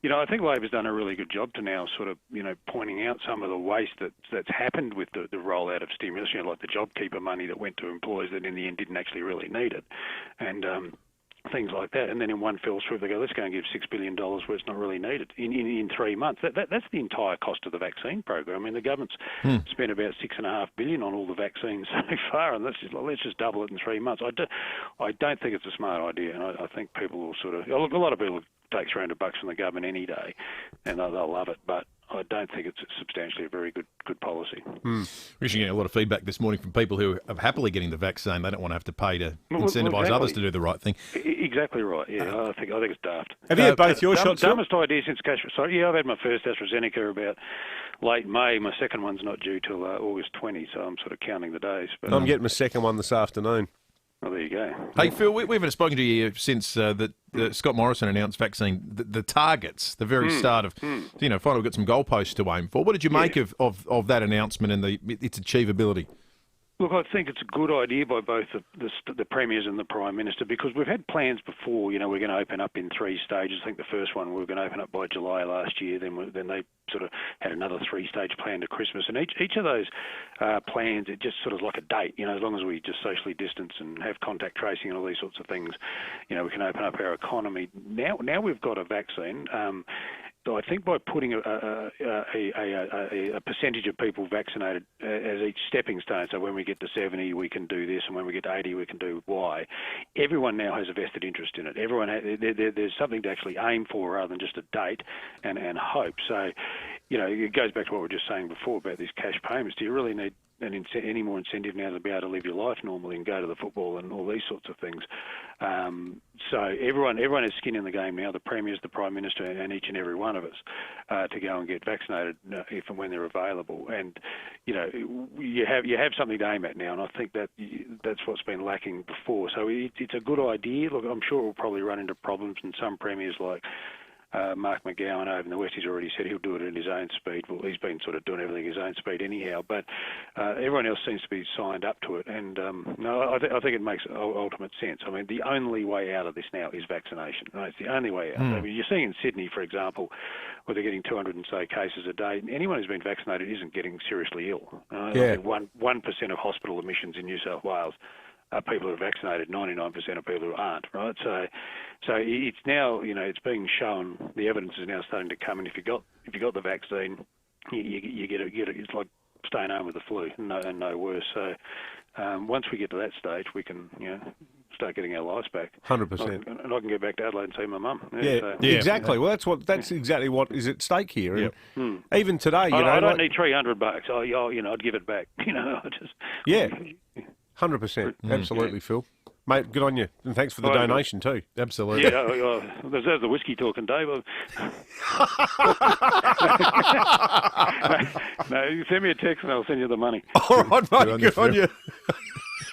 Speaker 11: I think Labor's done a really good job to now sort of, pointing out some of the waste that's happened with the rollout of stimulus, like the JobKeeper money that went to employees that in the end didn't actually really need it, and things like that. And then in one fell swoop, they go, let's go and give $6 billion where it's not really needed in 3 months. That's the entire cost of the vaccine program. I mean, the government's spent about $6.5 billion on all the vaccines so far, and let's just double it in 3 months. I don't think it's a smart idea, and I think people will sort of, a lot of people take $300 from the government any day, and they'll love it. But I don't think it's substantially a very good policy.
Speaker 9: We're getting a lot of feedback this morning from people who are happily getting the vaccine. They don't want to have to pay to incentivise others to do the right thing.
Speaker 11: Exactly right. Yeah, I think it's daft.
Speaker 10: Have you had both your shots?
Speaker 11: Dumbest idea since cash. Sorry, yeah, I've had my first AstraZeneca about late May. My second one's not due till August 20, so I'm sort of counting the days. But
Speaker 10: I'm getting my second one this afternoon.
Speaker 11: Well, there you go.
Speaker 9: Hey, Phil, we haven't spoken to you since Scott Morrison announced vaccine, the targets, the very start of, finally we've got some goalposts to aim for. What did you make of that announcement and its achievability?
Speaker 11: Look, I think it's a good idea by both the premiers and the Prime Minister, because we've had plans before. We're going to open up in 3 stages. I think the first one we were going to open up by July last year. Then they sort of had another 3-stage plan to Christmas. And each of those plans, it just sort of like a date. As long as we just socially distance and have contact tracing and all these sorts of things, we can open up our economy. Now we've got a vaccine. I think by putting a percentage of people vaccinated as each stepping stone, so when we get to 70 we can do this, and when we get to 80 we can do Y, everyone now has a vested interest in it. Everyone there's something to actually aim for rather than just a date and hope. So, it goes back to what we were just saying before about these cash payments. Do you really need any more incentive now to be able to live your life normally and go to the football and all these sorts of things? So everyone has skin in the game now, the premiers, the Prime Minister, and each and every one of us, to go and get vaccinated if and when they're available. And you have something to aim at now, and I think that's what's been lacking before. So it's a good idea. Look, I'm sure we'll probably run into problems, and some premiers like Mark McGowan over in the West, he's already said he'll do it at his own speed. Well, he's been sort of doing everything at his own speed anyhow, but everyone else seems to be signed up to it. And I think it makes ultimate sense. I mean, the only way out of this now is vaccination. Right? It's the only way out. I mean, you're seeing in Sydney, for example, where they're getting 200 and so cases a day. Anyone who's been vaccinated isn't getting seriously ill. I think 1% of hospital admissions in New South Wales are people who are vaccinated, 99% of people who aren't, right? So it's now, it's being shown, the evidence is now starting to come, and if you got the vaccine, you get it. It's like staying home with the flu, and no worse. So once we get to that stage, we can, start getting our lives back.
Speaker 10: 100%.
Speaker 11: And I can go back to Adelaide and see my mum.
Speaker 10: Exactly. Well, that's exactly what is at stake here. And even today,
Speaker 11: I don't need $300. I'd give it back. I just
Speaker 10: 100%. Absolutely, Phil. Mate, good on you. And thanks for the donation too.
Speaker 9: Absolutely.
Speaker 11: Yeah, there's the whiskey talking, Dave. No, send me a text and I'll send you the money.
Speaker 10: All right, mate. Good on you.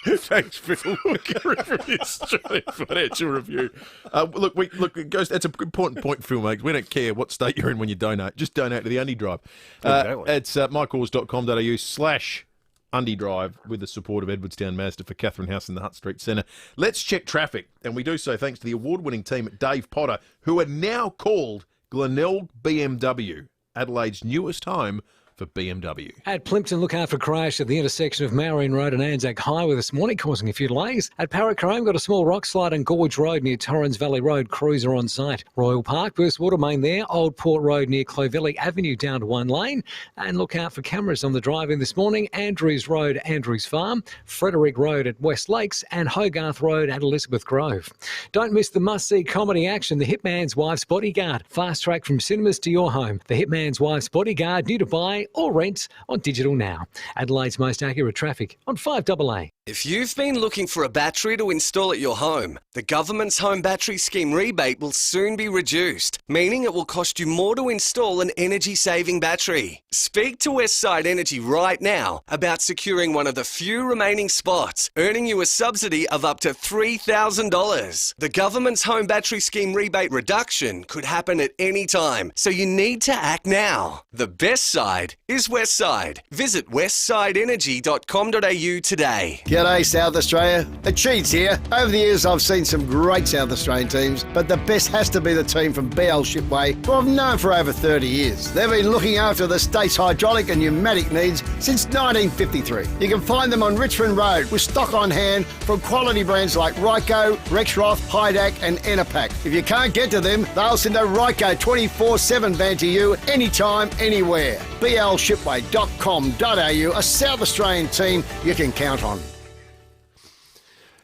Speaker 10: Thanks, Phil.
Speaker 9: From the Australian Financial Review. That's an important point, Phil makes. We don't care what state you're in when you donate. Just donate to the Undy Drive.
Speaker 10: Exactly.
Speaker 9: It's mycause.com.au/Undy Drive with the support of Edwardstown Mazda for Catherine House in the Hutt Street Centre. Let's check traffic, and we do so thanks to the award-winning team at Dave Potter, who are now called Glenelg BMW, Adelaide's newest home for BMW.
Speaker 7: At Plimpton, look out for crash at the intersection of Maureen Road and Anzac Highway this morning, causing a few delays. At Paracombe, got a small rock slide on Gorge Road near Torrens Valley Road, cruiser on site. Royal Park, burst water main there. Old Port Road near Clovelly Avenue down to one lane. And look out for cameras on the drive-in this morning. Andrews Road, Andrews Farm, Frederick Road at West Lakes, and Hogarth Road at Elizabeth Grove. Don't miss the must-see comedy action, The Hitman's Wife's Bodyguard. Fast track from cinemas to your home. The Hitman's Wife's Bodyguard, new to buy or rent on digital now. Adelaide's most accurate traffic on 5AA.
Speaker 12: If you've been looking for a battery to install at your home, the government's home battery scheme rebate will soon be reduced, meaning it will cost you more to install an energy-saving battery. Speak to Westside Energy right now about securing one of the few remaining spots, earning you a subsidy of up to $3,000. The government's home battery scheme rebate reduction could happen at any time, so you need to act now. The best side is Westside. Visit westsideenergy.com.au today.
Speaker 13: G'day South Australia, Cheats here. Over the years I've seen some great South Australian teams, but the best has to be the team from BL Shipway, who I've known for over 30 years. They've been looking after the state's hydraulic and pneumatic needs since 1953. You can find them on Richmond Road with stock on hand from quality brands like Ryco, Rexroth, Hydac and Enerpac. If you can't get to them, they'll send a Ryco 24/7 van to you anytime, anywhere. blshipway.com.au, a South Australian team you can count on.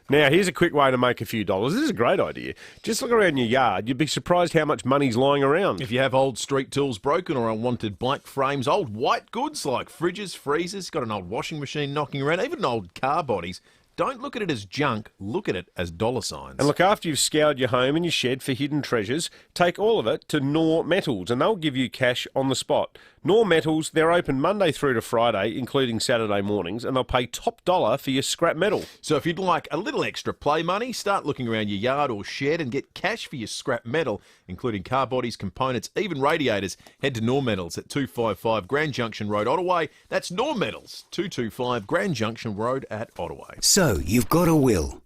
Speaker 10: Now, here's a quick way to make a few dollars. This is a great idea. Just look around your yard. You'd be surprised how much money's lying around.
Speaker 9: If you have old street tools broken or unwanted blank frames, old white goods like fridges, freezers, got an old washing machine knocking around, even old car bodies, don't look at it as junk, look at it as dollar signs.
Speaker 10: And look, after you've scoured your home and your shed for hidden treasures, take all of it to Knorr Metals and they'll give you cash on the spot. Nor Metals, they're open Monday through to Friday, including Saturday mornings, and they'll pay top dollar for your scrap metal.
Speaker 9: So if you'd like a little extra play money, start looking around your yard or shed and get cash for your scrap metal, including car bodies, components, even radiators. Head to Nor Metals at 255 Grand Junction Road, Ottaway. That's Nor Metals, 225 Grand Junction Road at Ottaway.
Speaker 4: So, you've got a will.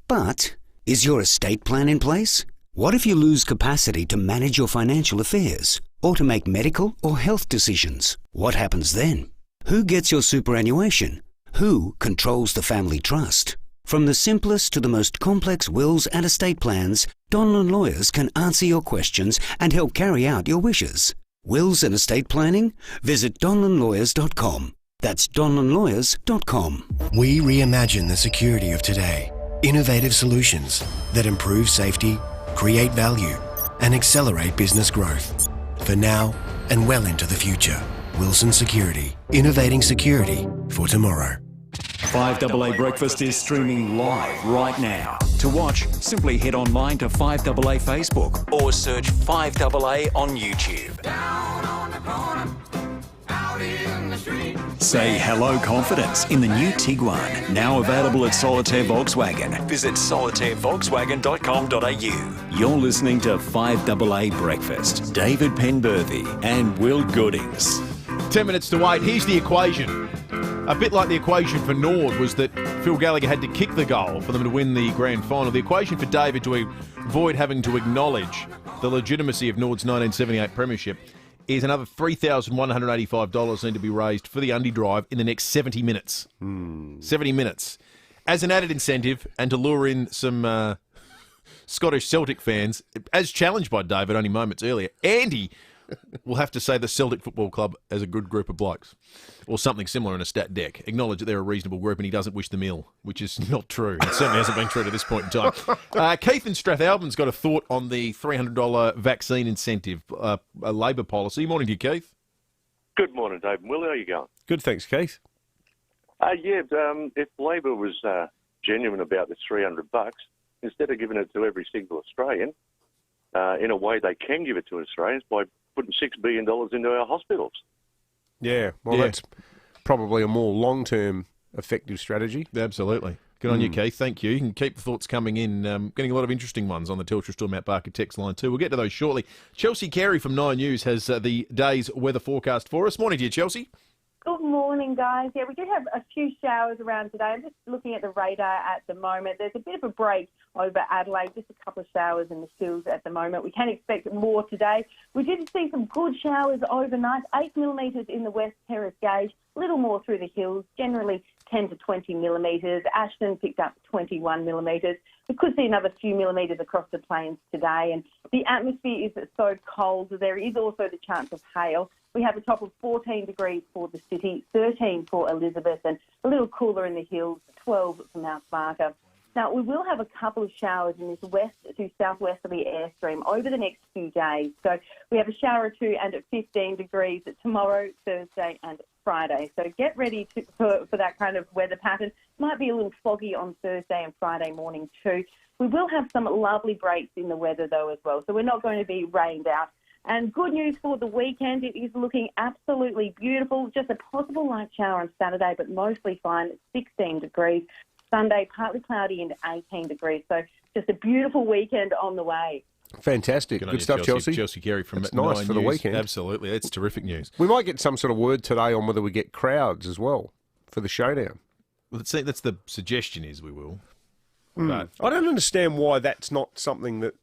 Speaker 4: But, is your estate plan in place? What if you lose capacity to manage your financial affairs or to make medical or health decisions? What happens then? Who gets your superannuation? Who controls the family trust? From the simplest to the most complex wills and estate plans, Donlan Lawyers can answer your questions and help carry out your wishes. Wills and estate planning? Visit donlanlawyers.com. That's donlanlawyers.com.
Speaker 5: We reimagine the security of today. Innovative solutions that improve safety, create value, and accelerate business growth. For now and well into the future. Wilson Security. Innovating security for tomorrow.
Speaker 1: 5AA Breakfast is streaming live right now. To watch, simply head online to 5AA Facebook or search 5AA on YouTube. Say hello confidence in the new Tiguan, now available at Solitaire Volkswagen. Visit solitairevolkswagen.com.au. You're listening to 5AA Breakfast. David Penberthy and Will Goodings.
Speaker 9: 10 minutes to wait. Here's the equation. A bit like the equation for Nord was that Phil Gallagher had to kick the goal for them to win the grand final. The equation for David to avoid having to acknowledge the legitimacy of Nord's 1978 premiership is another $3,185 need to be raised for the Undy Drive in the next 70 minutes. 70 minutes. As an added incentive and to lure in some Scottish Celtic fans, as challenged by David only moments earlier, Andy will have to say the Celtic Football Club as a good group of blokes, or something similar in a stat deck. Acknowledge that they're a reasonable group and he doesn't wish them ill, which is not true. It certainly hasn't been true to this point in time. Keith in Strathalbyn's got a thought on the $300 vaccine incentive, a Labor policy. Morning to you, Keith.
Speaker 15: Good morning, Dave and Will. How are you going?
Speaker 10: Good, thanks, Keith.
Speaker 15: If Labor was genuine about this $300, instead of giving it to every single Australian, in a way they can give it to Australians by putting $6 billion into our hospitals.
Speaker 10: Yeah, well, that's probably a more long-term effective strategy.
Speaker 9: Absolutely. Good on you, Keith. Thank you. You can keep the thoughts coming in. Getting a lot of interesting ones on the Telstra Store Mount Barker text line too. We'll get to those shortly. Chelsea Carey from 9 News has the day's weather forecast for us. Morning to you, Chelsea.
Speaker 20: Good morning, guys. Yeah, we do have a few showers around today. I'm just looking at the radar at the moment. There's a bit of a break over Adelaide, just a couple of showers in the hills at the moment. We can expect more today. We did see some good showers overnight, 8 millimetres in the West Terrace gauge, a little more through the hills, generally 10 to 20 millimetres. Ashton picked up 21 millimetres. We could see another few millimetres across the plains today, and the atmosphere is so cold. There is also the chance of hail. We have a top of 14 degrees for the city, 13 for Elizabeth, and a little cooler in the hills, 12 for Mount Barker. Now, we will have a couple of showers in this west to southwesterly airstream over the next few days. So we have a shower or two and at 15 degrees tomorrow, Thursday and Friday. So get ready for that kind of weather pattern. Might be a little foggy on Thursday and Friday morning too. We will have some lovely breaks in the weather though as well. So we're not going to be rained out. And good news for the weekend, it is looking absolutely beautiful. Just a possible light shower on Saturday, but mostly fine, 16 degrees. Sunday, partly cloudy and 18 degrees. So just a beautiful weekend on the way.
Speaker 10: Fantastic. Good stuff, Chelsea.
Speaker 9: Chelsea Carey from
Speaker 10: That's nice for the weekend.
Speaker 9: Absolutely. That's terrific news.
Speaker 10: We might get some sort of word today on whether we get crowds as well for the showdown.
Speaker 9: Well, that's the suggestion is we will.
Speaker 10: But I don't understand why that's not something that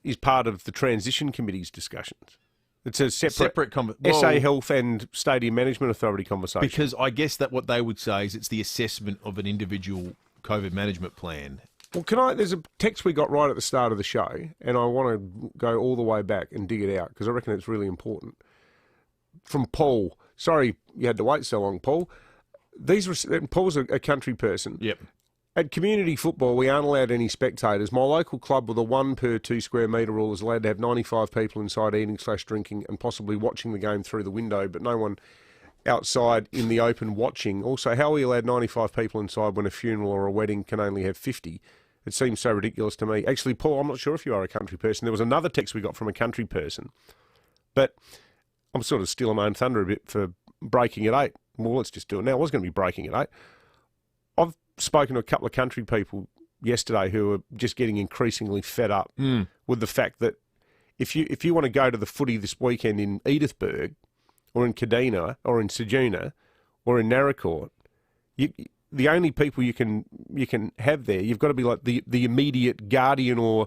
Speaker 10: is part of the Transition Committee's discussions. It's a separate SA Health and Stadium Management Authority conversation.
Speaker 9: Because I guess that what they would say is it's the assessment of an individual COVID management plan.
Speaker 10: Well, there's a text we got right at the start of the show, and I want to go all the way back and dig it out because I reckon it's really important. From Paul. Sorry you had to wait so long, Paul. Paul's a country person.
Speaker 9: Yep.
Speaker 10: At community football, we aren't allowed any spectators. My local club with a 1 per 2 square metre rule is allowed to have 95 people inside eating/drinking and possibly watching the game through the window, but no one outside in the open watching. Also, how are we allowed 95 people inside when a funeral or a wedding can only have 50? It seems so ridiculous to me. Actually, Paul, I'm not sure if you are a country person. There was another text we got from a country person. But I'm sort of stealing my own thunder a bit for breaking at 8. Well, let's just do it now. I was going to be breaking at 8. I've spoken to a couple of country people yesterday who are just getting increasingly fed up with the fact that if you want to go to the footy this weekend in Edithburgh or in Kadina or in Ceduna or in Naracoorte, the only people you can have there, you've got to be like the immediate guardian or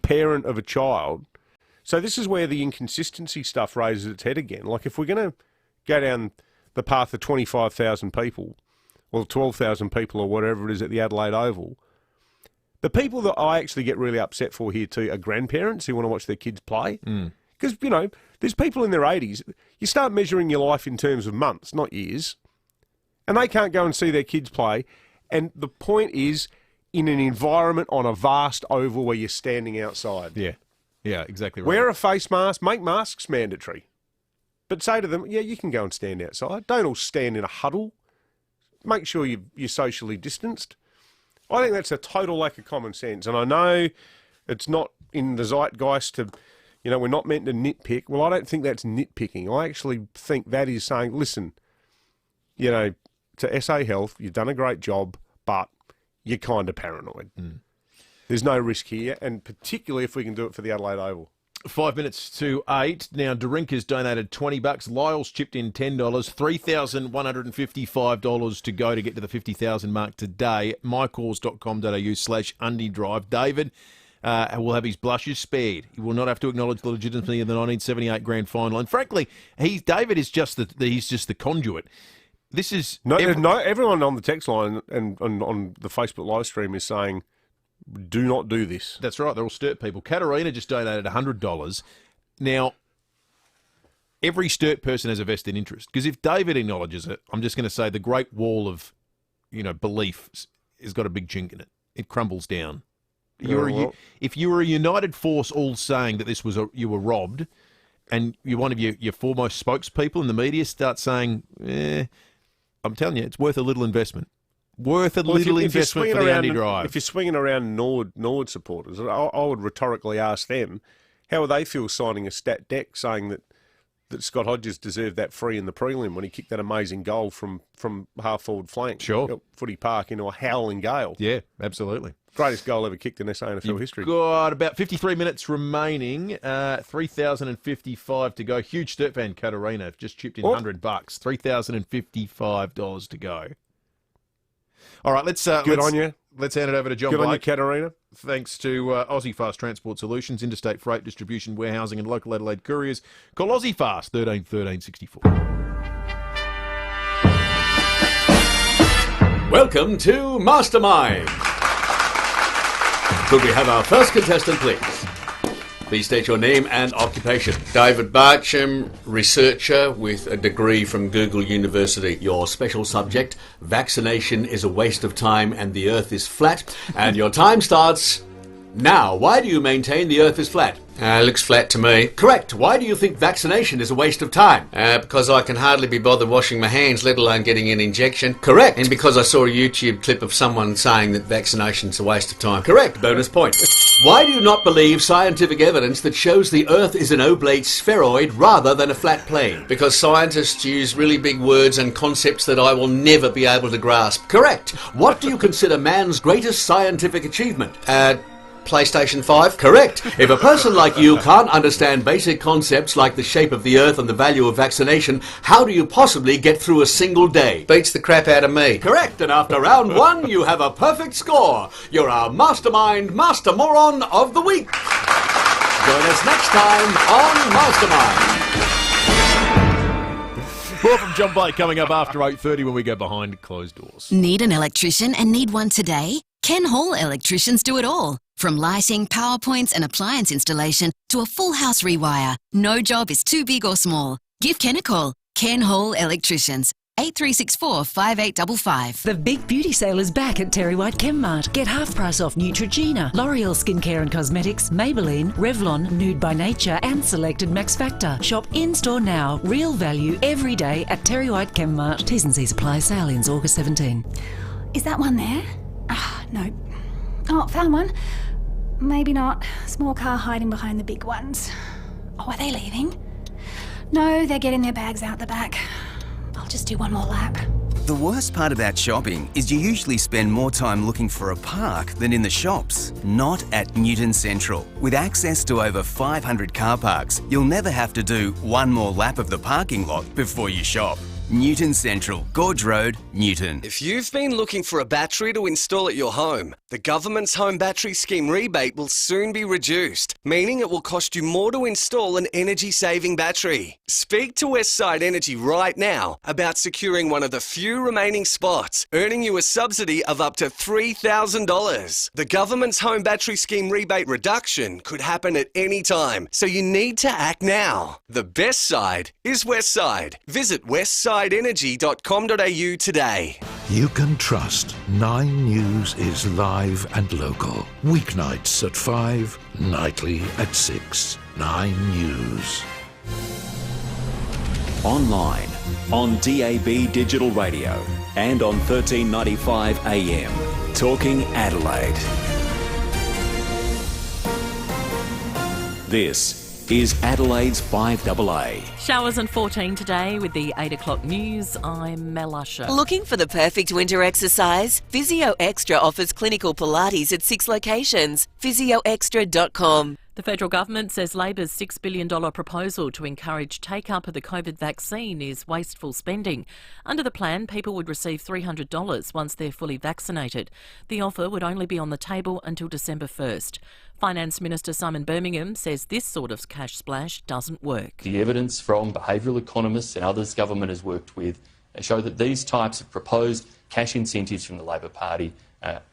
Speaker 10: parent of a child. So this is where the inconsistency stuff raises its head again. Like if we're going to go down the path of 25,000 people or 12,000 people or whatever it is at the Adelaide Oval, the people that I actually get really upset for here too are grandparents who want to watch their kids play. Because, there's people in their 80s. You start measuring your life in terms of months, not years. And they can't go and see their kids play. And the point is, in an environment on a vast oval where you're standing outside.
Speaker 9: Yeah, exactly right.
Speaker 10: Wear a face mask, make masks mandatory. But say to them, yeah, you can go and stand outside. Don't all stand in a huddle. Make sure you're socially distanced. I think that's a total lack of common sense. And I know it's not in the zeitgeist to, we're not meant to nitpick. Well, I don't think that's nitpicking. I actually think that is saying, listen, to SA Health, you've done a great job, but you're kind of paranoid. There's no risk here, and particularly if we can do it for the Adelaide Oval.
Speaker 9: 5 minutes to 8. Now, Darinka's donated $20. Lyle's chipped in $10. $3,155 to go to get to the 50,000 mark today. mycause.com.au/UndyDrive. David will have his blushes spared. He will not have to acknowledge the legitimacy of the 1978 grand final. And frankly, David is just the conduit. This is
Speaker 10: everyone on the text line and on the Facebook live stream is saying, do not do this.
Speaker 9: That's right. They're all Sturt people. Katarina just donated $100. Now, every Sturt person has a vested interest, because if David acknowledges it, I'm just going to say the Great Wall of, belief has got a big chink in it. It crumbles down. If you were a united force all saying that you were robbed, and one of your foremost spokespeople in the media starts saying, I'm telling you, it's worth a little investment. Investment for the Andy Drive.
Speaker 10: If you're swinging around Nord supporters, I would rhetorically ask them, how would they feel signing a stat deck saying that Scott Hodges deserved that free in the prelim when he kicked that amazing goal from half-forward flank?
Speaker 9: Sure.
Speaker 10: Footy Park into a howling gale.
Speaker 9: Yeah, absolutely.
Speaker 10: Greatest goal ever kicked in SANFL history.
Speaker 9: Got about 53 minutes remaining. 3,055 to go. Huge Sturt fan, Katarina, just chipped in $100. $3,055 to go. All right, let's hand it over to John
Speaker 10: Good
Speaker 9: Blake.
Speaker 10: on you, Katarina.
Speaker 9: Thanks to Aussie Fast Transport Solutions, interstate freight distribution, warehousing and local Adelaide couriers. Call Aussie Fast, 13 13 64.
Speaker 14: Welcome to Mastermind. Could we have our first contestant, please? Please state your name and occupation.
Speaker 17: David Barcham, researcher with a degree from Google University.
Speaker 14: Your special subject, vaccination is a waste of time and the earth is flat. And your time starts now. Why do you maintain the earth is flat?
Speaker 17: Looks flat to me.
Speaker 14: Correct. Why do you think vaccination is a waste of time?
Speaker 17: Because I can hardly be bothered washing my hands, let alone getting an injection.
Speaker 14: Correct.
Speaker 17: And because I saw a YouTube clip of someone saying that vaccination's a waste of time.
Speaker 14: Correct. Bonus point. Why do you not believe scientific evidence that shows the Earth is an oblate spheroid rather than a flat plane?
Speaker 17: Because scientists use really big words and concepts that I will never be able to grasp.
Speaker 14: Correct. What do you consider man's greatest scientific achievement?
Speaker 17: PlayStation 5?
Speaker 14: Correct. If a person like you can't understand basic concepts like the shape of the earth and the value of vaccination, how do you possibly get through a single day?
Speaker 17: Beats the crap out of me.
Speaker 14: Correct. And after round one, you have a perfect score. You're our Mastermind Master Moron of the Week. Join us next time on Mastermind.
Speaker 9: More from John Blake coming up after 8:30 when we go behind closed doors.
Speaker 18: Need an electrician and need one today? Ken Hall Electricians do it all. From lighting, power points and appliance installation to a full house rewire. No job is too big or small. Give Ken a call. Ken Hall Electricians. 8364 5855.
Speaker 19: The big beauty sale is back at Terry White Chemmart. Get half price off Neutrogena, L'Oreal Skincare and Cosmetics, Maybelline, Revlon, Nude by Nature and selected Max Factor. Shop in-store now. Real value every day at Terry White Chemmart. T's and C's apply. Sale ends August 17.
Speaker 22: Is that one there? No. Oh, found one. Maybe not. Small car hiding behind the big ones. Oh, are they leaving? No, they're getting their bags out the back. I'll just do one more lap.
Speaker 16: The worst part about shopping is you usually spend more time looking for a park than in the shops. Not at Newton Central. With access to over 500 car parks, you'll never have to do one more lap of the parking lot before you shop. Newton Central, Gorge Road, Newton.
Speaker 12: If you've been looking for a battery to install at your home, the government's home battery scheme rebate will soon be reduced, meaning it will cost you more to install an energy-saving battery. Speak to Westside Energy right now about securing one of the few remaining spots, earning you a subsidy of up to $3,000. The government's home battery scheme rebate reduction could happen at any time, so you need to act now. The best side is Westside. Visit westsideenergy.com.au today.
Speaker 21: You can trust 9 News is live and local. Weeknights at 5, nightly at 6. 9 News.
Speaker 1: Online, on DAB digital radio and on 1395 AM. Talking Adelaide. This is Adelaide's 5AA.
Speaker 2: Showers and 14 today with the 8 o'clock news. I'm Mel Usher.
Speaker 3: Looking for the perfect winter exercise? FIVEaa Extra offers clinical Pilates at 6 locations. PhysioExtra.com.
Speaker 2: The federal government says Labor's $6 billion proposal to encourage take-up of the COVID vaccine is wasteful spending. Under the plan, people would receive $300 once they're fully vaccinated. The offer would only be on the table until December 1st. Finance Minister Simon Birmingham says this sort of cash splash doesn't work.
Speaker 23: The evidence from behavioural economists and others government has worked with show that these types of proposed cash incentives from the Labor Party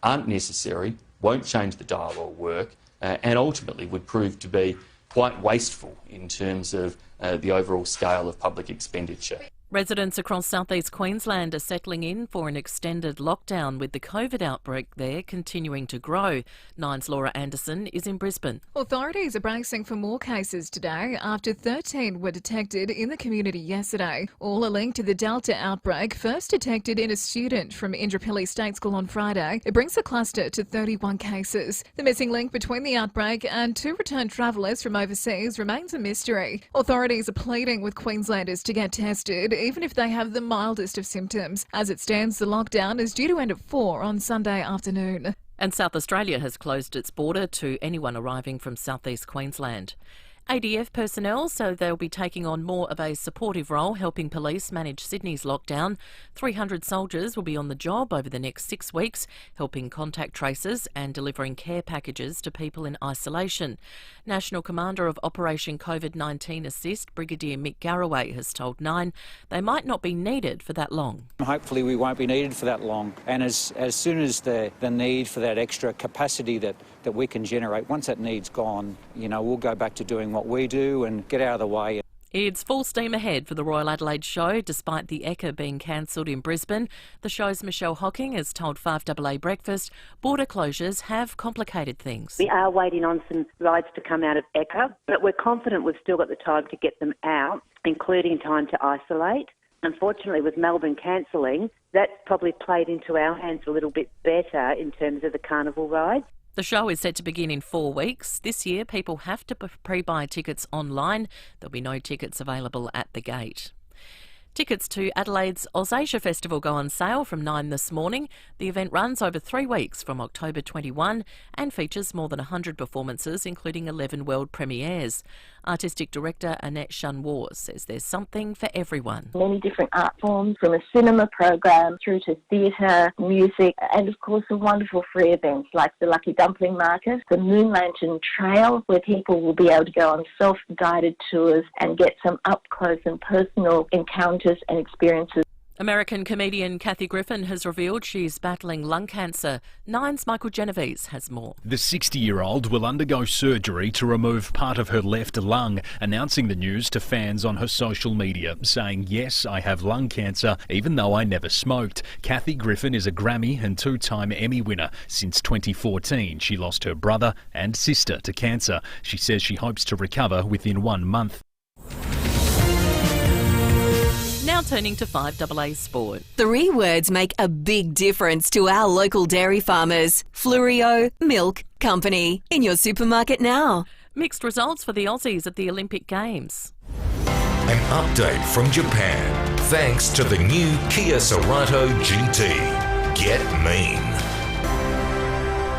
Speaker 23: aren't necessary, won't change the dial or work, and ultimately would prove to be quite wasteful in terms of the overall scale of public expenditure.
Speaker 2: Residents across southeast Queensland are settling in for an extended lockdown with the COVID outbreak there continuing to grow. Nine's Laura Anderson is in Brisbane.
Speaker 24: Authorities are bracing for more cases today after 13 were detected in the community yesterday. All are linked to the Delta outbreak, first detected in a student from Indooroopilly State School on Friday. It brings the cluster to 31 cases. The missing link between the outbreak and 2 returned travellers from overseas remains a mystery. Authorities are pleading with Queenslanders to get tested, even if they have the mildest of symptoms. As it stands, the lockdown is due to end at 4 on Sunday afternoon.
Speaker 2: And South Australia has closed its border to anyone arriving from southeast Queensland. ADF personnel, so they'll be taking on more of a supportive role helping police manage Sydney's lockdown. 300 soldiers will be on the job over the next 6 weeks, helping contact tracers and delivering care packages to people in isolation. National Commander of Operation COVID-19 Assist, Brigadier Mick Garraway, has told Nine they might not be needed for that long.
Speaker 25: Hopefully we won't be needed for that long, and as soon as the need for that extra capacity that we can generate, once that need's gone, we'll go back to doing what we do and get out of the way.
Speaker 2: It's full steam ahead for the Royal Adelaide show, despite the Ekka being cancelled in Brisbane. The show's Michelle Hocking has told 5AA Breakfast border closures have complicated things.
Speaker 26: We are waiting on some rides to come out of Ekka, but we're confident we've still got the time to get them out, including time to isolate. Unfortunately, with Melbourne cancelling, that's probably played into our hands a little bit better in terms of the carnival rides.
Speaker 2: The show is set to begin in 4 weeks. This year, people have to pre-buy tickets online. There'll be no tickets available at the gate. Tickets to Adelaide's Ausasia Festival go on sale from 9 this morning. The event runs over 3 weeks from October 21 and features more than 100 performances, including 11 world premieres. Artistic Director Annette Shanwar says there's something for everyone.
Speaker 27: Many different art forms, from a cinema program through to theatre, music, and of course the wonderful free events like the Lucky Dumpling Market, the Moon Lantern Trail, where people will be able to go on self-guided tours and get some up-close and personal encounters and experiences.
Speaker 2: American comedian Kathy Griffin has revealed she's battling lung cancer. Nine's Michael Genovese has more.
Speaker 28: The 60-year-old will undergo surgery to remove part of her left lung, announcing the news to fans on her social media, saying, "Yes, I have lung cancer, even though I never smoked." Kathy Griffin is a Grammy and 2-time Emmy winner. Since 2014, she lost her brother and sister to cancer. She says she hopes to recover within 1 month.
Speaker 2: Now turning to 5AA Sport.
Speaker 3: 3 words make a big difference to our local dairy farmers. Flurio Milk Company. In your supermarket now.
Speaker 2: Mixed results for the Aussies at the Olympic Games.
Speaker 4: An update from Japan, thanks to the new Kia Cerato GT. Get mean.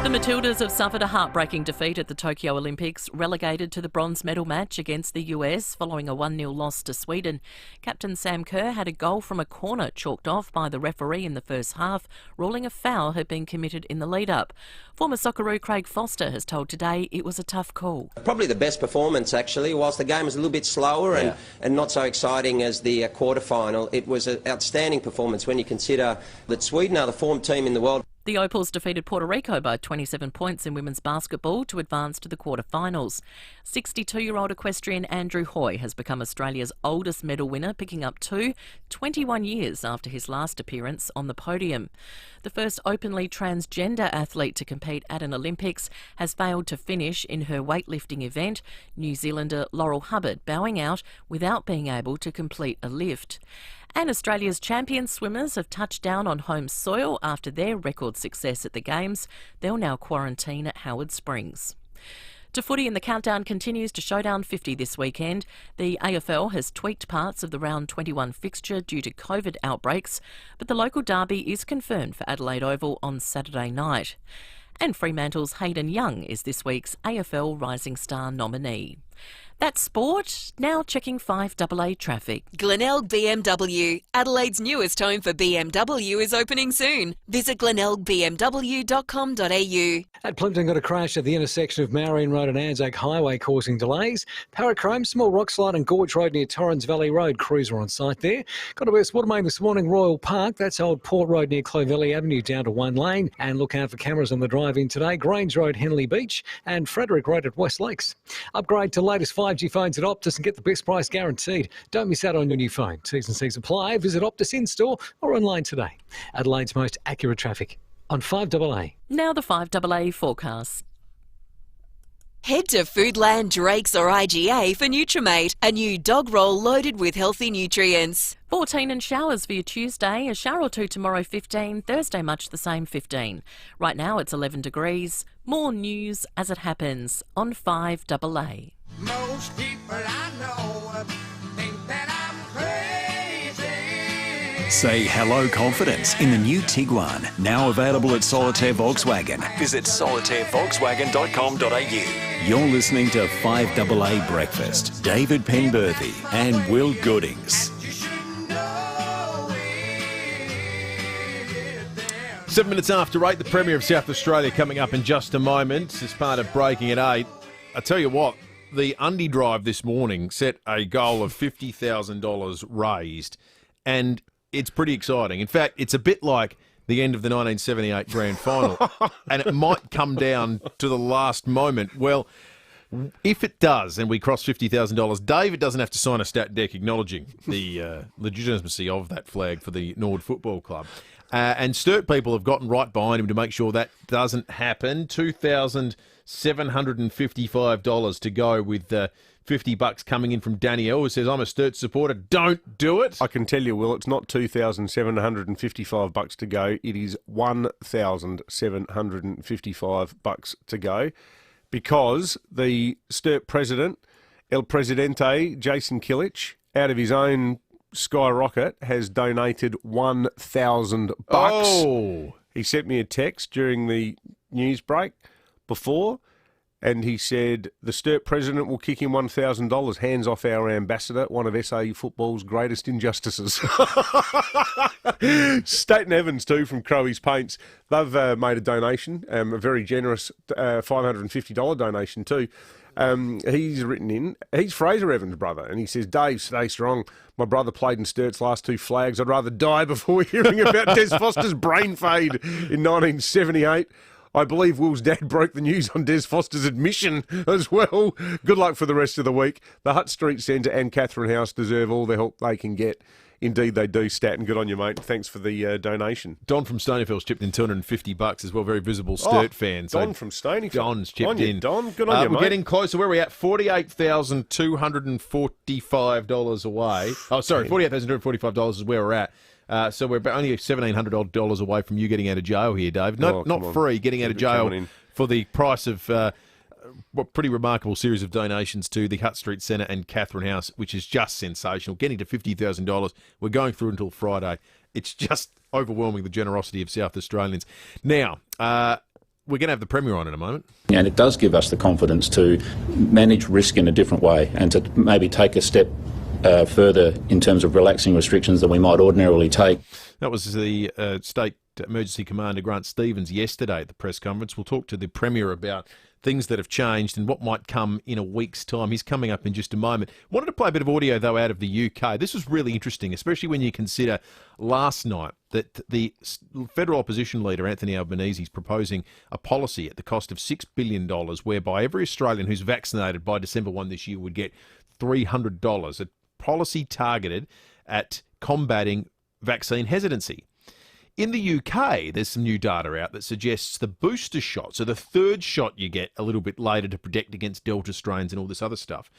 Speaker 2: The Matildas have suffered a heartbreaking defeat at the Tokyo Olympics, relegated to the bronze medal match against the US following a 1-0 loss to Sweden. Captain Sam Kerr had a goal from a corner chalked off by the referee in the first half, ruling a foul had been committed in the lead-up. Former Socceroo Craig Foster has told Today it was a tough call.
Speaker 5: Probably the best performance, actually. Whilst the game was a little bit slower and not so exciting as the quarter-final, it was an outstanding performance when you consider that Sweden are the form team in the world.
Speaker 2: The Opals defeated Puerto Rico by 27 points in women's basketball to advance to the quarter-finals. 62-year-old equestrian Andrew Hoy has become Australia's oldest medal winner, picking up 21 years after his last appearance on the podium. The first openly transgender athlete to compete at an Olympics has failed to finish in her weightlifting event, New Zealander Laurel Hubbard bowing out without being able to complete a lift. And Australia's champion swimmers have touched down on home soil after their record success at the Games. They'll now quarantine at Howard Springs. To footy, and the countdown continues to Showdown 50 this weekend. The AFL has tweaked parts of the round 21 fixture due to COVID outbreaks, but the local derby is confirmed for Adelaide Oval on Saturday night. And Fremantle's Hayden Young is this week's AFL Rising Star nominee. That's sport. Now checking 5AA traffic.
Speaker 3: Glenelg BMW, Adelaide's newest home for BMW, is opening soon. Visit glenelgbmw.com.au.
Speaker 6: At Plimpton, got a crash at the intersection of Marion Road and Anzac Highway causing delays. Parachrome, Small Rock Slide and Gorge Road near Torrens Valley Road. Crews are on site there. Got a West Watermain this morning, Royal Park. That's Old Port Road near Clovelly Avenue down to one lane. And look out for cameras on the drive-in today. Grange Road, Henley Beach and Frederick Road at West Lakes. Upgrade to latest 5G phones at Optus and get the best price guaranteed. Don't miss out on your new phone. T's and C's apply. Visit Optus in-store or online today. Adelaide's most accurate traffic on 5AA.
Speaker 2: Now the 5AA forecast.
Speaker 3: Head to Foodland, Drake's or IGA for Nutrimate, a new dog roll loaded with healthy nutrients.
Speaker 2: 14 and showers for your Tuesday, a shower or two tomorrow 15, Thursday much the same 15. Right now it's 11 degrees. More news as it happens on 5AA.
Speaker 7: Most people I know think that I'm crazy.
Speaker 1: Say hello confidence in the new Tiguan, now available at Solitaire Volkswagen. Visit solitairevolkswagen.com.au. You're listening to 5AA Breakfast. David Penberthy and Will Goodings.
Speaker 9: 7 minutes after 8, the Premier of South Australia coming up in just a moment as part of Breaking at 8. I tell you what, the Undy Drive this morning set a goal of $50,000 raised, and it's pretty exciting. In fact, it's a bit like the end of the 1978 Grand Final, and it might come down to the last moment. Well, if it does, and we cross $50,000, David doesn't have to sign a stat deck acknowledging the legitimacy of that flag for the Nord Football Club. And Sturt people have gotten right behind him to make sure that doesn't happen. $2,755 to go with $50 coming in from Danielle, who says, I'm a Sturt supporter. Don't do it.
Speaker 10: I can tell you, Will, it's not $2,755 to go. It is $1,755 to go because the Sturt president, El Presidente, Jason Killich, out of his own skyrocket, has donated $1,000.
Speaker 9: Oh.
Speaker 10: He sent me a text during the news break before, and he said the Sturt president will kick in $1,000, hands off our ambassador, one of SAU football's greatest injustices. Staten Evans too, from Crowy's Paints, they've made a donation, a very generous $550 donation too. He's written in, he's Fraser Evans' brother, and he says, Dave, stay strong. My brother played in Sturt's last two flags. I'd rather die before hearing about Des Foster's brain fade in 1978. I believe Will's dad broke the news on Des Foster's admission as well. Good luck for the rest of the week. The Hutt Street Centre and Catherine House deserve all the help they can get. Indeed they do, Staten. Good on you, mate. Thanks for the donation.
Speaker 9: Don from Stonyfield's chipped in $250 as well. Very visible Sturt fan.
Speaker 10: Don from Stonyfield.
Speaker 9: Don's chipped in.
Speaker 10: Don, good on you, mate.
Speaker 9: We're getting closer. Where are we at? $48,245 away. Oh, sorry, $48,245 is where we're at. So we're only $1,700 away from you getting out of jail here, Dave. Not free, getting out of jail for the price of a pretty remarkable series of donations to the Hutt Street Centre and Catherine House, which is just sensational. Getting to $50,000. We're going through until Friday. It's just overwhelming, the generosity of South Australians. Now, we're going to have the Premier on in a moment.
Speaker 8: And it does give us the confidence to manage risk in a different way and to maybe take a step further in terms of relaxing restrictions that we might ordinarily take.
Speaker 9: That was the State Emergency Commander Grant Stevens yesterday at the press conference. We'll talk to the Premier about things that have changed and what might come in a week's time. He's coming up in just a moment. Wanted to play a bit of audio, though, out of the UK. This was really interesting, especially when you consider last night that the federal opposition leader, Anthony Albanese, is proposing a policy at the cost of $6 billion whereby every Australian who's vaccinated by December 1 this year would get $300, a policy targeted at combating vaccine hesitancy. In the UK, there's some new data out that suggests the booster shot, so the third shot you get a little bit later to protect against Delta strains and all this other stuff,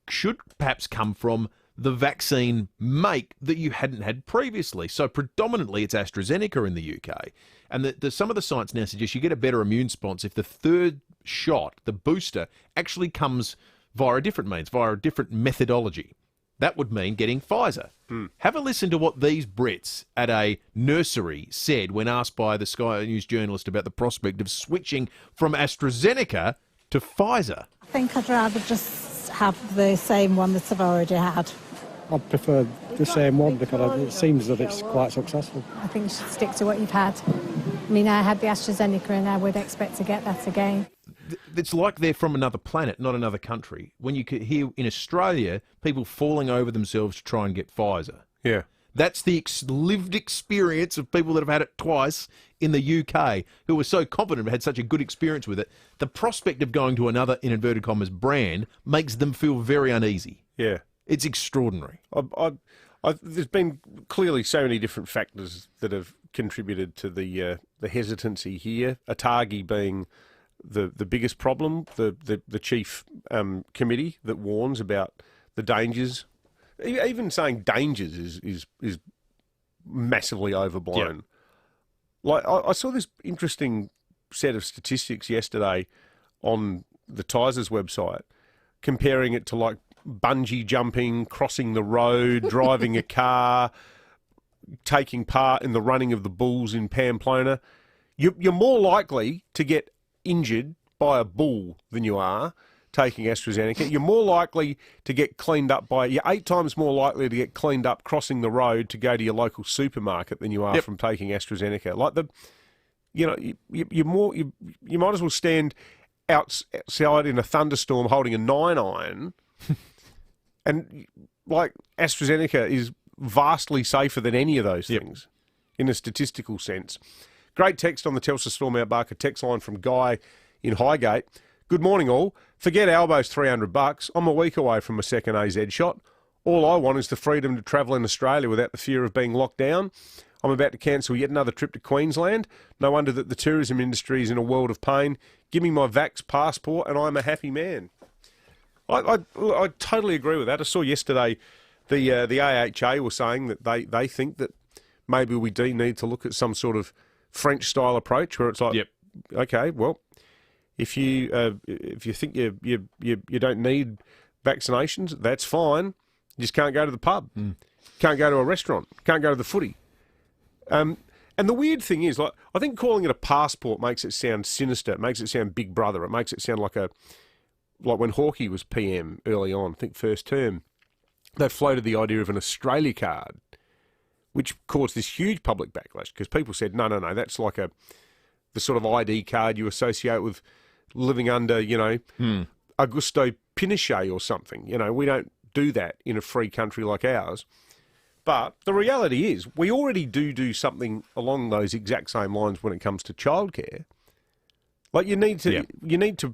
Speaker 9: should perhaps come from the vaccine make that you hadn't had previously. So predominantly it's AstraZeneca in the UK. And some of the science now suggests you get a better immune response if the third shot, the booster, actually comes via a different means, via a different methodology. That would mean getting Pfizer. Have a listen to what these Brits at a nursery said when asked by the Sky News journalist about the prospect of switching from AstraZeneca to Pfizer.
Speaker 11: I think I'd rather just have the same one that I've already had.
Speaker 13: I'd prefer the same one because it seems that it's quite successful.
Speaker 11: I think you should stick to what you've had. I mean, I had the AstraZeneca and I would expect to get that again.
Speaker 9: It's like they're from another planet, not another country. When you could hear in Australia people falling over themselves to try and get Pfizer.
Speaker 10: Yeah.
Speaker 9: That's the lived experience of people that have had it twice in the UK who were so confident, had such a good experience with it. The prospect of going to another, in inverted commas, brand makes them feel very uneasy.
Speaker 10: Yeah.
Speaker 9: It's extraordinary.
Speaker 10: There's been clearly so many different factors that have contributed to the hesitancy here. ATAGI being the biggest problem, the chief committee that warns about the dangers. Even saying dangers is massively overblown. Yeah. Like I saw this interesting set of statistics yesterday on the Tysers website, comparing it to like bungee jumping, crossing the road, driving a car, taking part in the running of the bulls in Pamplona. You're more likely to get injured by a bull than you are taking AstraZeneca. You're more likely to get cleaned up you're 8 times more likely to get cleaned up crossing the road to go to your local supermarket than you are from taking AstraZeneca. Like you might as well stand outside in a thunderstorm holding a 9-iron, and like AstraZeneca is vastly safer than any of those things in a statistical sense. Great text on the Telstra Storm Out Barker text line from Guy in Highgate. Good morning, all. Forget Albo's $300. I'm a week away from a second AZ shot. All I want is the freedom to travel in Australia without the fear of being locked down. I'm about to cancel yet another trip to Queensland. No wonder that the tourism industry is in a world of pain. Give me my Vax passport and I'm a happy man. I totally agree with that. I saw yesterday the AHA were saying that they think that maybe we do need to look at some sort of French-style approach where it's like, okay, well, if you think you don't need vaccinations, that's fine. You just can't go to the pub, can't go to a restaurant, can't go to the footy. And the weird thing is, like, I think calling it a passport makes it sound sinister. It makes it sound Big Brother. It makes it sound like when Hawkey was PM early on, I think first term, they floated the idea of an Australia card, which caused this huge public backlash because people said, no, that's like the sort of ID card you associate with living under, Augusto Pinochet or something. We don't do that in a free country like ours. But the reality is we already do something along those exact same lines when it comes to childcare. Like you need to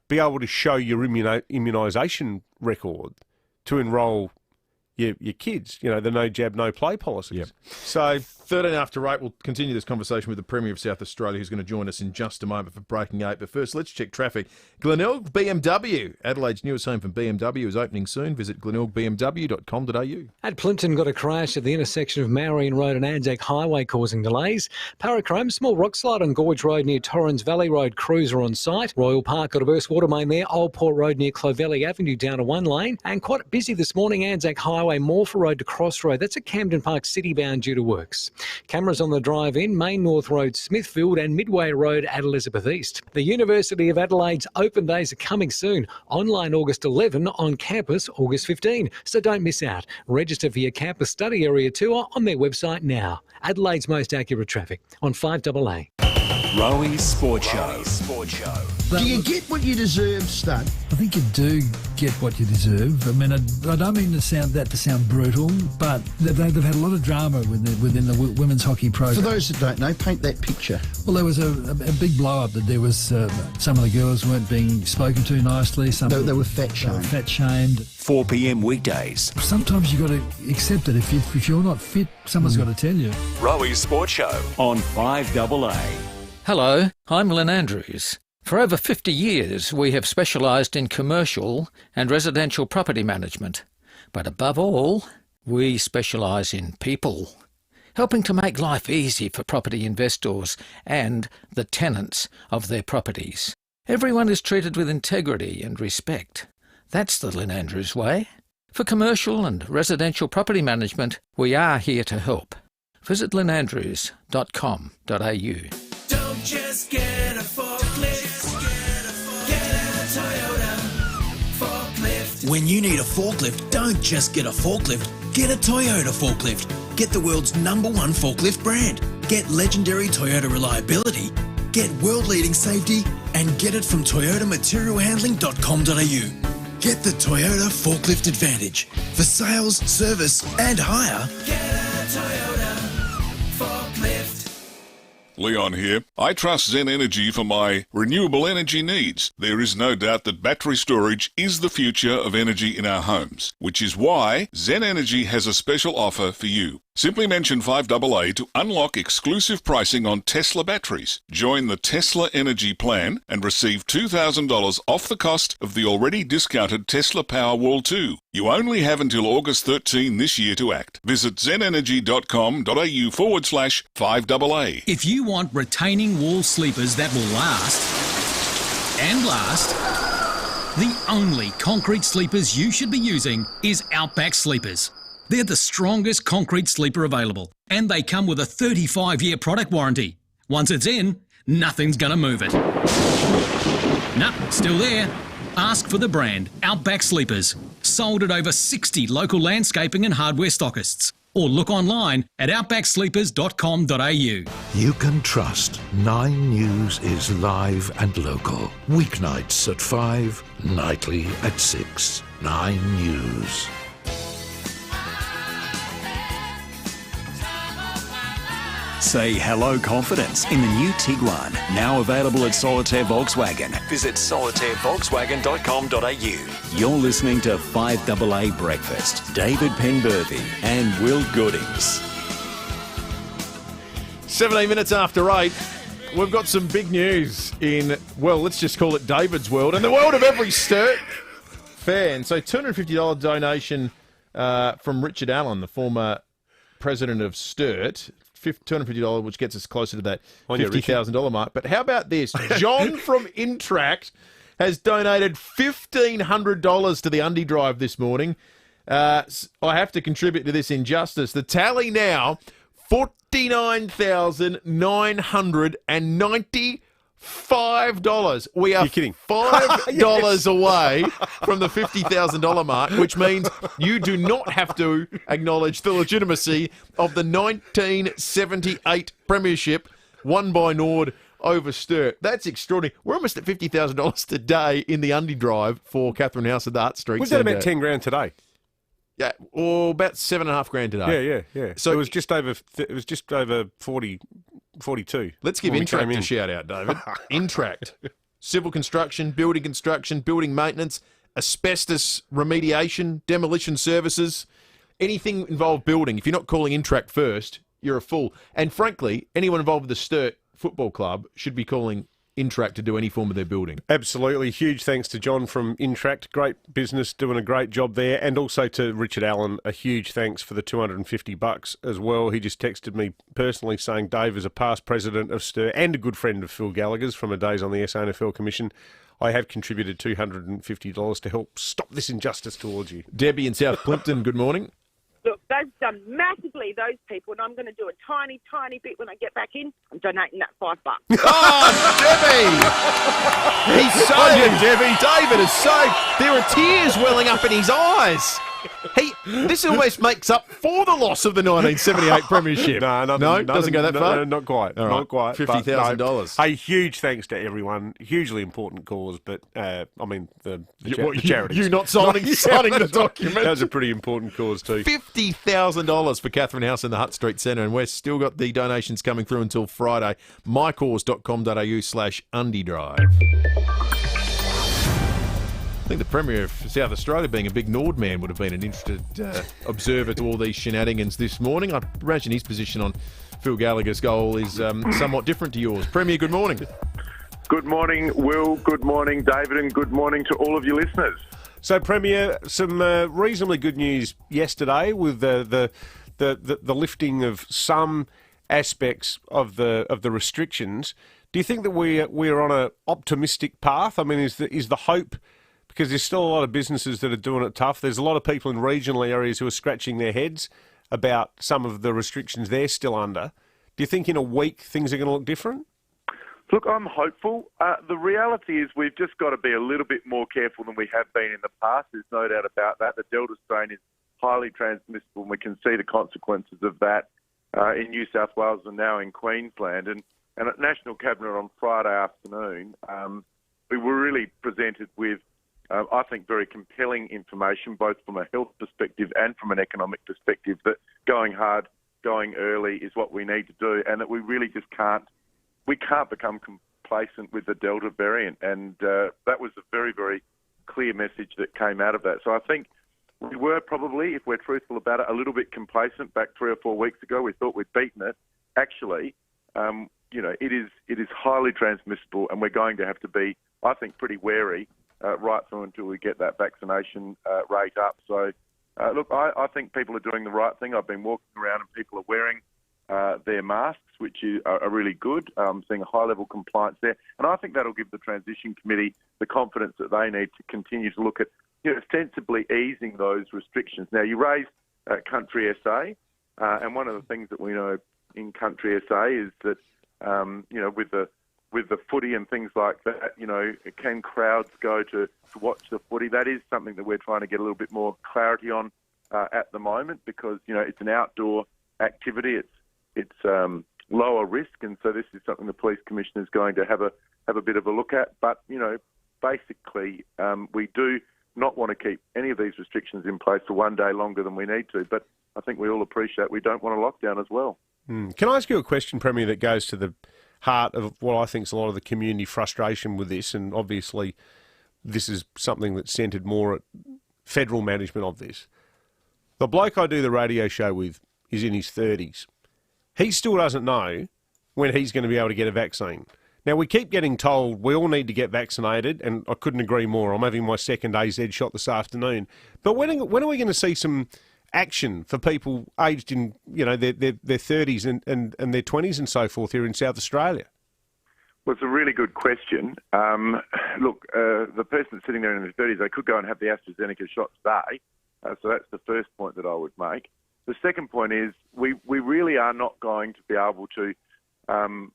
Speaker 10: be able to show your immunisation record to enrol your kids. You know, the no jab, no play policies.
Speaker 9: Yep.
Speaker 10: So
Speaker 9: 13 after 8, we'll continue this conversation with the Premier of South Australia, who's going to join us in just a moment for Breaking 8. But first, let's check traffic. Glenelg BMW, Adelaide's newest home for BMW, is opening soon. Visit glenelgbmw.com.au.
Speaker 6: At Plimpton, got a crash at the intersection of Marion Road and Anzac Highway causing delays. Parachrome, small rock slide on Gorge Road near Torrens Valley Road, cruiser on site. Royal Park got a burst water main there. Old Port Road near Clovelly Avenue down to one lane. And quite busy this morning, Anzac Highway, Morpher Road to Cross Road. That's at Camden Park City bound due to works. Cameras on the drive-in, Main North Road, Smithfield and Midway Road at Elizabeth East. The University of Adelaide's open days are coming soon. Online August 11, on campus August 15. So don't miss out. Register for your campus study area tour on their website now. Adelaide's most accurate traffic on 5AA.
Speaker 1: Rowie Sport Show.
Speaker 14: Do you get what you deserve, Stud? I think you do get what you deserve. I mean, I don't mean to sound brutal, but they've had a lot of drama within the women's hockey program. For those that don't know, paint that picture. Well, there was a big blow-up that there was some of the girls weren't being spoken to nicely. They were fat-shamed.
Speaker 1: 4 p.m. weekdays.
Speaker 14: Sometimes you've got to accept it. If you're not fit, someone's got to tell you.
Speaker 1: Rowie Sport Show on 5AA.
Speaker 15: Hello, I'm Lynn Andrews. For over 50 years, we have specialised in commercial and residential property management. But above all, we specialise in people, helping to make life easy for property investors and the tenants of their properties. Everyone is treated with integrity and respect. That's the Lynn Andrews way. For commercial and residential property management, we are here to help. Visit lynnandrews.com.au.
Speaker 7: Don't just get a forklift, get a Toyota forklift. When you need a forklift, don't just get a forklift, get a Toyota forklift. Get the world's #1 forklift brand. Get legendary Toyota reliability, get world-leading safety, and get it from toyotamaterialhandling.com.au. Get the Toyota Forklift Advantage. For sales, service, and hire, get a Toyota forklift.
Speaker 16: Leon here. I trust Zen Energy for my renewable energy needs. There is no doubt that battery storage is the future of energy in our homes, which is why Zen Energy has a special offer for you. Simply mention 5AA to unlock exclusive pricing on Tesla batteries. Join the Tesla Energy Plan and receive $2,000 off the cost of the already discounted Tesla Powerwall 2. You only have until August 13 this year to act. Visit zenenergy.com.au/5AA.
Speaker 28: If you want retaining wall sleepers that will last, the only concrete sleepers you should be using is Outback Sleepers. They're the strongest concrete sleeper available, and they come with a 35-year product warranty. Once it's in, nothing's going to move it. Nope, still there. Ask for the brand Outback Sleepers, sold at over 60 local landscaping and hardware stockists. Or look online at outbacksleepers.com.au.
Speaker 21: You can trust 9 News is live and local. Weeknights at 5, nightly at 6. 9 News.
Speaker 1: Say hello confidence in the new Tiguan, now available at Solitaire Volkswagen. Visit solitairevolkswagen.com.au. You're listening to 5AA Breakfast. David Penberthy and Will Goodings.
Speaker 9: 17 minutes after 8. We've got some big news in, well, let's just call it David's world and the world of every Sturt fan. So $250 donation from Richard Allen, the former president of Sturt. $250, which gets us closer to that $50,000 mark. But how about this? John from Intract has donated $1,500 to the Undy Drive this morning. I have to contribute to this injustice. The tally now, $49,995. We are $5 away from the $50,000 mark, which means you do not have to acknowledge the legitimacy of the 1978 premiership won by Nord over Sturt. That's extraordinary. We're almost at $50,000 today in the Undy Drive for Catherine House at the Art Street.
Speaker 10: Was that about 10 grand today?
Speaker 9: Yeah, or about $7.5 grand today.
Speaker 10: Yeah. So it was just over 42.
Speaker 9: Let's give Intract a shout out, David. Intract. Civil construction, building maintenance, asbestos remediation, demolition services. anything involved building, if you're not calling Intract first, you're a fool. And frankly, anyone involved with the Sturt Football Club should be calling Intract to do any form of their building.
Speaker 10: Absolutely. Huge thanks to John from Intract. Great business, doing a great job there. And also to Richard Allen, a huge thanks for the $250 as well. He just texted me personally saying, Dave, as a past president of Stir and a good friend of Phil Gallagher's from her days on the SANFL Commission, I have contributed $250 to help stop this injustice towards you.
Speaker 9: Debbie in South Plimpton, good morning.
Speaker 12: Look, they've done massively, those people, and I'm going to do a tiny, tiny bit when I get back in. I'm donating that $5.
Speaker 9: Oh, Debbie! He's saved, Debbie. David is saved. There are tears welling up in his eyes. This almost makes up for the loss of the 1978 Premiership.
Speaker 10: No,
Speaker 9: doesn't go that far?
Speaker 10: No, not quite.
Speaker 9: All right.
Speaker 10: Not quite.
Speaker 9: $50,000.
Speaker 10: Hey, huge thanks to everyone. Hugely important cause, but the charities.
Speaker 9: You not signing the document.
Speaker 10: That was a pretty important cause too.
Speaker 9: $50,000 for Catherine House in the Hutt Street Centre, and we've still got the donations coming through until Friday. mycause.com.au/undidrive. I think the Premier of South Australia, being a big Nord man, would have been an interested observer to all these shenanigans this morning. I imagine his position on Phil Gallagher's goal is somewhat different to yours. Premier, good morning.
Speaker 17: Good morning, Will. Good morning, David, and good morning to all of your listeners.
Speaker 10: So, Premier, some reasonably good news yesterday with the lifting of some aspects of the restrictions. Do you think that we're on an optimistic path? I mean, is the hope? Because there's still a lot of businesses that are doing it tough. There's a lot of people in regional areas who are scratching their heads about some of the restrictions they're still under. Do you think in a week things are going to look different?
Speaker 17: Look, I'm hopeful. The reality is we've just got to be a little bit more careful than we have been in the past. There's no doubt about that. The Delta strain is highly transmissible, and we can see the consequences of that in New South Wales and now in Queensland. And at National Cabinet on Friday afternoon, we were really presented with I think very compelling information, both from a health perspective and from an economic perspective, that going hard, going early is what we need to do, and that we really just can't become complacent with the Delta variant. And that was a very, very clear message that came out of that. So I think we were probably, if we're truthful about it, a little bit complacent back 3 or 4 weeks ago. We thought we'd beaten it. Actually, it is highly transmissible, and we're going to have to be, I think, pretty wary right through until we get that vaccination rate up. So, look, I think people are doing the right thing. I've been walking around and people are wearing their masks, which are really good. I'm seeing a high-level compliance there. And I think that'll give the Transition Committee the confidence that they need to continue to look at, sensibly easing those restrictions. Now, you raised Country SA, and one of the things that we know in Country SA is that, with the footy and things like that, can crowds go to watch the footy? That is something that we're trying to get a little bit more clarity on at the moment, because, it's an outdoor activity. It's lower risk, and so this is something the Police Commissioner is going to have a bit of a look at. But, basically, we do not want to keep any of these restrictions in place for one day longer than we need to. But I think we all appreciate we don't want a lockdown as well.
Speaker 10: Can I ask you a question, Premier, that goes to the heart of what I think is a lot of the community frustration with this, and obviously this is something that's centred more at federal management of this. The bloke I do the radio show with is in his 30s. He still doesn't know when he's going to be able to get a vaccine. Now, we keep getting told we all need to get vaccinated, and I couldn't agree more. I'm having my second AZ shot this afternoon. But when are we going to see some action for people aged in their 30s and their 20s and so forth here in South Australia?
Speaker 17: Well, it's a really good question. Look, the person that's sitting there in their 30s, they could go and have the AstraZeneca shot today. So that's the first point that I would make. The second point is we really are not going to be able to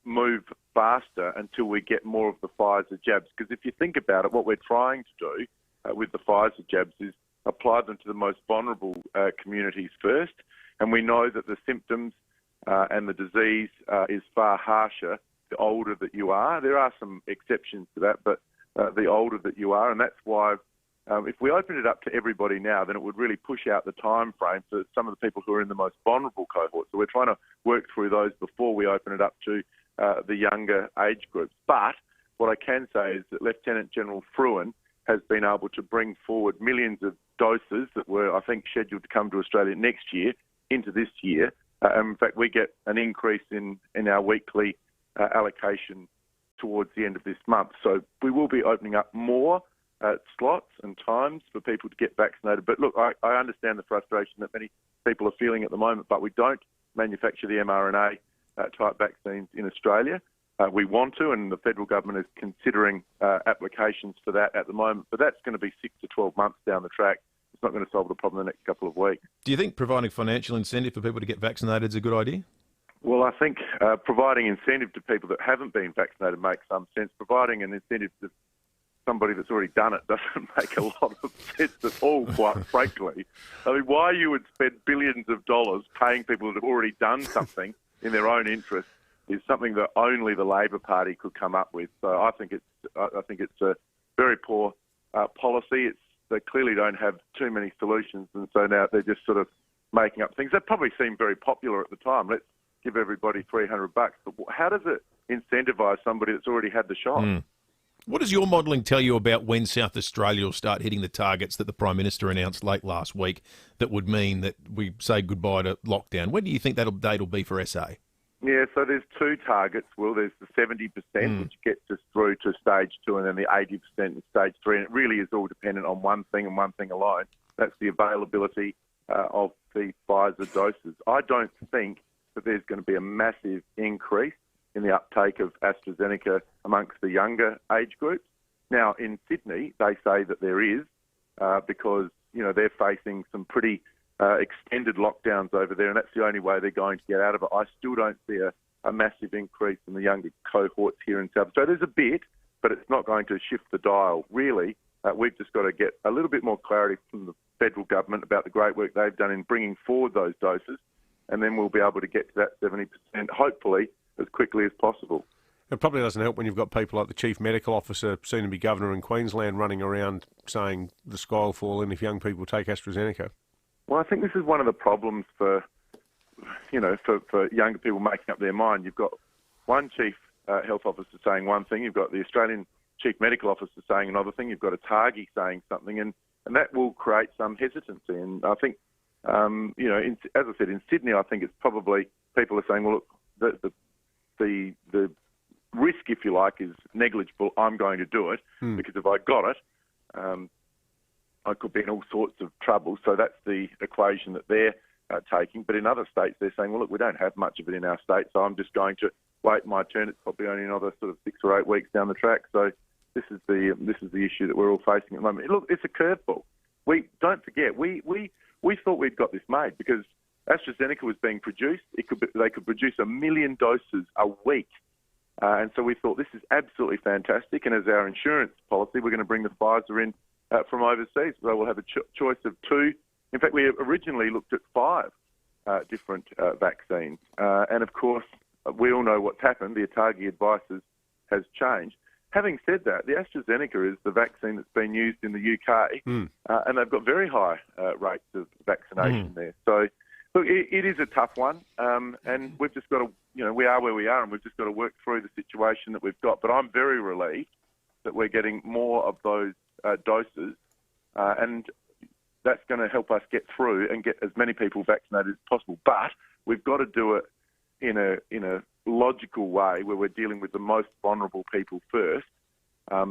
Speaker 17: move faster until we get more of the Pfizer jabs. Because if you think about it, what we're trying to do with the Pfizer jabs is apply them to the most vulnerable communities first. And we know that the symptoms and the disease is far harsher the older that you are. There are some exceptions to that, but the older that you are. And that's why if we open it up to everybody now, then it would really push out the time frame for some of the people who are in the most vulnerable cohorts. So we're trying to work through those before we open it up to the younger age groups. But what I can say is that Lieutenant General Fruin has been able to bring forward millions of doses that were, I think, scheduled to come to Australia next year into this year. In fact, we get an increase in our weekly allocation towards the end of this month. So we will be opening up more slots and times for people to get vaccinated. But look, I understand the frustration that many people are feeling at the moment, but we don't manufacture the mRNA type vaccines in Australia. We want to, and the federal government is considering applications for that at the moment. But that's going to be 6 to 12 months down the track. It's not going to solve the problem in the next couple of weeks.
Speaker 9: Do you think providing financial incentive for people to get vaccinated is a good idea?
Speaker 17: Well, I think providing incentive to people that haven't been vaccinated makes some sense. Providing an incentive to somebody that's already done it doesn't make a lot of sense at all, quite frankly. I mean, why you would spend billions of dollars paying people that have already done something in their own interest is something that only the Labor Party could come up with. So I think it's a very poor policy. They clearly don't have too many solutions, and so now they're just sort of making up things. That probably seemed very popular at the time. Let's give everybody $300. But how does it incentivise somebody that's already had the shot?
Speaker 9: What does your modelling tell you about when South Australia will start hitting the targets that the Prime Minister announced late last week that would mean that we say goodbye to lockdown? When do you think that date will be for SA?
Speaker 17: Yeah, so there's two targets, Will. There's the 70%, which gets us through to stage 2, and then the 80% in stage 3. And it really is all dependent on one thing and one thing alone. That's the availability of the Pfizer doses. I don't think that there's going to be a massive increase in the uptake of AstraZeneca amongst the younger age groups. Now, in Sydney, they say that there is because, they're facing some pretty extended lockdowns over there, and that's the only way they're going to get out of it. I still don't see a massive increase in the younger cohorts here in South Australia. There's a bit, but it's not going to shift the dial. Really, we've just got to get a little bit more clarity from the federal government about the great work they've done in bringing forward those doses, and then we'll be able to get to that 70%, hopefully, as quickly as possible.
Speaker 10: It probably doesn't help when you've got people like the Chief Medical Officer, soon to be Governor in Queensland, running around saying the sky will fall in if young people take AstraZeneca.
Speaker 17: Well, I think this is one of the problems for younger people making up their mind. You've got one Chief Health Officer saying one thing, you've got the Australian Chief Medical Officer saying another thing, you've got a Targi saying something, and that will create some hesitancy. And I think, as I said, in Sydney, I think it's probably people are saying, well, look, the risk, if you like, is negligible. I'm going to do it because if I got it, I could be in all sorts of trouble. So that's the equation that they're taking. But in other states, they're saying, well, look, we don't have much of it in our state, so I'm just going to wait my turn. It's probably only another sort of 6 or 8 weeks down the track. So this is the issue that we're all facing at the moment. Look, it's a curveball. Don't forget, we thought we'd got this made because AstraZeneca was being produced. They could produce 1 million doses a week. And so we thought this is absolutely fantastic. And as our insurance policy, we're going to bring the Pfizer in from overseas. So we'll have a choice of 2. In fact, we originally looked at 5 different vaccines. And of course, we all know what's happened. The ATAGI advice has changed. Having said that, the AstraZeneca is the vaccine that's been used in the UK, and they've got very high rates of vaccination there. So, look, it is a tough one, and we've just got to, we are where we are, and we've just got to work through the situation that we've got. But I'm very relieved that we're getting more of those doses, and that's going to help us get through and get as many people vaccinated as possible. But we've got to do it in a logical way where we're dealing with the most vulnerable people first,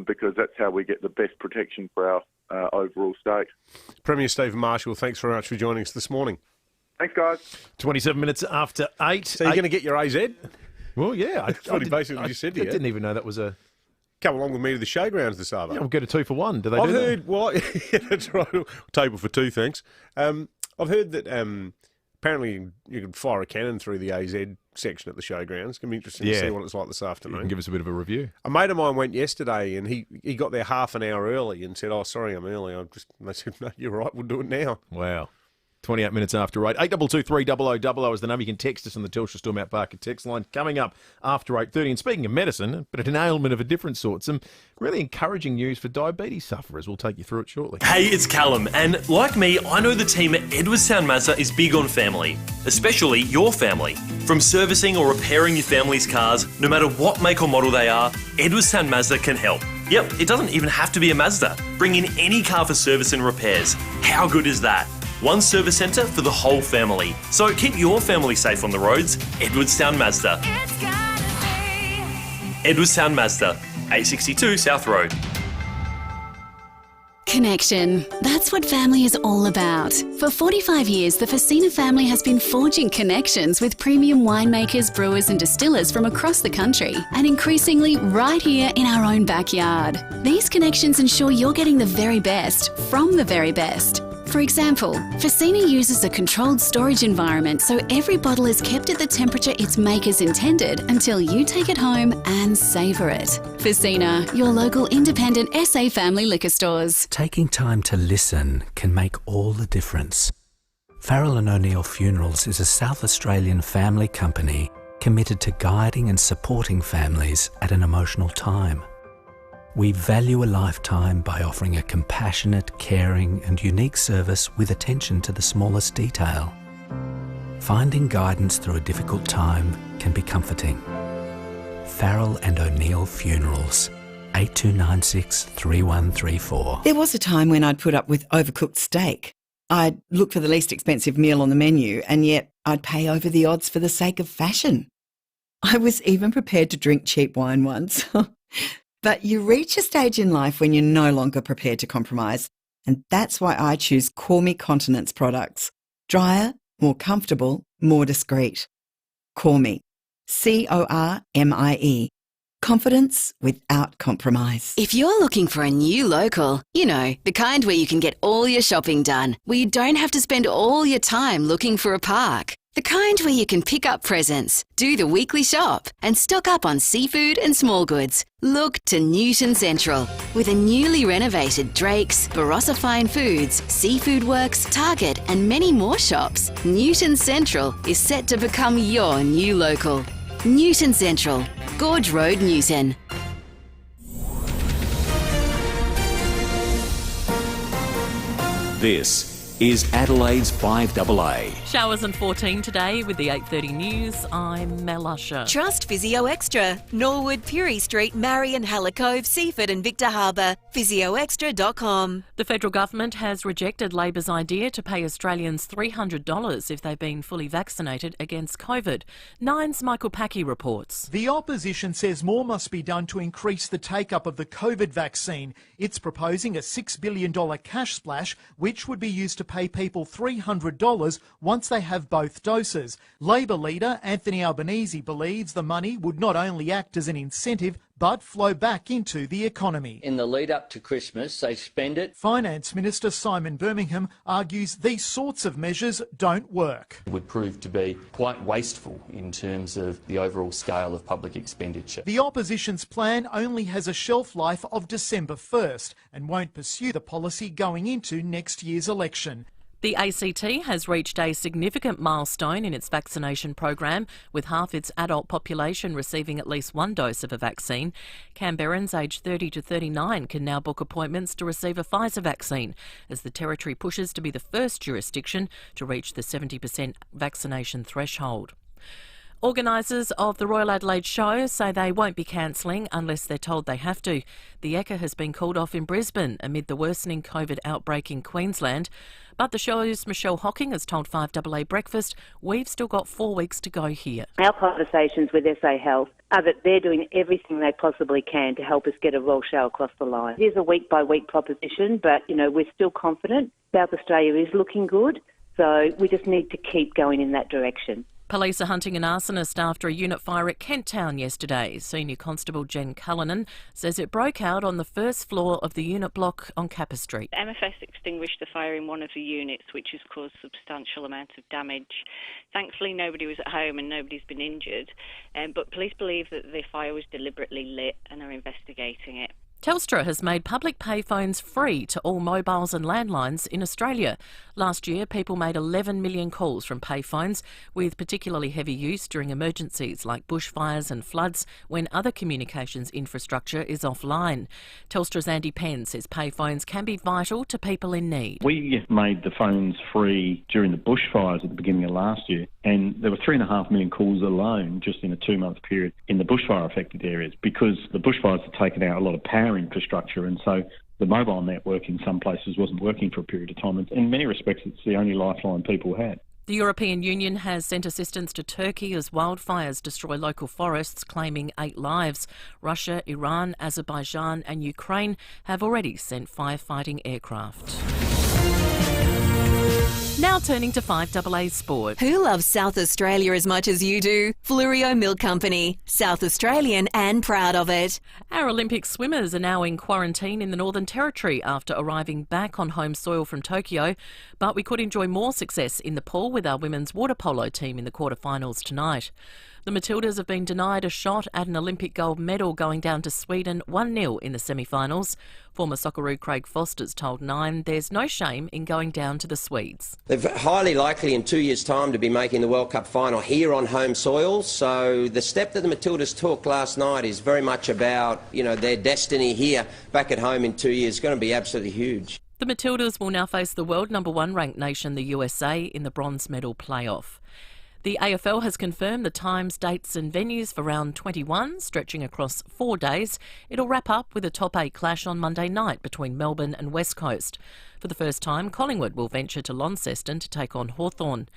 Speaker 17: because that's how we get the best protection for our overall state.
Speaker 10: Premier Stephen Marshall, thanks very much for joining us this morning.
Speaker 17: Thanks, guys.
Speaker 9: 27 minutes after 8.
Speaker 10: So you're going to get your AZ?
Speaker 9: Well, yeah.
Speaker 10: That's what he basically just said to you.
Speaker 9: I didn't even know that was a...
Speaker 10: Come along with me to the showgrounds this afternoon.
Speaker 9: Yeah, we'll get a 2 for 1. Do they
Speaker 10: I've
Speaker 9: do
Speaker 10: heard,
Speaker 9: that?
Speaker 10: well, yeah, that's right. Table for 2, thanks. I've heard that apparently you can fire a cannon through the AZ section at the showgrounds. It's going to be interesting to see what it's like this afternoon.
Speaker 9: You can give us a bit of a review.
Speaker 10: A mate of mine went yesterday and he got there half an hour early and said, "Oh, sorry, I'm early." And they said, "No, you're right. We'll do it now."
Speaker 9: Wow. 28 minutes after 8. 822 300 is the number. You can text us on the Telstra Storm Out Parker text line. Coming up after 8:30. And speaking of medicine, but an ailment of a different sort, some really encouraging news for diabetes sufferers. We'll take you through it shortly.
Speaker 18: Hey, it's Callum, and like me, I know the team at Edwardstown Mazda is big on family, especially your family. From servicing or repairing your family's cars, no matter what make or model they are, Edwardstown Mazda can help. Yep, it doesn't even have to be a Mazda. Bring in any car for service and repairs. How good is that? One service centre for the whole family. So keep your family safe on the roads. Edwardstown Mazda. Edwardstown Mazda, A62 South Road.
Speaker 19: Connection. That's what family is all about. For 45 years, the FIVEaa family has been forging connections with premium winemakers, brewers and distillers from across the country, and increasingly right here in our own backyard. These connections ensure you're getting the very best from the very best. For example, FIVEaa uses a controlled storage environment so every bottle is kept at the temperature its makers intended until you take it home and savour it. FIVEaa, your local independent SA family liquor stores.
Speaker 20: Taking time to listen can make all the difference. Farrell & O'Neill Funerals is a South Australian family company committed to guiding and supporting families at an emotional time. We value a lifetime by offering a compassionate, caring and unique service with attention to the smallest detail. Finding guidance through a difficult time can be comforting. Farrell & O'Neill Funerals, 8296 3134.
Speaker 22: There was a time when I'd put up with overcooked steak. I'd look for the least expensive meal on the menu, and yet I'd pay over the odds for the sake of fashion. I was even prepared to drink cheap wine once. But you reach a stage in life when you're no longer prepared to compromise, and that's why I choose Call Me Continence products. Drier, more comfortable, more discreet. Call Me. CORMIE. Confidence without compromise.
Speaker 19: If you're looking for a new local, you know, the kind where you can get all your shopping done, where you don't have to spend all your time looking for a park. The kind where you can pick up presents, do the weekly shop, and stock up on seafood and small goods. Look to Newton Central. With a newly renovated Drake's, Barossa Fine Foods, Seafood Works, Target, and many more shops, Newton Central is set to become your new local. Newton Central, Gorge Road, Newton.
Speaker 1: This is Adelaide's 5AA.
Speaker 2: Showers and 14 today with the 8:30 news. I'm Mel Usher.
Speaker 3: Trust Physio Extra. Norwood, Puri Street, Marion, Hallicove, Seaford and Victor Harbour. PhysioExtra.com.
Speaker 2: The federal government has rejected Labor's idea to pay Australians $300 if they've been fully vaccinated against COVID. Nine's Michael Packy reports.
Speaker 23: The opposition says more must be done to increase the take-up of the COVID vaccine. It's proposing a $6 billion cash splash, which would be used to pay people $300 once they have both doses. Labor leader Anthony Albanese believes the money would not only act as an incentive but flow back into the economy.
Speaker 24: In the lead up to Christmas, they spend it.
Speaker 23: Finance Minister Simon Birmingham argues these sorts of measures don't work.
Speaker 25: It would prove to be quite wasteful in terms of the overall scale of public expenditure.
Speaker 23: The opposition's plan only has a shelf life of December 1st and won't pursue the policy going into next year's election.
Speaker 2: The ACT has reached a significant milestone in its vaccination program, with half its adult population receiving at least one dose of a vaccine. Canberrans aged 30 to 39 can now book appointments to receive a Pfizer vaccine, as the territory pushes to be the first jurisdiction to reach the 70% vaccination threshold. Organisers of the Royal Adelaide Show say they won't be cancelling unless they're told they have to. The Ekka has been called off in Brisbane amid the worsening COVID outbreak in Queensland. But the show's Michelle Hocking has told 5AA Breakfast, we've still got 4 weeks to go here.
Speaker 26: Our conversations with SA Health are that they're doing everything they possibly can to help us get a Royal Show across the line. It is a week-by-week proposition, but, we're still confident. South Australia is looking good, so we just need to keep going in that direction.
Speaker 2: Police are hunting an arsonist after a unit fire at Kent Town yesterday. Senior Constable Jen Cullinan says it broke out on the first floor of the unit block on Kappa Street.
Speaker 27: MFS extinguished the fire in one of the units, which has caused substantial amounts of damage. Thankfully, nobody was at home and nobody's been injured, but police believe that the fire was deliberately lit and are investigating it.
Speaker 2: Telstra has made public payphones free to all mobiles and landlines in Australia. Last year, people made 11 million calls from payphones, with particularly heavy use during emergencies like bushfires and floods when other communications infrastructure is offline. Telstra's Andy Penn says payphones can be vital to people in need.
Speaker 29: We made the phones free during the bushfires at the beginning of last year, and there were 3.5 million calls alone just in a 2-month period in the bushfire-affected areas, because the bushfires have taken out a lot of power wire infrastructure, and so the mobile network in some places wasn't working for a period of time. And in many respects, it's the only lifeline people had.
Speaker 2: The European Union has sent assistance to Turkey as wildfires destroy local forests, claiming 8 lives. Russia, Iran, Azerbaijan and Ukraine have already sent firefighting aircraft. Now turning to 5AA Sport.
Speaker 3: Who loves South Australia as much as you do? Fluorio Milk Company. South Australian and proud of it.
Speaker 2: Our Olympic swimmers are now in quarantine in the Northern Territory after arriving back on home soil from Tokyo. But we could enjoy more success in the pool with our women's water polo team in the quarterfinals tonight. The Matildas have been denied a shot at an Olympic gold medal, going down to Sweden 1-0 in the semi-finals. Former Socceroo Craig Foster's told Nine there's no shame in going down to the Swedes.
Speaker 4: They're highly likely in 2 years' time to be making the World Cup final here on home soil. So the step that the Matildas took last night is very much about, their destiny here back at home in 2 years. It's going to be absolutely huge.
Speaker 2: The Matildas will now face the world number 1 ranked nation, the USA, in the bronze medal playoff. The AFL has confirmed the times, dates and venues for round 21, stretching across 4 days. It'll wrap up with a top 8 clash on Monday night between Melbourne and West Coast. For the first time, Collingwood will venture to Launceston to take on Hawthorn.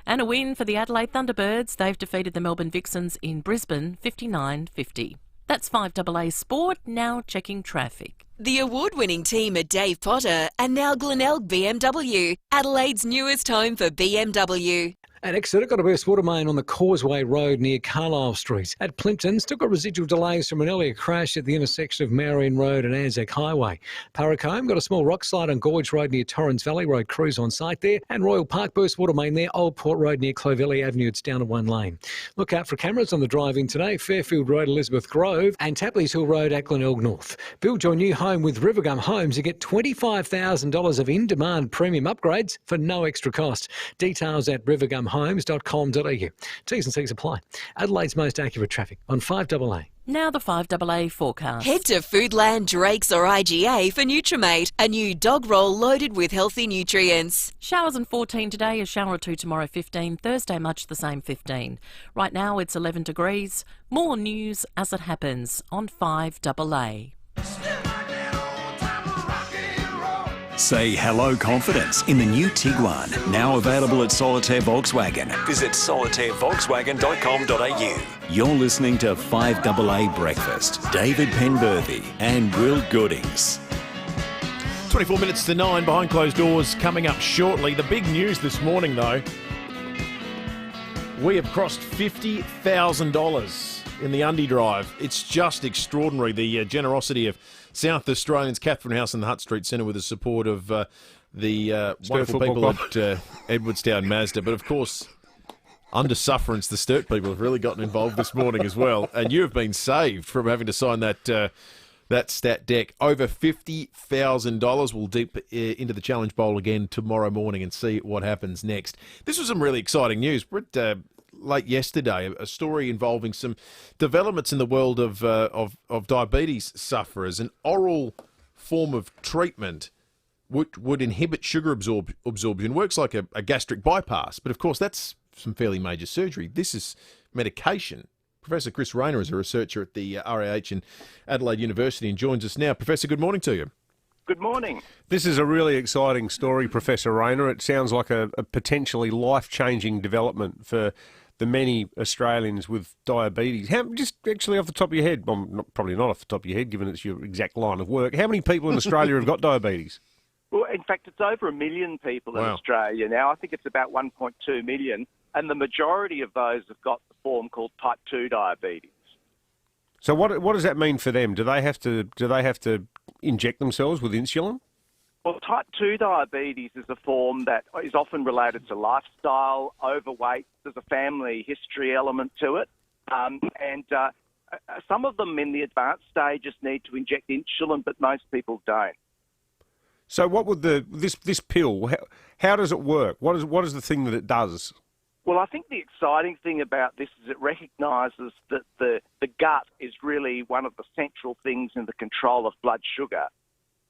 Speaker 2: And a win for the Adelaide Thunderbirds. They've defeated the Melbourne Vixens in Brisbane 59-50. That's 5AA Sport, now checking traffic.
Speaker 3: The award-winning team at Dave Potter and now Glenelg BMW, Adelaide's newest home for BMW.
Speaker 5: At Exeter, got a burst water main on the Causeway Road near Carlisle Street. At Plimpton, still got residual delays from an earlier crash at the intersection of Marion Road and Anzac Highway. Parracombe, got a small rock slide on Gorge Road near Torrens Valley Road. Crews on site there. And Royal Park burst water main there, Old Port Road near Clovelly Avenue. It's down to 1 lane. Look out for cameras on the drive-in today. Fairfield Road, Elizabeth Grove and Tapley's Hill Road at Glenelg North. Build your new home with Rivergum Homes. You get $25,000 of in-demand premium upgrades for no extra cost. Details at rivergumhomes.com.au. T's and C's apply. Adelaide's most accurate traffic on 5AA.
Speaker 2: Now the 5AA forecast.
Speaker 3: Head to Foodland, Drake's or IGA for Nutrimate, a new dog roll loaded with healthy nutrients.
Speaker 2: Showers and 14 today, a shower or 2 tomorrow 15, Thursday much the same 15. Right now it's 11 degrees. More news as it happens on 5AA.
Speaker 1: Say hello confidence in the new Tiguan, now available at Solitaire Volkswagen. Visit solitairevolkswagen.com.au. You're listening to 5AA Breakfast. David Penberthy and Will Goodings.
Speaker 9: 24 minutes to 9, behind closed doors, coming up shortly. The big news this morning, though, we have crossed $50,000 in the Undie Drive. It's just extraordinary, the generosity of South Australians. Catherine House and the Hutt Street Centre with the support of the wonderful people at Edwardstown Mazda. But of course, under sufferance, the Sturt people have really gotten involved this morning as well. And you have been saved from having to sign that stat deck. Over $50,000. We'll deep into the Challenge Bowl again tomorrow morning and see what happens next. This was some really exciting news. Britt, late yesterday, a story involving some developments in the world of diabetes sufferers. An oral form of treatment would inhibit sugar absorption. Works like a gastric bypass, but of course that's some fairly major surgery. This is medication. Professor Chris Rayner is a researcher at the RAH in Adelaide University and joins us now. Professor, good morning to you.
Speaker 6: Good morning.
Speaker 10: This is a really exciting story, Professor Rayner. It sounds like a potentially life-changing development for the many Australians with diabetes. Just actually off the top of your head, well, probably not off the top of your head, given it's your exact line of work, how many people in Australia have got diabetes?
Speaker 6: Well, in fact, it's over 1 million people in Australia now. I think it's about 1.2 million, and the majority of those have got the form called type 2 diabetes.
Speaker 10: So what does that mean for them? Do they have to inject themselves with insulin?
Speaker 6: Well, type 2 diabetes is a form that is often related to lifestyle, overweight. There's a family history element to it. Some of them in the advanced stages need to inject insulin, but most people don't.
Speaker 10: So what would this pill, how does it work? What is the thing that it does?
Speaker 6: Well, I think the exciting thing about this is it recognises that the gut is really one of the central things in the control of blood sugar.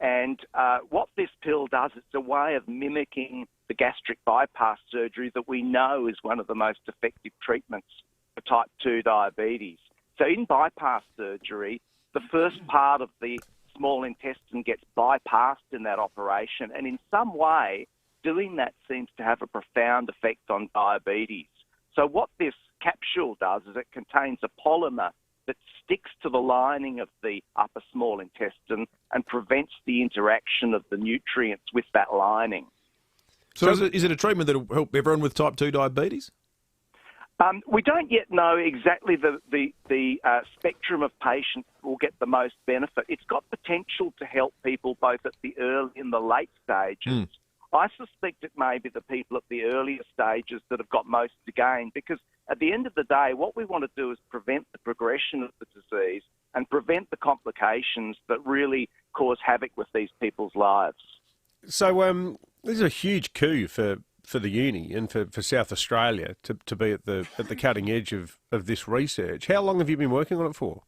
Speaker 6: And what this pill does, it's a way of mimicking the gastric bypass surgery that we know is one of the most effective treatments for type 2 diabetes. So in bypass surgery, the first part of the small intestine gets bypassed in that operation, and in some way, doing that seems to have a profound effect on diabetes. So what this capsule does is it contains a polymer that sticks to the lining of the upper small intestine and prevents the interaction of the nutrients with that lining.
Speaker 9: So is it a treatment that will help everyone with type 2 diabetes?
Speaker 6: We don't yet know exactly the spectrum of patients who will get the most benefit. It's got potential to help people both at the early and the late stages. I suspect it may be the people at the earlier stages that have got most to gain, because at the end of the day, what we want to do is prevent the progression of the disease and prevent the complications that really cause havoc with these people's lives.
Speaker 10: So this is a huge coup for the uni and for South Australia to be at the cutting edge of this research. How long have you been working on it for?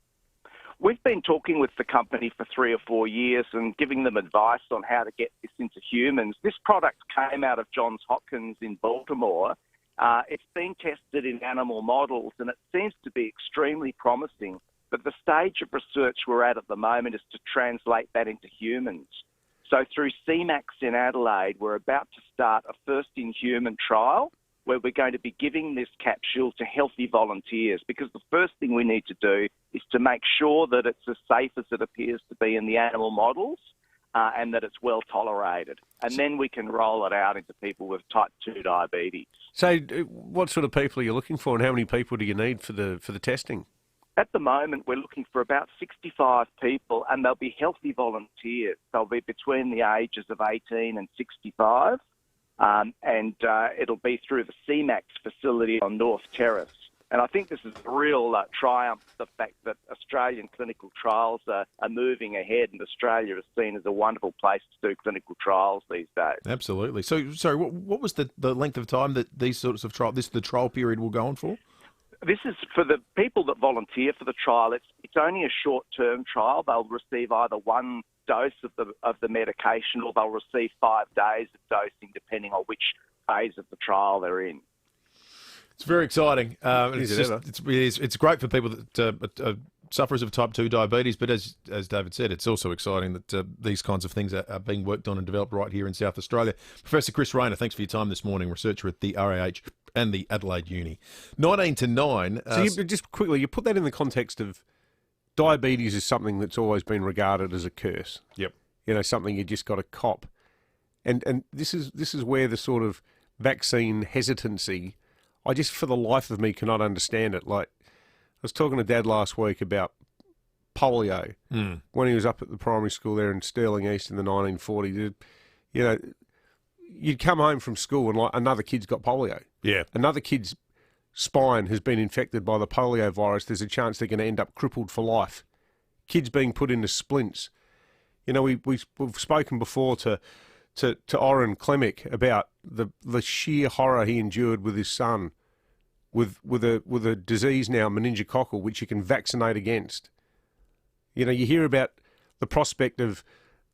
Speaker 6: We've been talking with the company for 3 or 4 years and giving them advice on how to get this into humans. This product came out of Johns Hopkins in Baltimore. It's been tested in animal models and it seems to be extremely promising. But the stage of research we're at the moment is to translate that into humans. So through CMAX in Adelaide, we're about to start a first-in-human trial where we're going to be giving this capsule to healthy volunteers, because the first thing we need to do is to make sure that it's as safe as it appears to be in the animal models and that it's well tolerated. And then we can roll it out into people with type 2 diabetes.
Speaker 10: So what sort of people are you looking for and how many people do you need for the testing?
Speaker 6: At the moment, we're looking for about 65 people, and they'll be healthy volunteers. They'll be between the ages of 18 and 65, and it'll be through the CMAX facility on North Terrace. And I think this is a real triumph, the fact that Australian clinical trials are moving ahead, and Australia is seen as a wonderful place to do clinical trials these days.
Speaker 9: Absolutely. So, sorry, what was the length of time that these sorts of the trial period will go on for?
Speaker 6: This is for the people that volunteer for the trial. It's only a short-term trial. They'll receive either one dose of the medication, or they'll receive 5 days of dosing, depending on which phase of the trial they're in.
Speaker 9: It's very exciting. It's great for people that sufferers of type 2 diabetes, but as David said, it's also exciting that these kinds of things are being worked on and developed right here in South Australia. Professor Chris Rayner, thanks for your time this morning, researcher at the RAH and the Adelaide Uni. 19 to 9.
Speaker 10: So just quickly, you put that in the context of diabetes is something that's always been regarded as a curse.
Speaker 9: Yep.
Speaker 10: You know, something you just got to cop. And this is where the sort of vaccine hesitancy, I just for the life of me cannot understand it. Like, I was talking to Dad last week about polio when he was up at the primary school there in Stirling East in the 1940s. You know, you'd come home from school and like another kid's got polio.
Speaker 9: Yeah.
Speaker 10: Another kid's spine has been infected by the polio virus. There's a chance they're going to end up crippled for life. Kids being put into splints. You know, we've spoken before to Oren Klemick about the sheer horror he endured with his son. With a disease now, meningococcal, which you can vaccinate against. You know, you hear about the prospect of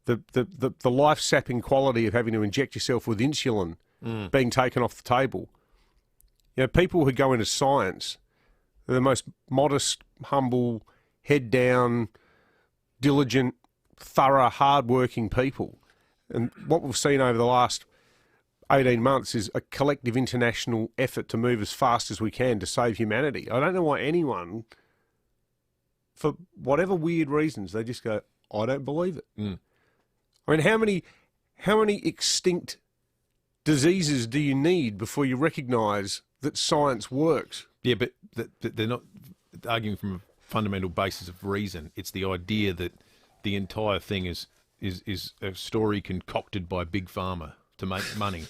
Speaker 10: the life-sapping quality of having to inject yourself with insulin being taken off the table. You know, people who go into science are the most modest, humble, head down, diligent, thorough, hard-working people. And what we've seen over the last 18 months is a collective international effort to move as fast as we can to save humanity. I don't know why anyone, for whatever weird reasons, they just go, I don't believe it. I mean, how many extinct diseases do you need before you recognise that science works?
Speaker 9: Yeah, but they're not arguing from a fundamental basis of reason. It's the idea that the entire thing is a story concocted by Big Pharma to make money.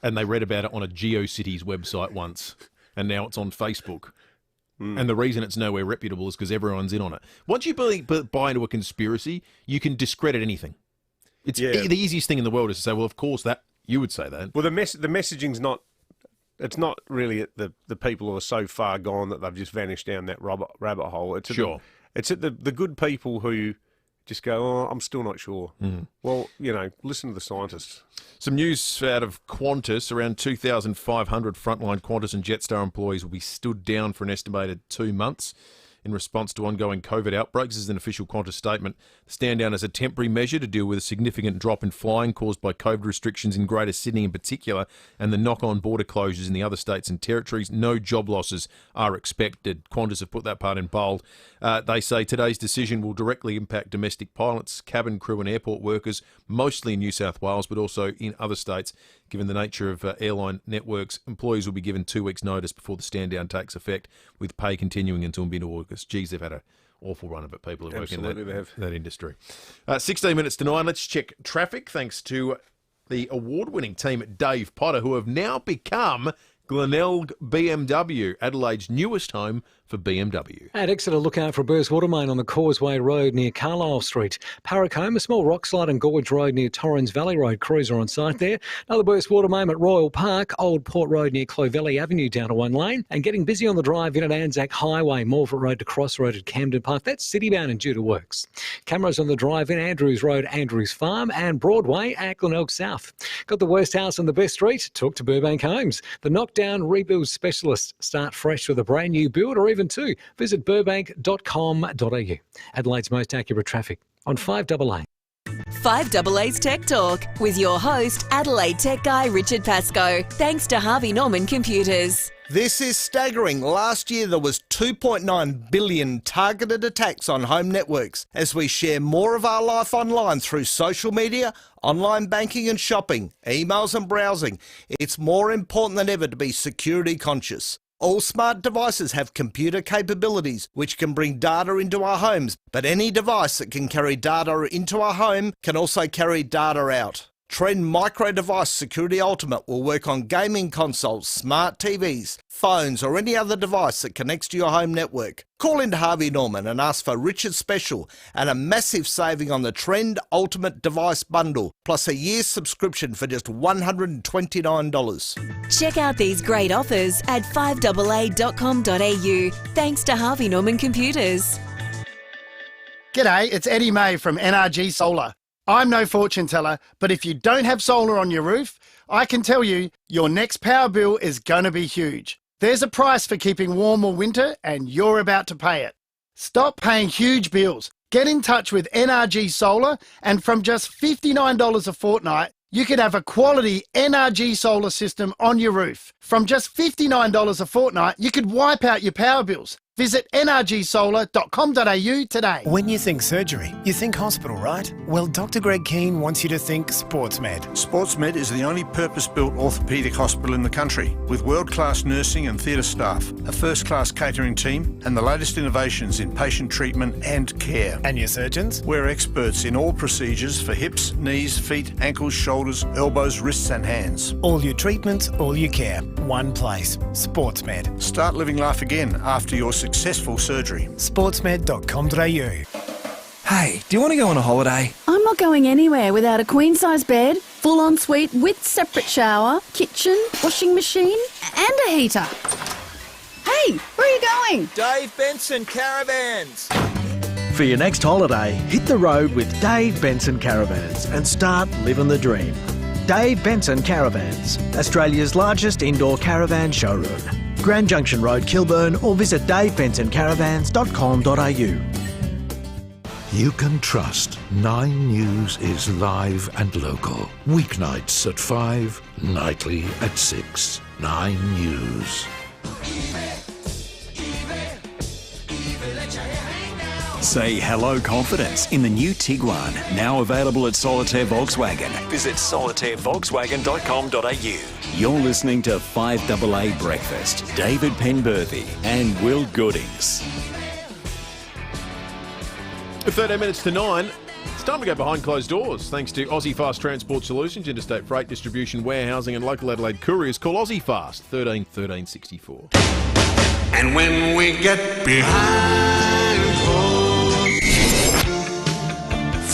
Speaker 9: And they read about it on a GeoCities website once, and now it's on Facebook. And the reason it's nowhere reputable is because everyone's in on it. Once you buy into a conspiracy, you can discredit anything. It's the easiest thing in the world is to say, well, of course, that you would say that.
Speaker 10: Well, the messaging's not. It's not really at the people who are so far gone that they've just vanished down that rabbit hole. It's at the good people who just go, oh, I'm still not sure. Well, you know, listen to the scientists.
Speaker 9: Some news out of Qantas. Around 2,500 frontline Qantas and Jetstar employees will be stood down for an estimated 2 months in response to ongoing COVID outbreaks. This is an official Qantas statement. The stand down is a temporary measure to deal with a significant drop in flying caused by COVID restrictions in Greater Sydney in particular and the knock-on border closures in the other states and territories. No job losses are expected. Qantas have put that part in bold. They say today's decision will directly impact domestic pilots, cabin crew and airport workers, mostly in New South Wales, but also in other states. Given the nature of airline networks, employees will be given 2 weeks' notice before the stand down takes effect, with pay continuing until mid-August. Geez, they've had an awful run of it, people who work in that industry. 16 minutes to 9. Let's check traffic, thanks to the award-winning team at Dave Potter, who have now become Glenelg BMW, Adelaide's newest home for BMW.
Speaker 5: At Exeter, look out for a burst water main on the Causeway Road near Carlisle Street. Parracombe, a small rock slide on Gorge Road near Torrens Valley Road. Crews are on site there. Another burst water main at Royal Park, Old Port Road near Clovelly Avenue down to one lane. And getting busy on the drive in at Anzac Highway, Morford Road to Cross Road at Camden Park. That's city-bound and due to works. Cameras on the drive in Andrews Road, Andrews Farm and Broadway at Glenelg South. Got the worst house on the best street? Talk to Burbank Homes. The knockdown rebuild specialists. Start fresh with a brand new build or even two. Visit burbank.com.au. Adelaide's most accurate traffic on 5AA.
Speaker 3: 5AA's Tech Talk with your host, Adelaide Tech Guy Richard Pascoe. Thanks to Harvey Norman Computers.
Speaker 7: This is staggering. Last year there was 2.9 billion targeted attacks on home networks as we share more of our life online through social media, online banking and shopping, emails and browsing. It's more important than ever to be security conscious. All smart devices have computer capabilities which can bring data into our homes, but any device that can carry data into our home can also carry data out. Trend Micro Device Security Ultimate will work on gaming consoles, smart TVs, phones or any other device that connects to your home network. Call into Harvey Norman and ask for Richard's Special and a massive saving on the Trend Ultimate Device Bundle, plus a year's subscription for just $129.
Speaker 3: Check out these great offers at 5AA.com.au. Thanks to Harvey Norman Computers.
Speaker 8: G'day, it's Eddie May from NRG Solar. I'm no fortune teller, but if you don't have solar on your roof, I can tell you your next power bill is going to be huge. There's a price for keeping warm all winter and you're about to pay it. Stop paying huge bills. Get in touch with NRG Solar and from just $59 a fortnight, you could have a quality NRG solar system on your roof. From just $59 a fortnight, you could wipe out your power bills. Visit nrgsolar.com.au today.
Speaker 11: When you think surgery, you think hospital, right? Well, Dr. Greg Keane wants you to think SportsMed.
Speaker 13: SportsMed is the only purpose-built orthopaedic hospital in the country, with world-class nursing and theatre staff, a first-class catering team, and the latest innovations in patient treatment and care.
Speaker 11: And your surgeons?
Speaker 13: We're experts in all procedures for hips, knees, feet, ankles, shoulders, elbows, wrists and hands.
Speaker 11: All your treatments, all your care. One place. SportsMed.
Speaker 13: Start living life again after your successful surgery.
Speaker 11: Sportsmed.com.au.
Speaker 14: Hey, do you want to go on a holiday?
Speaker 15: I'm not going anywhere without a queen-size bed, full ensuite with separate shower, kitchen, washing machine and a heater. Hey, where are you going?
Speaker 14: Dave Benson Caravans.
Speaker 16: For your next holiday, hit the road with Dave Benson Caravans and start living the dream. Dave Benson Caravans, Australia's largest indoor caravan showroom. Grand Junction Road, Kilburn, or visit davebensoncaravans.com.au.
Speaker 21: You can trust 9 News is live and local. Weeknights at 5, nightly at 6. 9 News.
Speaker 1: Say hello confidence in the new Tiguan, now available at Solitaire Volkswagen. Visit solitairevolkswagen.com.au. You're listening to 5AA Breakfast. David Penberthy and Will Goodings.
Speaker 9: 13 minutes to 9. It's time to go behind closed doors. Thanks to Aussie Fast Transport Solutions, interstate freight distribution, warehousing and local Adelaide couriers. Call Aussie Fast 13 13 64.
Speaker 28: And when we get behind closed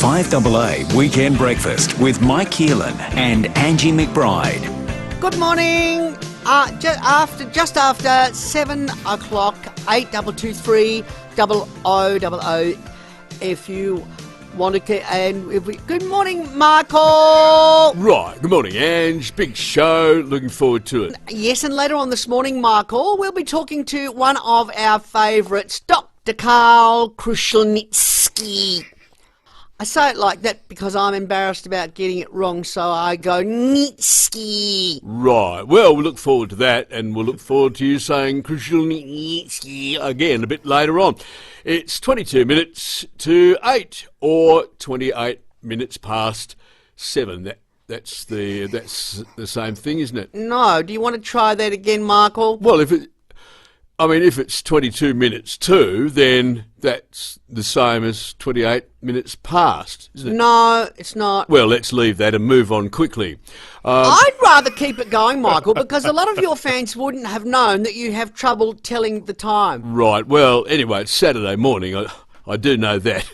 Speaker 1: 5AA Weekend Breakfast with Mike Keelan and Angie McBride.
Speaker 30: Good morning. Just after 7 o'clock, 8223 0000. If you want to get good morning, Michael.
Speaker 31: Right. Good morning, Ange. Big show. Looking forward to it.
Speaker 30: Yes, and later on this morning, Michael, we'll be talking to one of our favourites, Dr. Karl Krushelnitsky. I say it like that because I'm embarrassed about getting it wrong, so I go Nitsky.
Speaker 31: Right. Well, we'll look forward to that, and we'll look forward to you saying Krushelnitsky again a bit later on. It's 22 minutes to 8, or 28 minutes past 7. That's the same thing, isn't it?
Speaker 30: No. Do you want to try that again, Michael?
Speaker 31: Well, if it's 22 minutes to, then that's the same as 28 minutes past, isn't it?
Speaker 30: No, it's not.
Speaker 31: Well, let's leave that and move on quickly.
Speaker 30: I'd rather keep it going, Michael, because a lot of your fans wouldn't have known that you have trouble telling the time.
Speaker 31: Right. Well, anyway, it's Saturday morning. I do know that.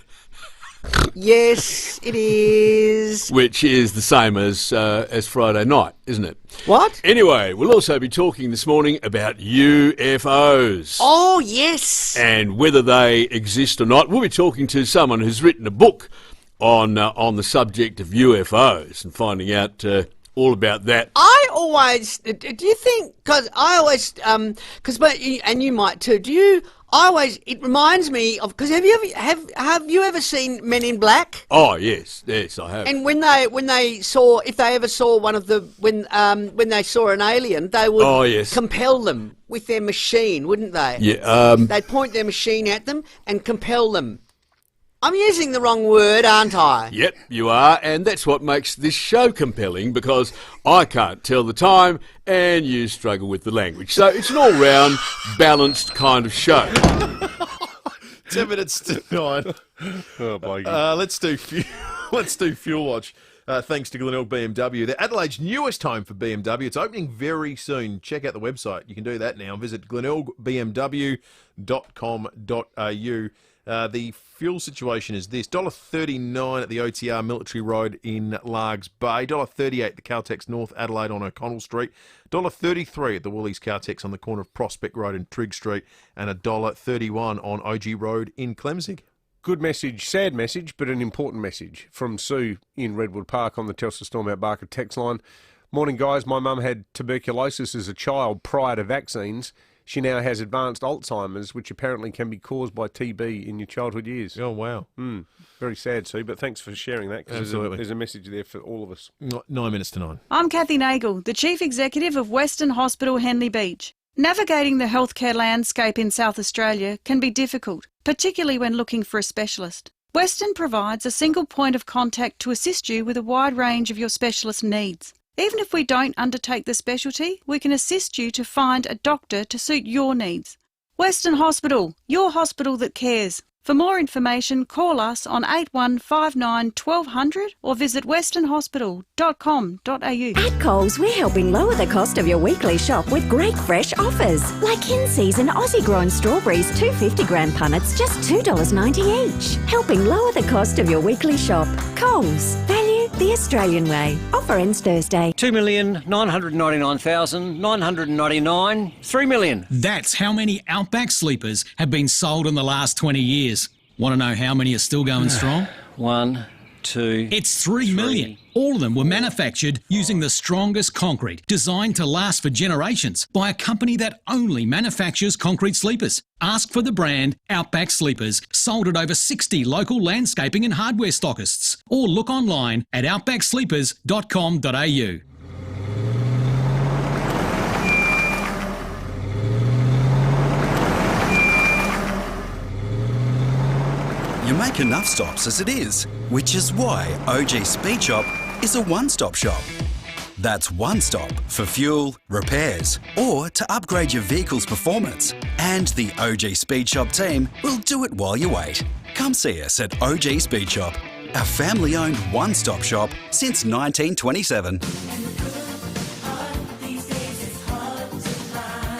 Speaker 30: Yes, it is.
Speaker 31: Which is the same as Friday night, isn't it?
Speaker 30: What?
Speaker 31: Anyway, we'll also be talking this morning about UFOs.
Speaker 30: Oh, yes.
Speaker 31: And whether they exist or not. We'll be talking to someone who's written a book on the subject of UFOs and finding out all about that.
Speaker 30: I always, do you think, because I always, and you might too, it reminds me of, because have you ever seen Men in Black?
Speaker 31: Oh, yes, I have.
Speaker 30: And when they saw, if they ever saw one of the, when they saw an alien, they would compel them with their machine, wouldn't they?
Speaker 31: Yeah.
Speaker 30: They'd point their machine at them and compel them. I'm using the wrong word, aren't I?
Speaker 31: Yep, you are, and that's what makes this show compelling, because I can't tell the time and you struggle with the language. So it's an all-round, balanced kind of show.
Speaker 9: 10 minutes to 9.
Speaker 10: Oh, Blakey.
Speaker 9: Let's do Fuel Watch. Thanks to Glenelg BMW. They're Adelaide's newest home for BMW. It's opening very soon. Check out the website. You can do that now. Visit glenelgbmw.com.au. The fuel situation is this: $1.39 at the OTR Military Road in Largs Bay, $1.38 at the Caltex North Adelaide on O'Connell Street, $1.33 at the Woolies Caltex on the corner of Prospect Road and Trigg Street, and $1.31 on OG Road in Clemsig.
Speaker 10: Good message, sad message, but an important message from Sue in Redwood Park on the Telstra Storm Out Barker text line. Morning, guys. My mum had tuberculosis as a child prior to vaccines. She now has advanced Alzheimer's, which apparently can be caused by TB in your childhood years.
Speaker 9: Oh, wow.
Speaker 10: Very sad, Sue, but thanks for sharing that, because there's a message there for all of us.
Speaker 9: 9 minutes to 9.
Speaker 12: I'm Kathy Nagel, the Chief Executive of Western Hospital Henley Beach. Navigating the healthcare landscape in South Australia can be difficult, particularly when looking for a specialist. Western provides a single point of contact to assist you with a wide range of your specialist needs. Even if we don't undertake the specialty, we can assist you to find a doctor to suit your needs. Western Hospital, your hospital that cares. For more information, call us on 8159 1200 or visit westernhospital.com.au.
Speaker 17: At Coles, we're helping lower the cost of your weekly shop with great fresh offers. Like in-season Aussie-grown strawberries, 250-gram punnets, just $2.90 each. Helping lower the cost of your weekly shop. Coles, value the Australian way. Offer ends Thursday.
Speaker 18: 2,999,999. 3 million.
Speaker 19: That's how many Outback Sleepers have been sold in the last 20 years. Want to know how many are still going strong?
Speaker 18: 1, 2...
Speaker 19: It's 3 million. All of them were manufactured using the strongest concrete, designed to last for generations by a company that only manufactures concrete sleepers. Ask for the brand Outback Sleepers, sold at over 60 local landscaping and hardware stockists. Or look online at outbacksleepers.com.au.
Speaker 20: You make enough stops as it is, which is why OG Speed Shop is a one-stop shop. That's one stop for fuel, repairs, or to upgrade your vehicle's performance. And the OG Speed Shop team will do it while you wait. Come see us at OG Speed Shop, a family-owned one-stop shop since 1927.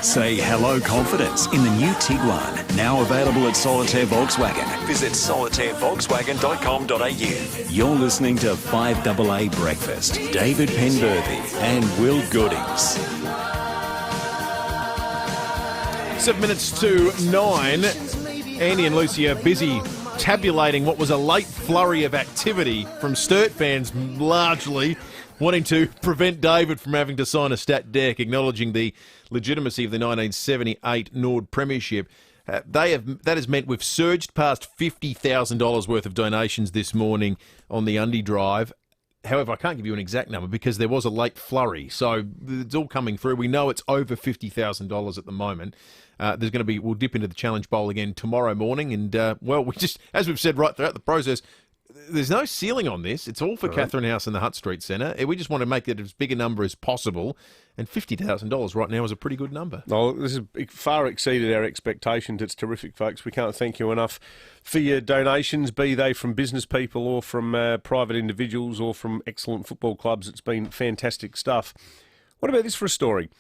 Speaker 1: Say hello confidence in the new Tiguan, now available at Solitaire Volkswagen. Visit solitairevolkswagen.com.au. You're listening to 5AA Breakfast. David Penberthy and Will Goodings.
Speaker 9: 7 minutes to 9. Andy and Lucy are busy tabulating what was a late flurry of activity from Sturt fans, largely wanting to prevent David from having to sign a stat deck, acknowledging the legitimacy of the 1978 Nord Premiership. that has meant we've surged past $50,000 worth of donations this morning on the Undy Drive. However, I can't give you an exact number because there was a late flurry, so it's all coming through. We know it's over $50,000 at the moment. We'll dip into the Challenge Bowl again tomorrow morning, and we just, as we've said right throughout the process, there's no ceiling on this. It's all for Catherine House and the Hutt Street Centre. We just want to make it as big a number as possible, and $50,000 right now is a pretty good number.
Speaker 10: Well, this has far exceeded our expectations. It's terrific, folks. We can't thank you enough for your donations, be they from business people or from private individuals or from excellent football clubs. It's been fantastic stuff. What about this for a story?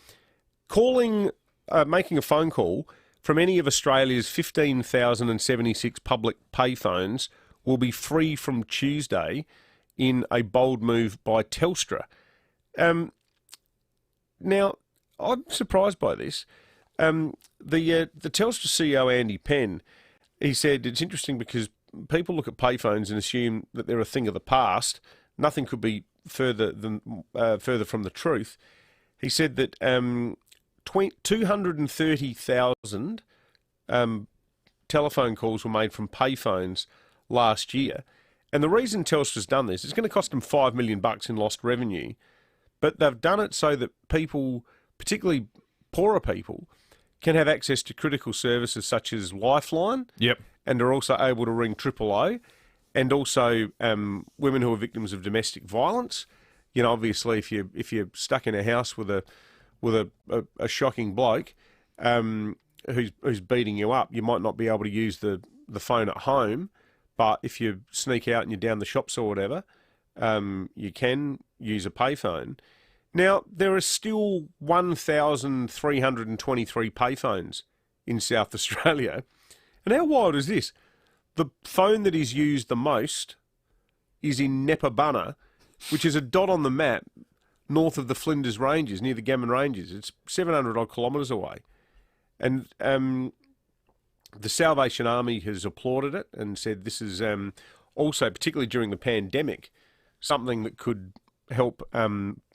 Speaker 10: Making a phone call from any of Australia's 15,076 public payphones will be free from Tuesday in a bold move by Telstra. Now, I'm surprised by this. The Telstra CEO, Andy Penn, he said it's interesting because people look at payphones and assume that they're a thing of the past. Nothing could be further from the truth. He said that 230,000 telephone calls were made from payphones last year. And the reason Telstra's done this, it's going to cost them $5 million in lost revenue, but they've done it so that people, particularly poorer people, can have access to critical services such as Lifeline.
Speaker 9: Yep.
Speaker 10: And are also able to ring AAA, and also women who are victims of domestic violence. You know, obviously, if you're stuck in a house with a shocking bloke who's beating you up, you might not be able to use the phone at home. But if you sneak out and you're down the shops or whatever, you can use a payphone. Now, there are still 1,323 payphones in South Australia. And how wild is this? The phone that is used the most is in Nepabunna, which is a dot on the map north of the Flinders Ranges, near the Gammon Ranges. It's 700-odd kilometres away. And the Salvation Army has applauded it and said this is also, particularly during the pandemic, something that could help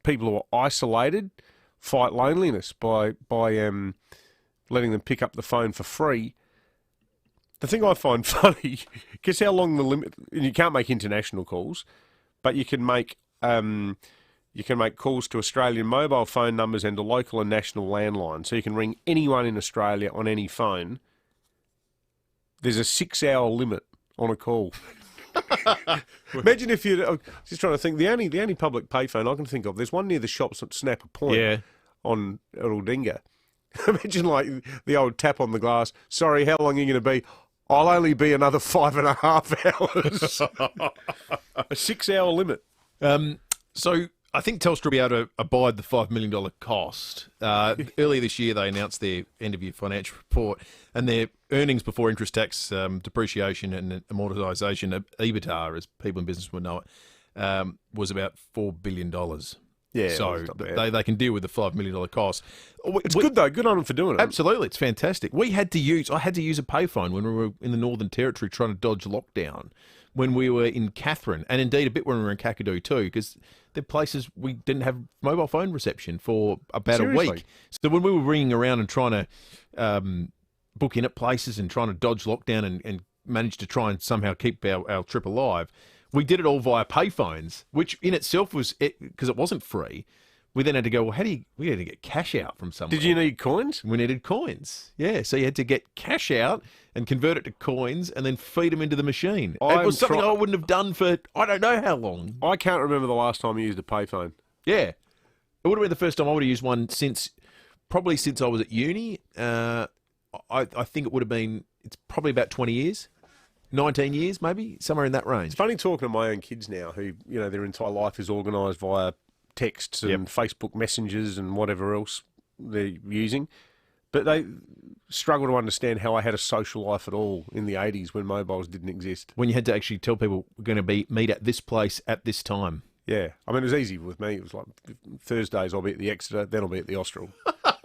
Speaker 10: people who are isolated fight loneliness by letting them pick up the phone for free. The thing I find funny, guess how long the limit? You can't make international calls, but you can make calls to Australian mobile phone numbers and to local and national landlines. So you can ring anyone in Australia on any phone. There's a 6-hour limit on a call. Imagine if you just trying to think, the only public payphone I can think of, there's one near the shops at Snapper Point on Eraldinga. Imagine like the old tap on the glass. Sorry, how long are you going to be? I'll only be another 5.5 hours. A 6-hour limit.
Speaker 9: So I think Telstra will be able to abide the $5 million cost. Earlier this year, they announced their end-of-year financial report, and their earnings before interest, tax, depreciation and amortisation, EBITDA, as people in business would know it, was about $4 billion.
Speaker 10: Yeah,
Speaker 9: so they can deal with the $5 million cost.
Speaker 10: It's good though. Good on them for doing it.
Speaker 9: Absolutely, it's fantastic. I had to use a payphone when we were in the Northern Territory trying to dodge lockdown. When we were in Katherine, and indeed a bit when we were in Kakadu too, because they're places we didn't have mobile phone reception for about a week. So when we were ringing around and trying to book in at places and trying to dodge lockdown and manage to try and somehow keep our trip alive, we did it all via payphones, which in itself was, because it wasn't free, we then had to go, well, we had to get cash out from somewhere.
Speaker 10: Did you need coins?
Speaker 9: We needed coins, yeah. So you had to get cash out and convert it to coins and then feed them into the machine. It was something I wouldn't have done for, I don't know how long.
Speaker 10: I can't remember the last time I used a payphone.
Speaker 9: Yeah. It would have been the first time I would have used one probably since I was at uni. I think it would have been, it's probably about 20 years. 19 years, maybe, somewhere in that range.
Speaker 10: It's funny talking to my own kids now who, their entire life is organised via texts and Facebook messengers and whatever else they're using. But they struggle to understand how I had a social life at all in the 80s when mobiles didn't exist.
Speaker 9: When you had to actually tell people we're going to meet at this place at this time.
Speaker 10: Yeah. I mean, it was easy with me. It was like Thursdays I'll be at the Exeter, then I'll be at the Austral.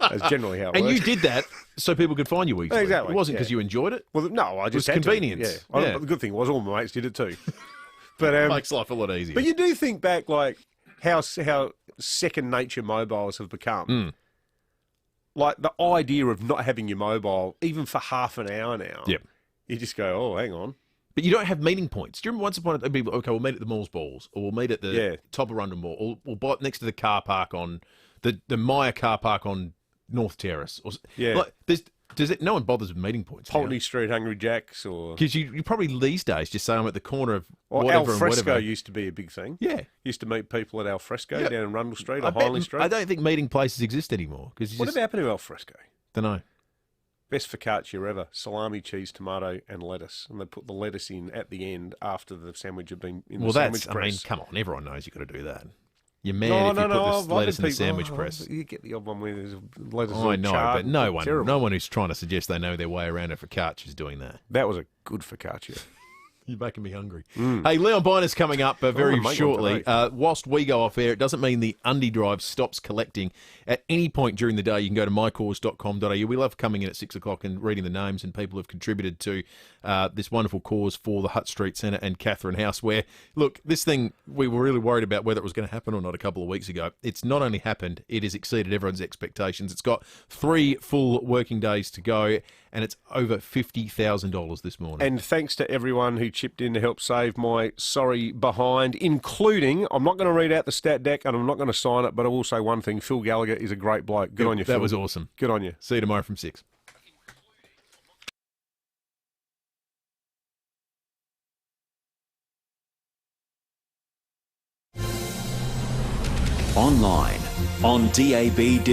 Speaker 10: That's generally how it works.
Speaker 9: And you did that so people could find you easily.
Speaker 10: Exactly.
Speaker 9: It wasn't because you enjoyed it.
Speaker 10: Well, no, I just
Speaker 9: it was convenience.
Speaker 10: Yeah. The good thing was all my mates did it too. But
Speaker 9: it makes life a lot easier.
Speaker 10: But you do think back like how second nature mobiles have become. like the idea of not having your mobile even for half an hour now.
Speaker 9: Yep.
Speaker 10: You just go, oh, hang on.
Speaker 9: But you don't have meeting points. Do you remember once upon a time, okay, we'll meet at the Moores Balls, or we'll meet at the top of Rundle Mall, or we'll buy it next to the car park on the Maya car park on North Terrace. Or, like, no one bothers with meeting points.
Speaker 10: Pulteney Street, Hungry Jack's, or
Speaker 9: because you probably these days just say I'm at the corner of
Speaker 10: or
Speaker 9: whatever.
Speaker 10: Al Fresco
Speaker 9: and whatever.
Speaker 10: used to be a big thing.
Speaker 9: Yeah,
Speaker 10: used to meet people at Al Fresco down in Rundle Street or Hindley Street.
Speaker 9: I don't think meeting places exist anymore.
Speaker 10: What happened to Al Fresco?
Speaker 9: Don't know.
Speaker 10: Best focaccia ever: salami, cheese, tomato, and lettuce. And they put the lettuce in at the end after the sandwich had been in the sandwich press.
Speaker 9: I mean, come on, everyone knows you've got to do that. You're mad if you put the lettuce in the sandwich press.
Speaker 10: You get the odd one where there's lettuce.
Speaker 9: I know, but no one who's trying to suggest they know their way around a focaccia is doing that.
Speaker 10: That was a good focaccia.
Speaker 9: You're making me hungry. Hey, Leon Biner's coming up very shortly. Whilst we go off air, it doesn't mean the Undie Drive stops collecting. At any point during the day, you can go to mycause.com.au. We love coming in at 6 o'clock and reading the names and people who have contributed to this wonderful cause for the Hutt Street Centre and Catherine House, where, look, this thing, we were really worried about whether it was going to happen or not a couple of weeks ago. It's not only happened, it has exceeded everyone's expectations. It's got 3 full working days to go, and it's over $50,000 this morning.
Speaker 10: And thanks to everyone who chipped in to help save my sorry behind, including, I'm not going to read out the stat deck and I'm not going to sign it, but I will say one thing: Phil Gallagher is a great bloke. Good on you, Phil.
Speaker 9: That was awesome.
Speaker 10: Good on you.
Speaker 9: See you tomorrow from 6.
Speaker 1: Online, on DAB